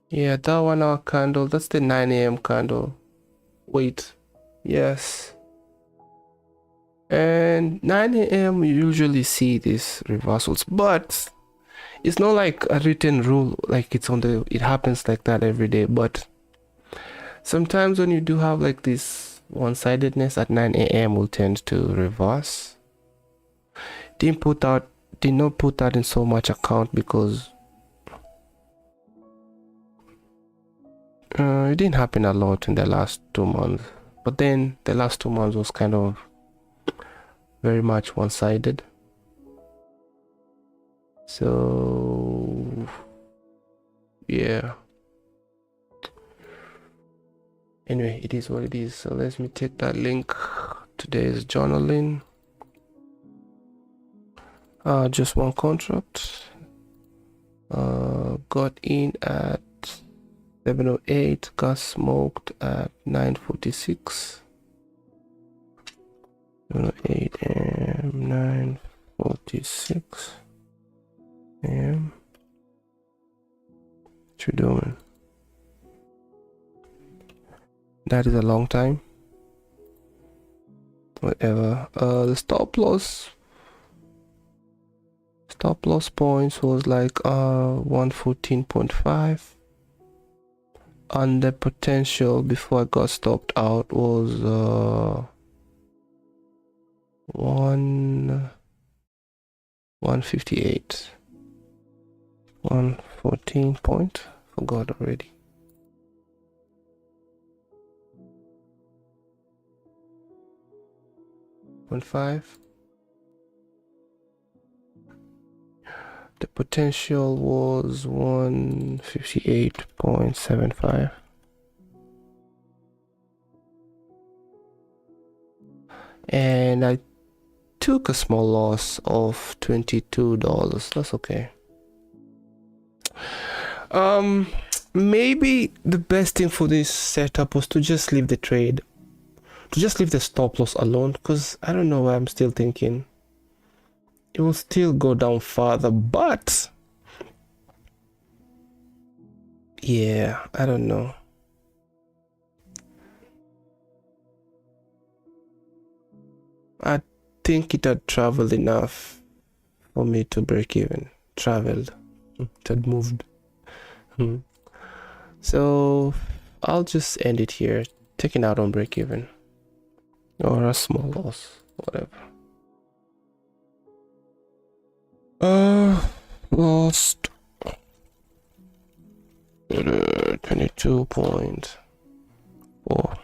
Yeah, that 1 hour candle, that's the 9 a.m. candle. Wait, yes. And 9 a.m. you usually see these reversals, but it's not like a written rule, like it happens like that every day. But Sometimes when you do have like this one-sidedness at 9 a.m. will tend to reverse. Did not put that in so much account because it didn't happen a lot in the last 2 months, but then the last 2 months was kind of very much one-sided. So yeah, anyway, it is what it is. So let me take that link. Today's journaling, just one contract, got in at 7:08, got smoked at 9:46. 7:08 a.m. 9:46 a.m. What you doing? That is a long time. Whatever. The stop loss points was like 114.5, and the potential before I got stopped out was 158. 114 point, forgot already. .5. The potential was 158.75. And I took a small loss of $22. That's okay. Maybe the best thing for this setup was to just leave the trade, to just leave the stop loss alone, because I don't know why I'm still thinking it will still go down further, but yeah, I don't know. I think it had traveled enough for me to break even. Traveled, it had moved. So I'll just end it here, taking out on break even or a small loss, whatever. Lost 22.4.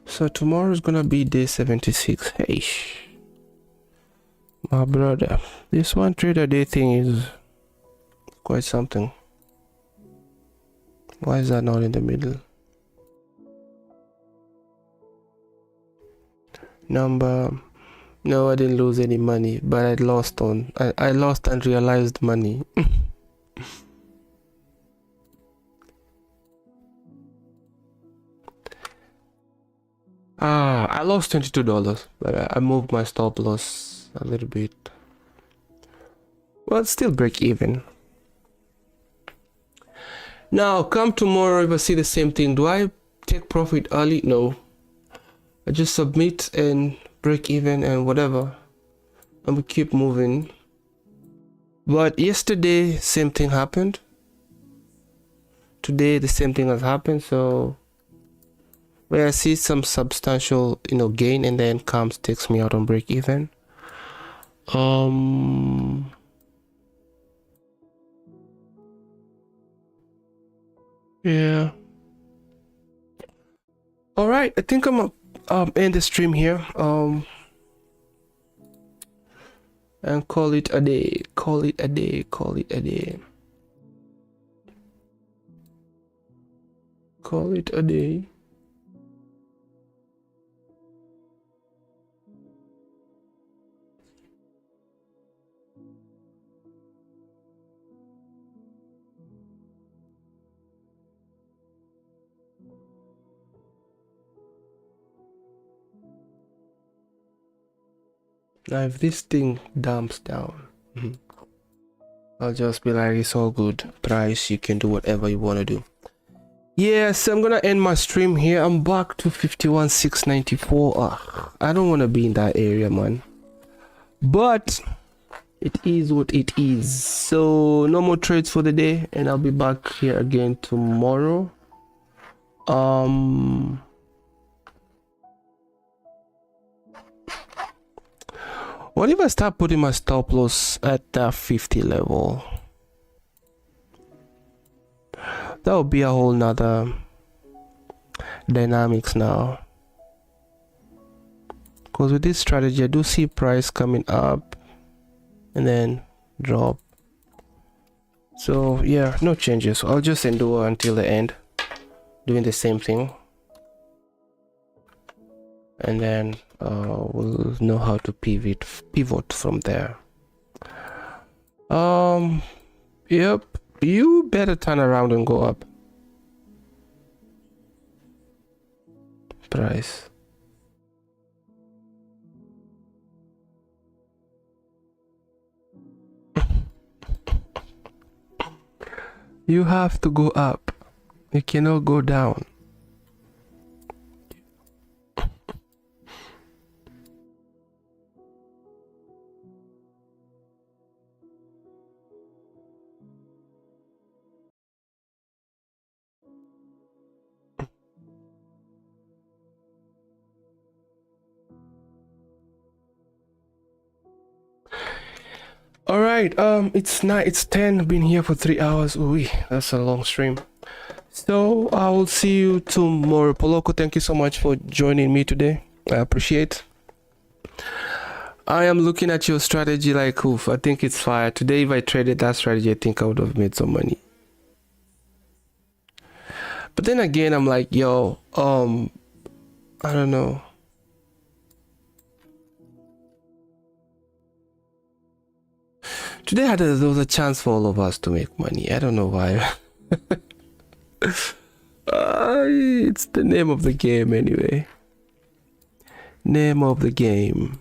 So tomorrow is gonna be day 76. Hey, my brother, this one trade a day thing is quite something. Why is that not in the middle? Number, no, I didn't lose any money, but I lost unrealized money. I lost $22, but I moved my stop loss a little bit. Well, still break even. Now, come tomorrow, if I see the same thing, do I take profit early? No. I just submit and break even and whatever, and we keep moving. But yesterday, same thing happened. Today, the same thing has happened. So where I see some substantial, gain, and then takes me out on break even. Yeah. All right, I think I'm gonna end the stream here. And call it a day. Call it a day. Call it a day. Call it a day. Now if this thing dumps down, I'll just be like, it's all good. Price, you can do whatever you want to do. Yeah, so I'm gonna end my stream here. I'm back to 51,694. I don't want to be in that area, man. But It is what it is. So no more trades for the day, and I'll be back here again tomorrow. What if I start putting my stop loss at that 50 level? That would be a whole nother dynamics now. Because with this strategy, I do see price coming up and then drop. So yeah, no changes. I'll just endure until the end, doing the same thing, and then we'll know how to pivot from there. Yep, you better turn around and go up. Price. You have to go up. You cannot go down. All right, it's 10. Been here for 3 hours. Ooh, that's a long stream. So I will see you tomorrow. Poloko, thank you so much for joining me today. I appreciate. I am looking at your strategy like, oof, I think it's fire. Today, if I traded that strategy, I think I would have made some money. But then again, I'm like, yo, I don't know. Today there was a chance for all of us to make money. I don't know why. It's the name of the game anyway. Name of the game.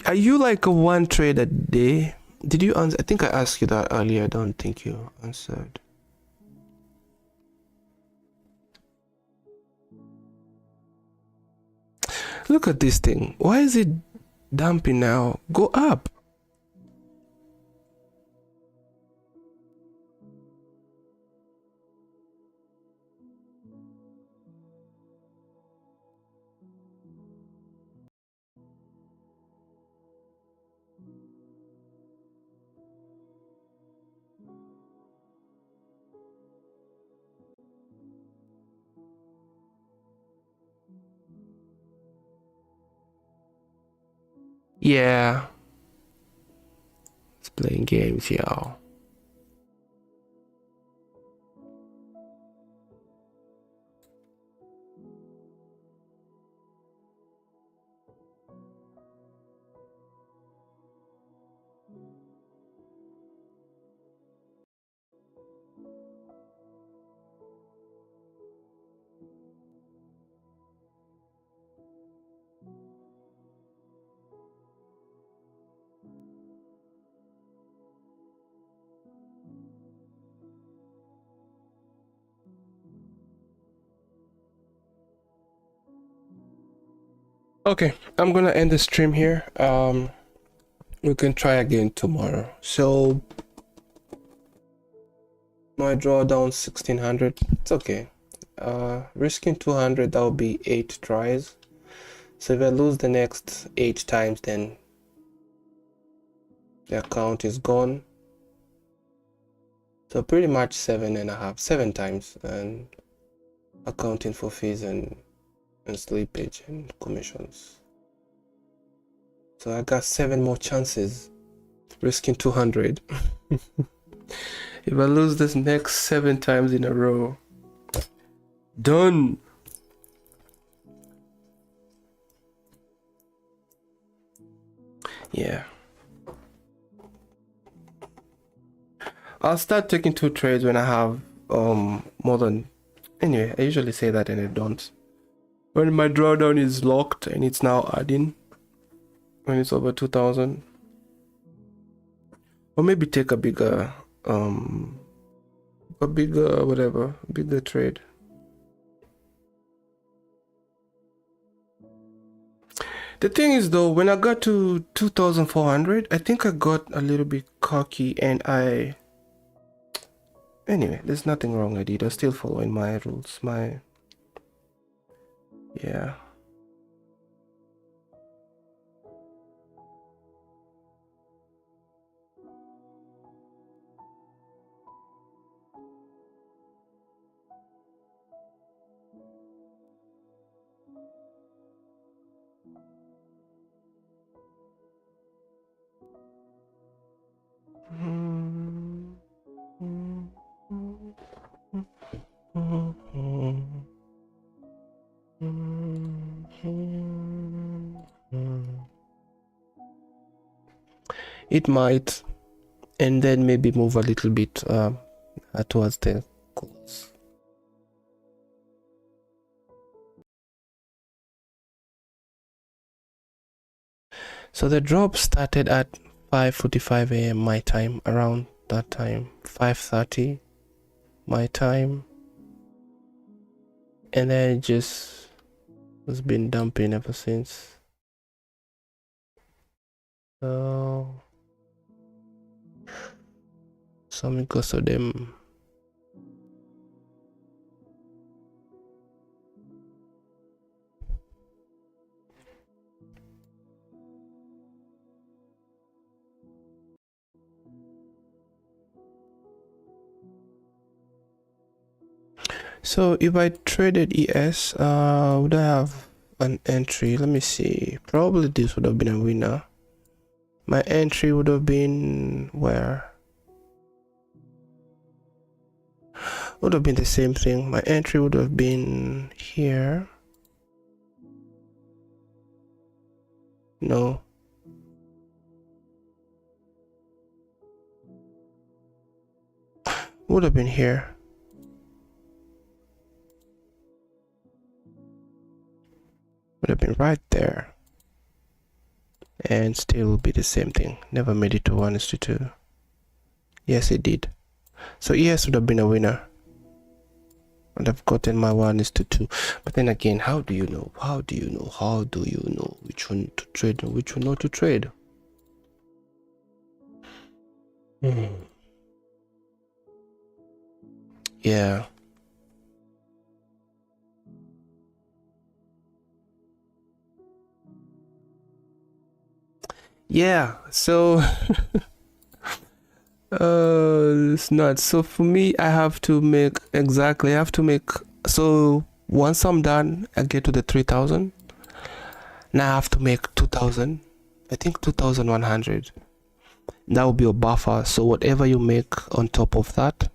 Are you like a one trade a day? Did you answer? I think I asked you that earlier. I don't think you answered. Look at this thing. Why is it dumping now? Go up. Yeah. It's playing games, y'all. Okay, I'm gonna end the stream here. We can try again tomorrow. So my drawdown 1600. It's okay. Risking 200, that would be 8 tries. So if I lose the next 8 times, then the account is gone. So pretty much 7 times, and accounting for fees and slippage and commissions. So I got 7 more chances, risking 200. If I lose this next 7 times in a row, done. Yeah. I'll start taking 2 trades when I have more than, anyway, I usually say that and I don't. When my drawdown is locked and it's now adding, when it's over 2000, or maybe take a bigger trade. The thing is though, when I got to 2,400, I think I got a little bit cocky and anyway, there's nothing wrong with it. I'm still following my rules. Yeah. It might, and then maybe move a little bit towards the close. So the drop started at 5:45 a.m. my time, around that time, 5:30 my time, and then it just has been dumping ever since. So because of them. So if I traded ES, would I have an entry? Let me see. Probably this would have been a winner. My entry would have been where? Would have been the same thing. My entry would have been here. No. Would have been here. Would have been right there. And still will be the same thing. Never made it to 1:2. Yes, it did. So ES would have been a winner. And I've gotten my 1:2. But then again, how do you know? How do you know which one to trade and which one not to trade? Yeah. Yeah, so it's not. So for me, I have to make so once I'm done, I get to the 3,000. Now I have to make 2,000. I think 2,100. That will be a buffer. So whatever you make on top of that,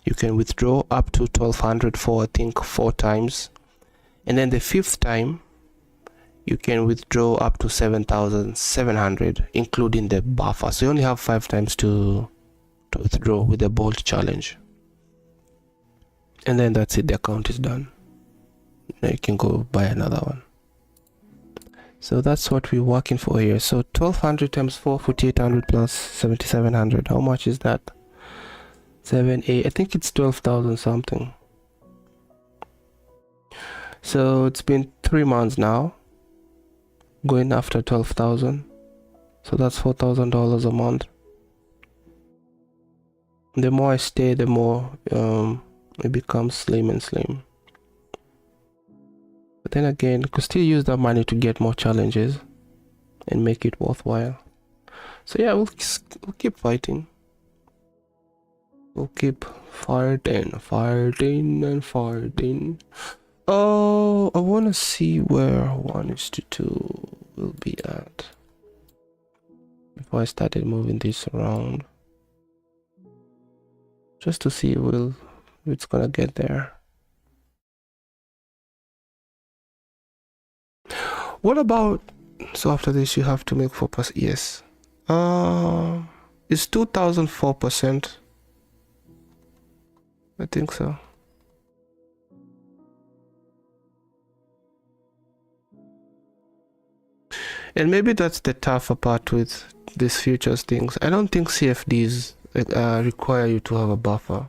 you can withdraw up to 1,200 for I think 4 times. And then the 5th time, you can withdraw up to 7,700, including the buffer. So you only have 5 times to withdraw with the bolt challenge. And then that's it, the account is done. Now you can go buy another one. So that's what we're working for here. So 1,200 times 4, 4,800 plus 7,700. How much is that? 7, 8, I think it's 12,000 something. So it's been 3 months now, going after 12,000. So that's $4,000 a month. The more I stay, the more it becomes slim and slim. But then again, you could still use that money to get more challenges and make it worthwhile. So yeah, we'll keep fighting. We'll keep fighting. Oh, I want to see where 1:2 will be at before I started moving this around, just to see if it's gonna get there. What about, so after this you have to make 4%? Yes. It's 2,004%. I think so. And maybe that's the tougher part with these futures things. I don't think CFDs require you to have a buffer.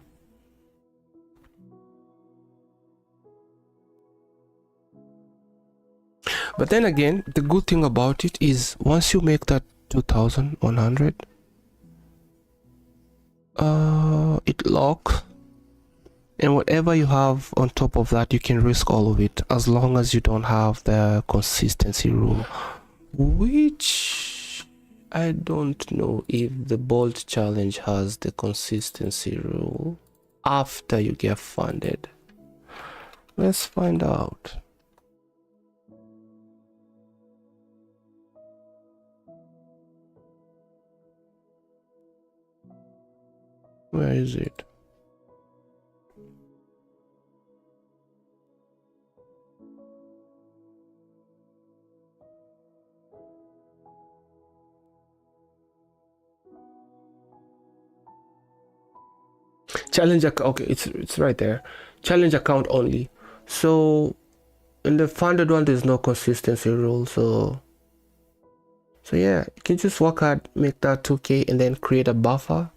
But then again, the good thing about it is once you make that 2100, it locks, and whatever you have on top of that, you can risk all of it as long as you don't have the consistency rule, which I don't know if the Bolt challenge has the consistency rule after you get funded. Let's find out. Where is it? Challenge account. Okay, it's right there. Challenge account only. So in the funded one, there's no consistency rule. So yeah, you can just work hard, make that 2K, and then create a buffer,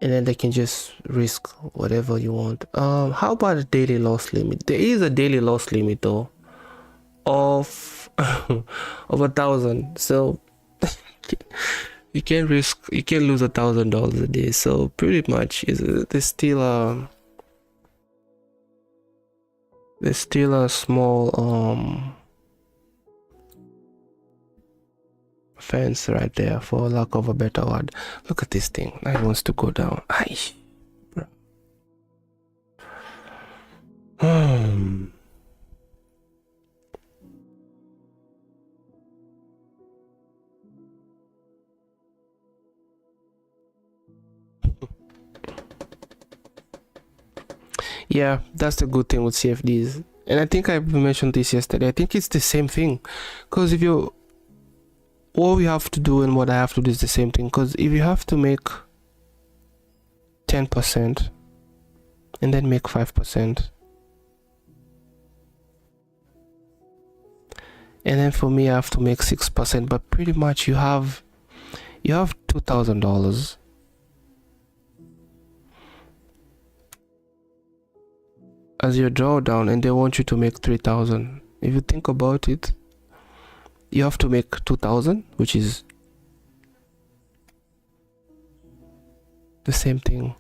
and then they can just risk whatever you want. How about a daily loss limit? There is a daily loss limit though of of 1,000. So you can lose $1,000 a day. So pretty much there's still a small fence right there, for lack of a better word. Look at this thing. Now it wants to go down. Aish, bro. Yeah, that's the good thing with CFDs. And I think I mentioned this yesterday. I think it's the same thing. Because what we have to do and what I have to do is the same thing. Because if you have to make 10% and then make 5%, and then for me I have to make 6%, but pretty much you have $2,000 as your drawdown, and they want you to make 3,000. If you think about it, you have to make 2,000, which is the same thing.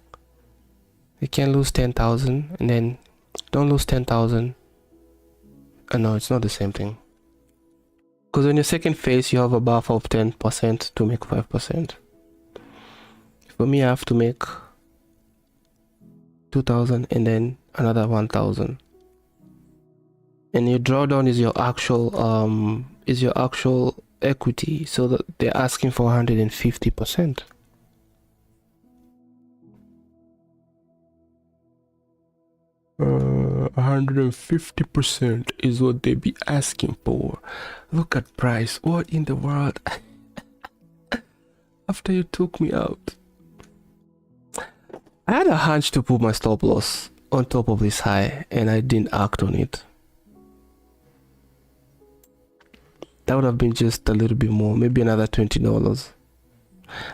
You can lose 10,000 and then don't lose 10,000. No, it's not the same thing. Because on your second phase, you have a buffer of 10% to make 5%. For me, I have to make 2,000 and then another 1,000. And your drawdown is your actual equity, so that they're asking for 150%. Uh, 150% is what they be asking for. Look at price. What in the world? After you took me out, I had a hunch to put my stop loss on top of this high, and I didn't act on it. That would have been just a little bit more, maybe another $20.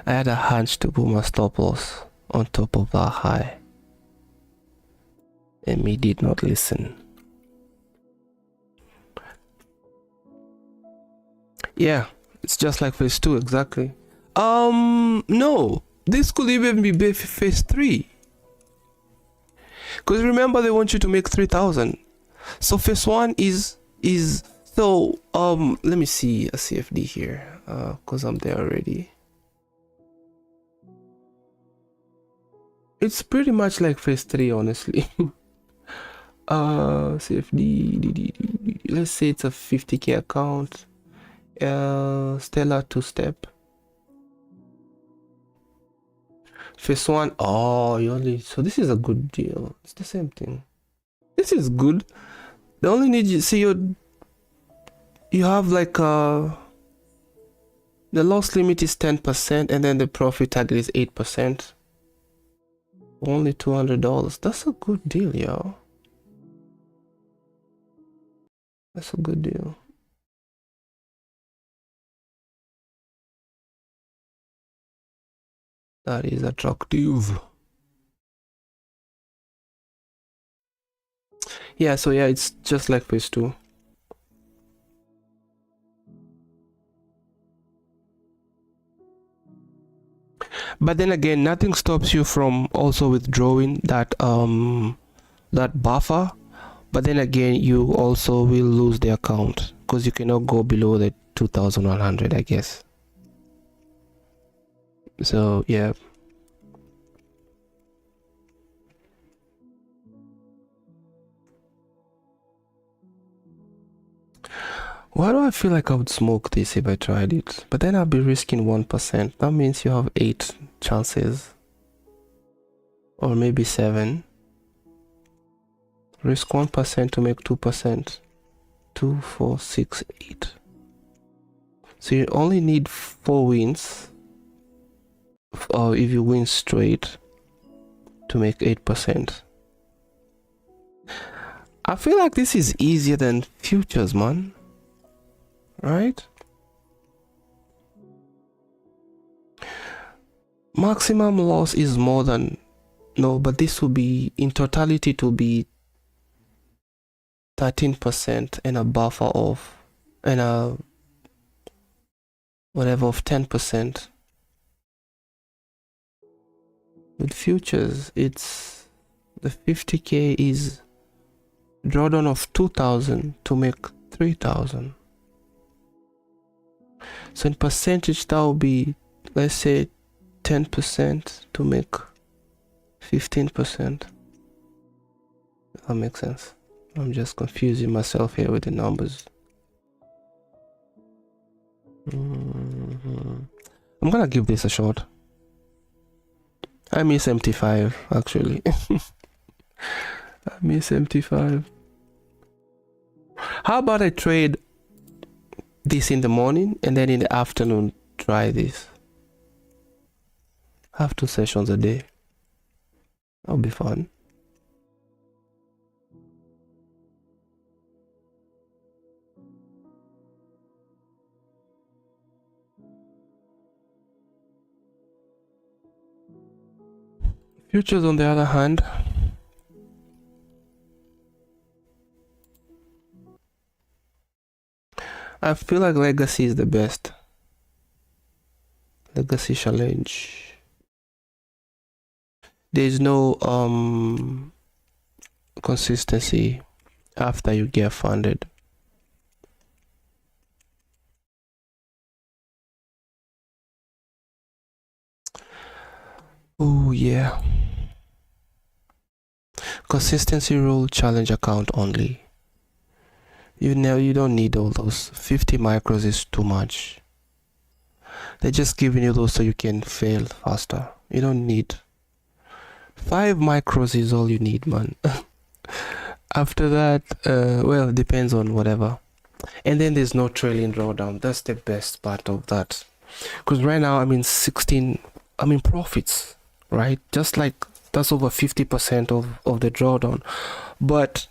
I had a hunch to put my stop loss on top of that high, and me did not listen. Yeah, it's just like phase 2 exactly. No, this could even be phase 3. Because remember, they want you to make 3,000. So phase 1 is so let me see a CFD here, because I'm there already. It's pretty much like phase 3, honestly. CFD, let's say it's a 50K account. Stellar 2-step. Phase 1, oh, so this is a good deal. It's the same thing. This is good. The only need you see, you have like the loss limit is 10%, and then the profit target is 8%. Only $200. That's a good deal, yo. That's a good deal. That is attractive. Yeah, so yeah, it's just like phase 2. But then again, nothing stops you from also withdrawing that that buffer. But then again, you also will lose the account because you cannot go below the 2100, I guess. So yeah. Why do I feel like I would smoke this if I tried it? But then I'll be risking 1%. That means you have 8 chances. Or maybe 7. Risk 1% to make 2%. 2, 4, 6, 8. So you only need 4 wins. Or if you win straight to make 8%. I feel like this is easier than futures, man. Right? Maximum loss is more than no, but this will be in totality to be 13% and a buffer of and a whatever of 10%. With futures, it's the 50k is drawdown of 2000 to make 3000. So in percentage, that will be, let's say, 10% to make 15%. That makes sense. I'm just confusing myself here with the numbers. I'm gonna give this a shot. I miss MT5 actually. I miss MT5. How about I trade this in the morning and then in the afternoon try this? Have 2 sessions a day. That'll be fun. Futures, on the other hand, I feel like Legacy is the best. Legacy challenge. There's no consistency after you get funded. Oh yeah. Consistency rule, challenge account only. You don't need all those. 50 micros is too much. They're just giving you those so you can fail faster. You don't need 5 micros is all you need, man. After that, well, it depends on whatever. And then there's no trailing drawdown. That's the best part of that. Because right now I'm in profits, right? Just like that's over 50% of the drawdown. But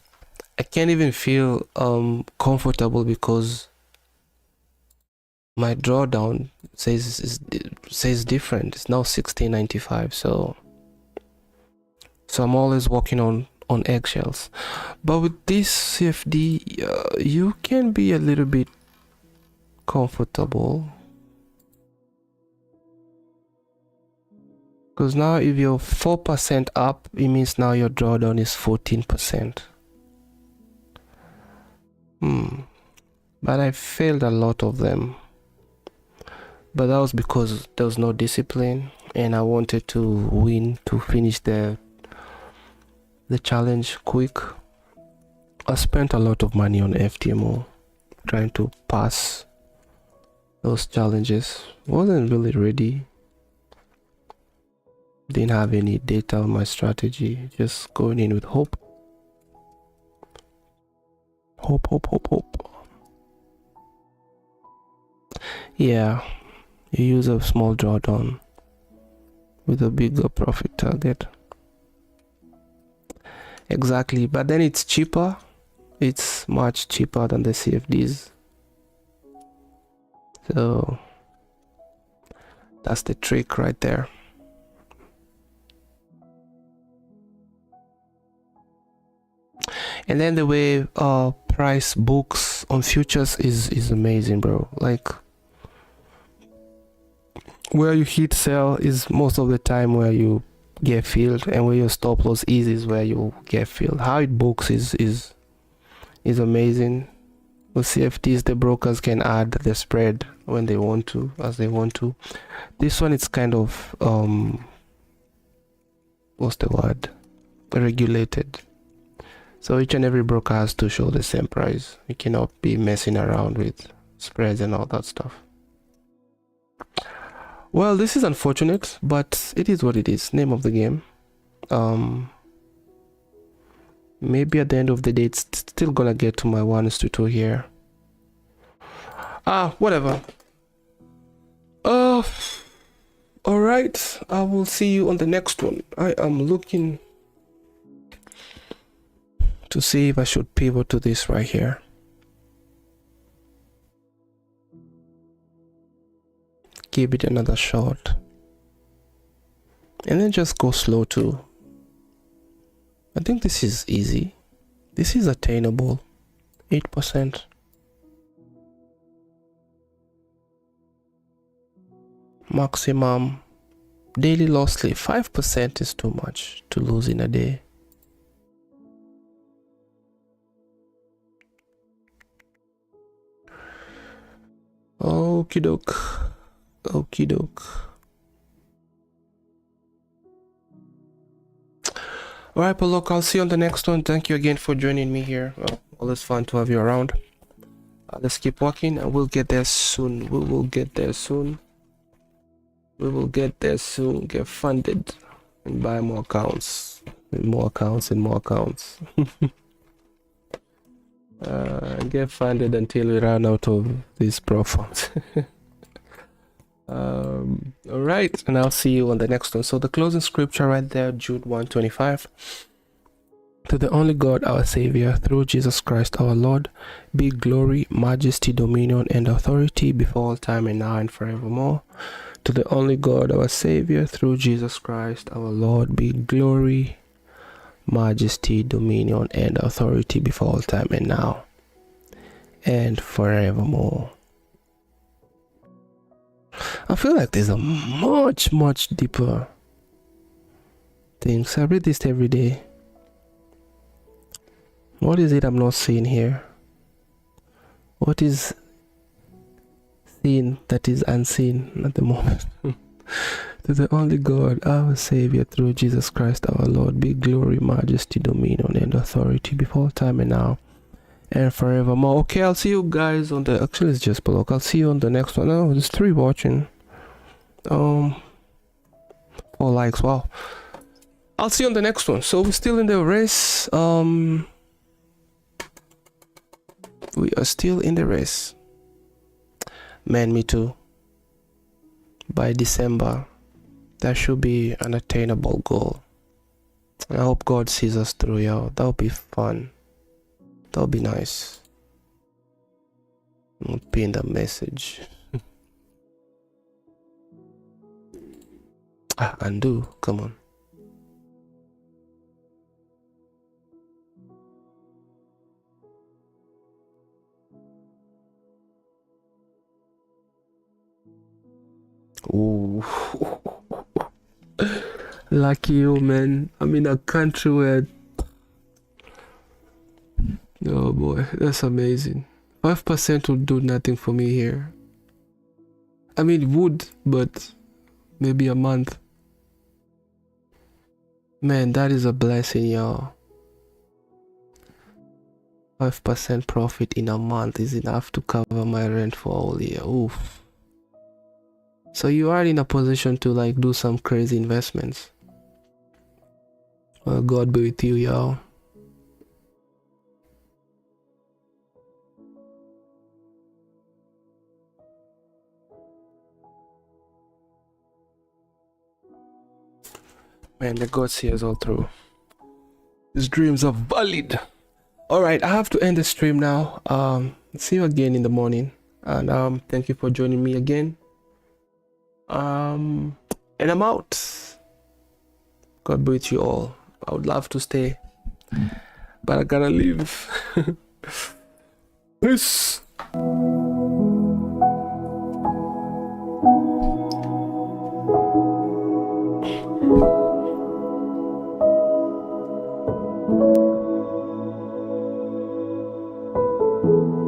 I can't even feel comfortable because my drawdown says different. It's now 1695. So I'm always walking on eggshells. But with this CFD, you can be a little bit comfortable. Because now if you're 4% up, it means now your drawdown is 14%. But I failed a lot of them. But that was because there was no discipline and I wanted to win to finish the challenge quick. I spent a lot of money on FTMO trying to pass those challenges. Wasn't really ready. Didn't have any data on my strategy. Just going in with hope. Hope. Yeah, you use a small drawdown with a bigger profit target. Exactly, but then it's cheaper. It's much cheaper than the CFDs. So that's the trick right there. And then the way price books on futures is amazing, bro. Like where you hit sell is most of the time where you get filled, and where your stop loss is where you get filled. How it books is amazing. With CFDs, the brokers can add the spread when they want to, as they want to. This one, it's kind of what's the word, regulated. So each and every broker has to show the same price. You cannot be messing around with spreads and all that stuff. Well, this is unfortunate, but it is what it is. Name of the game. Maybe at the end of the day, it's still gonna get to my 1:2 here. Whatever. All right. I will see you on the next one. I am looking to see if I should pivot to this right here. Give it another shot. And then just go slow too. I think this is easy. This is attainable. 8%. Maximum daily loss lead. 5% is too much to lose in a day. Okie doke. Okie doke. Alright, but look, I'll see you on the next one. Thank you again for joining me here. Well, always fun to have you around. Let's keep walking and we'll get there soon. We will get there soon. We will get there soon. Get funded and buy more accounts. And more accounts and more accounts. Get funded until we run out of these profiles. All right, and I'll see you on the next one. So the closing scripture right there, Jude 1:25. To the only God, our Savior, through Jesus Christ our Lord, be glory, majesty, dominion, and authority before all time and now and forevermore. To the only God, our Savior, through Jesus Christ our Lord, be glory, majesty, dominion, and authority before all time and now and forevermore. I feel like there's a much deeper things. I read this every day. What is it I'm not seeing here? What is seen that is unseen at the moment? To the only God, our Savior, through Jesus Christ our Lord, be glory, majesty, dominion, and authority before time and now and forevermore. Okay, I'll see you guys on the, actually it's just below. I'll see you on the next one. Oh, there's 3 watching. 4 likes. Wow. I'll see you on the next one. So we're still in the race. We are still in the race. Man, me too. By December, that should be an attainable goal. I hope God sees us through, y'all. That'll be fun. That'll be nice. I'll pin the message. Undo. Come on. Ooh. Lucky you, man. I'm in a country where, oh boy, that's amazing. 5% would do nothing for me here. I mean, it would, but maybe a month. Man, that is a blessing, y'all. 5% profit in a month is enough to cover my rent for a whole year. Oof. So you are in a position to like do some crazy investments. Well, God be with you, y'all. Man, the God sees all through. His dreams are valid. Alright, I have to end the stream now. See you again in the morning. And thank you for joining me again. And I'm out. God be with you all. I would love to stay, but I gotta leave. Peace. you.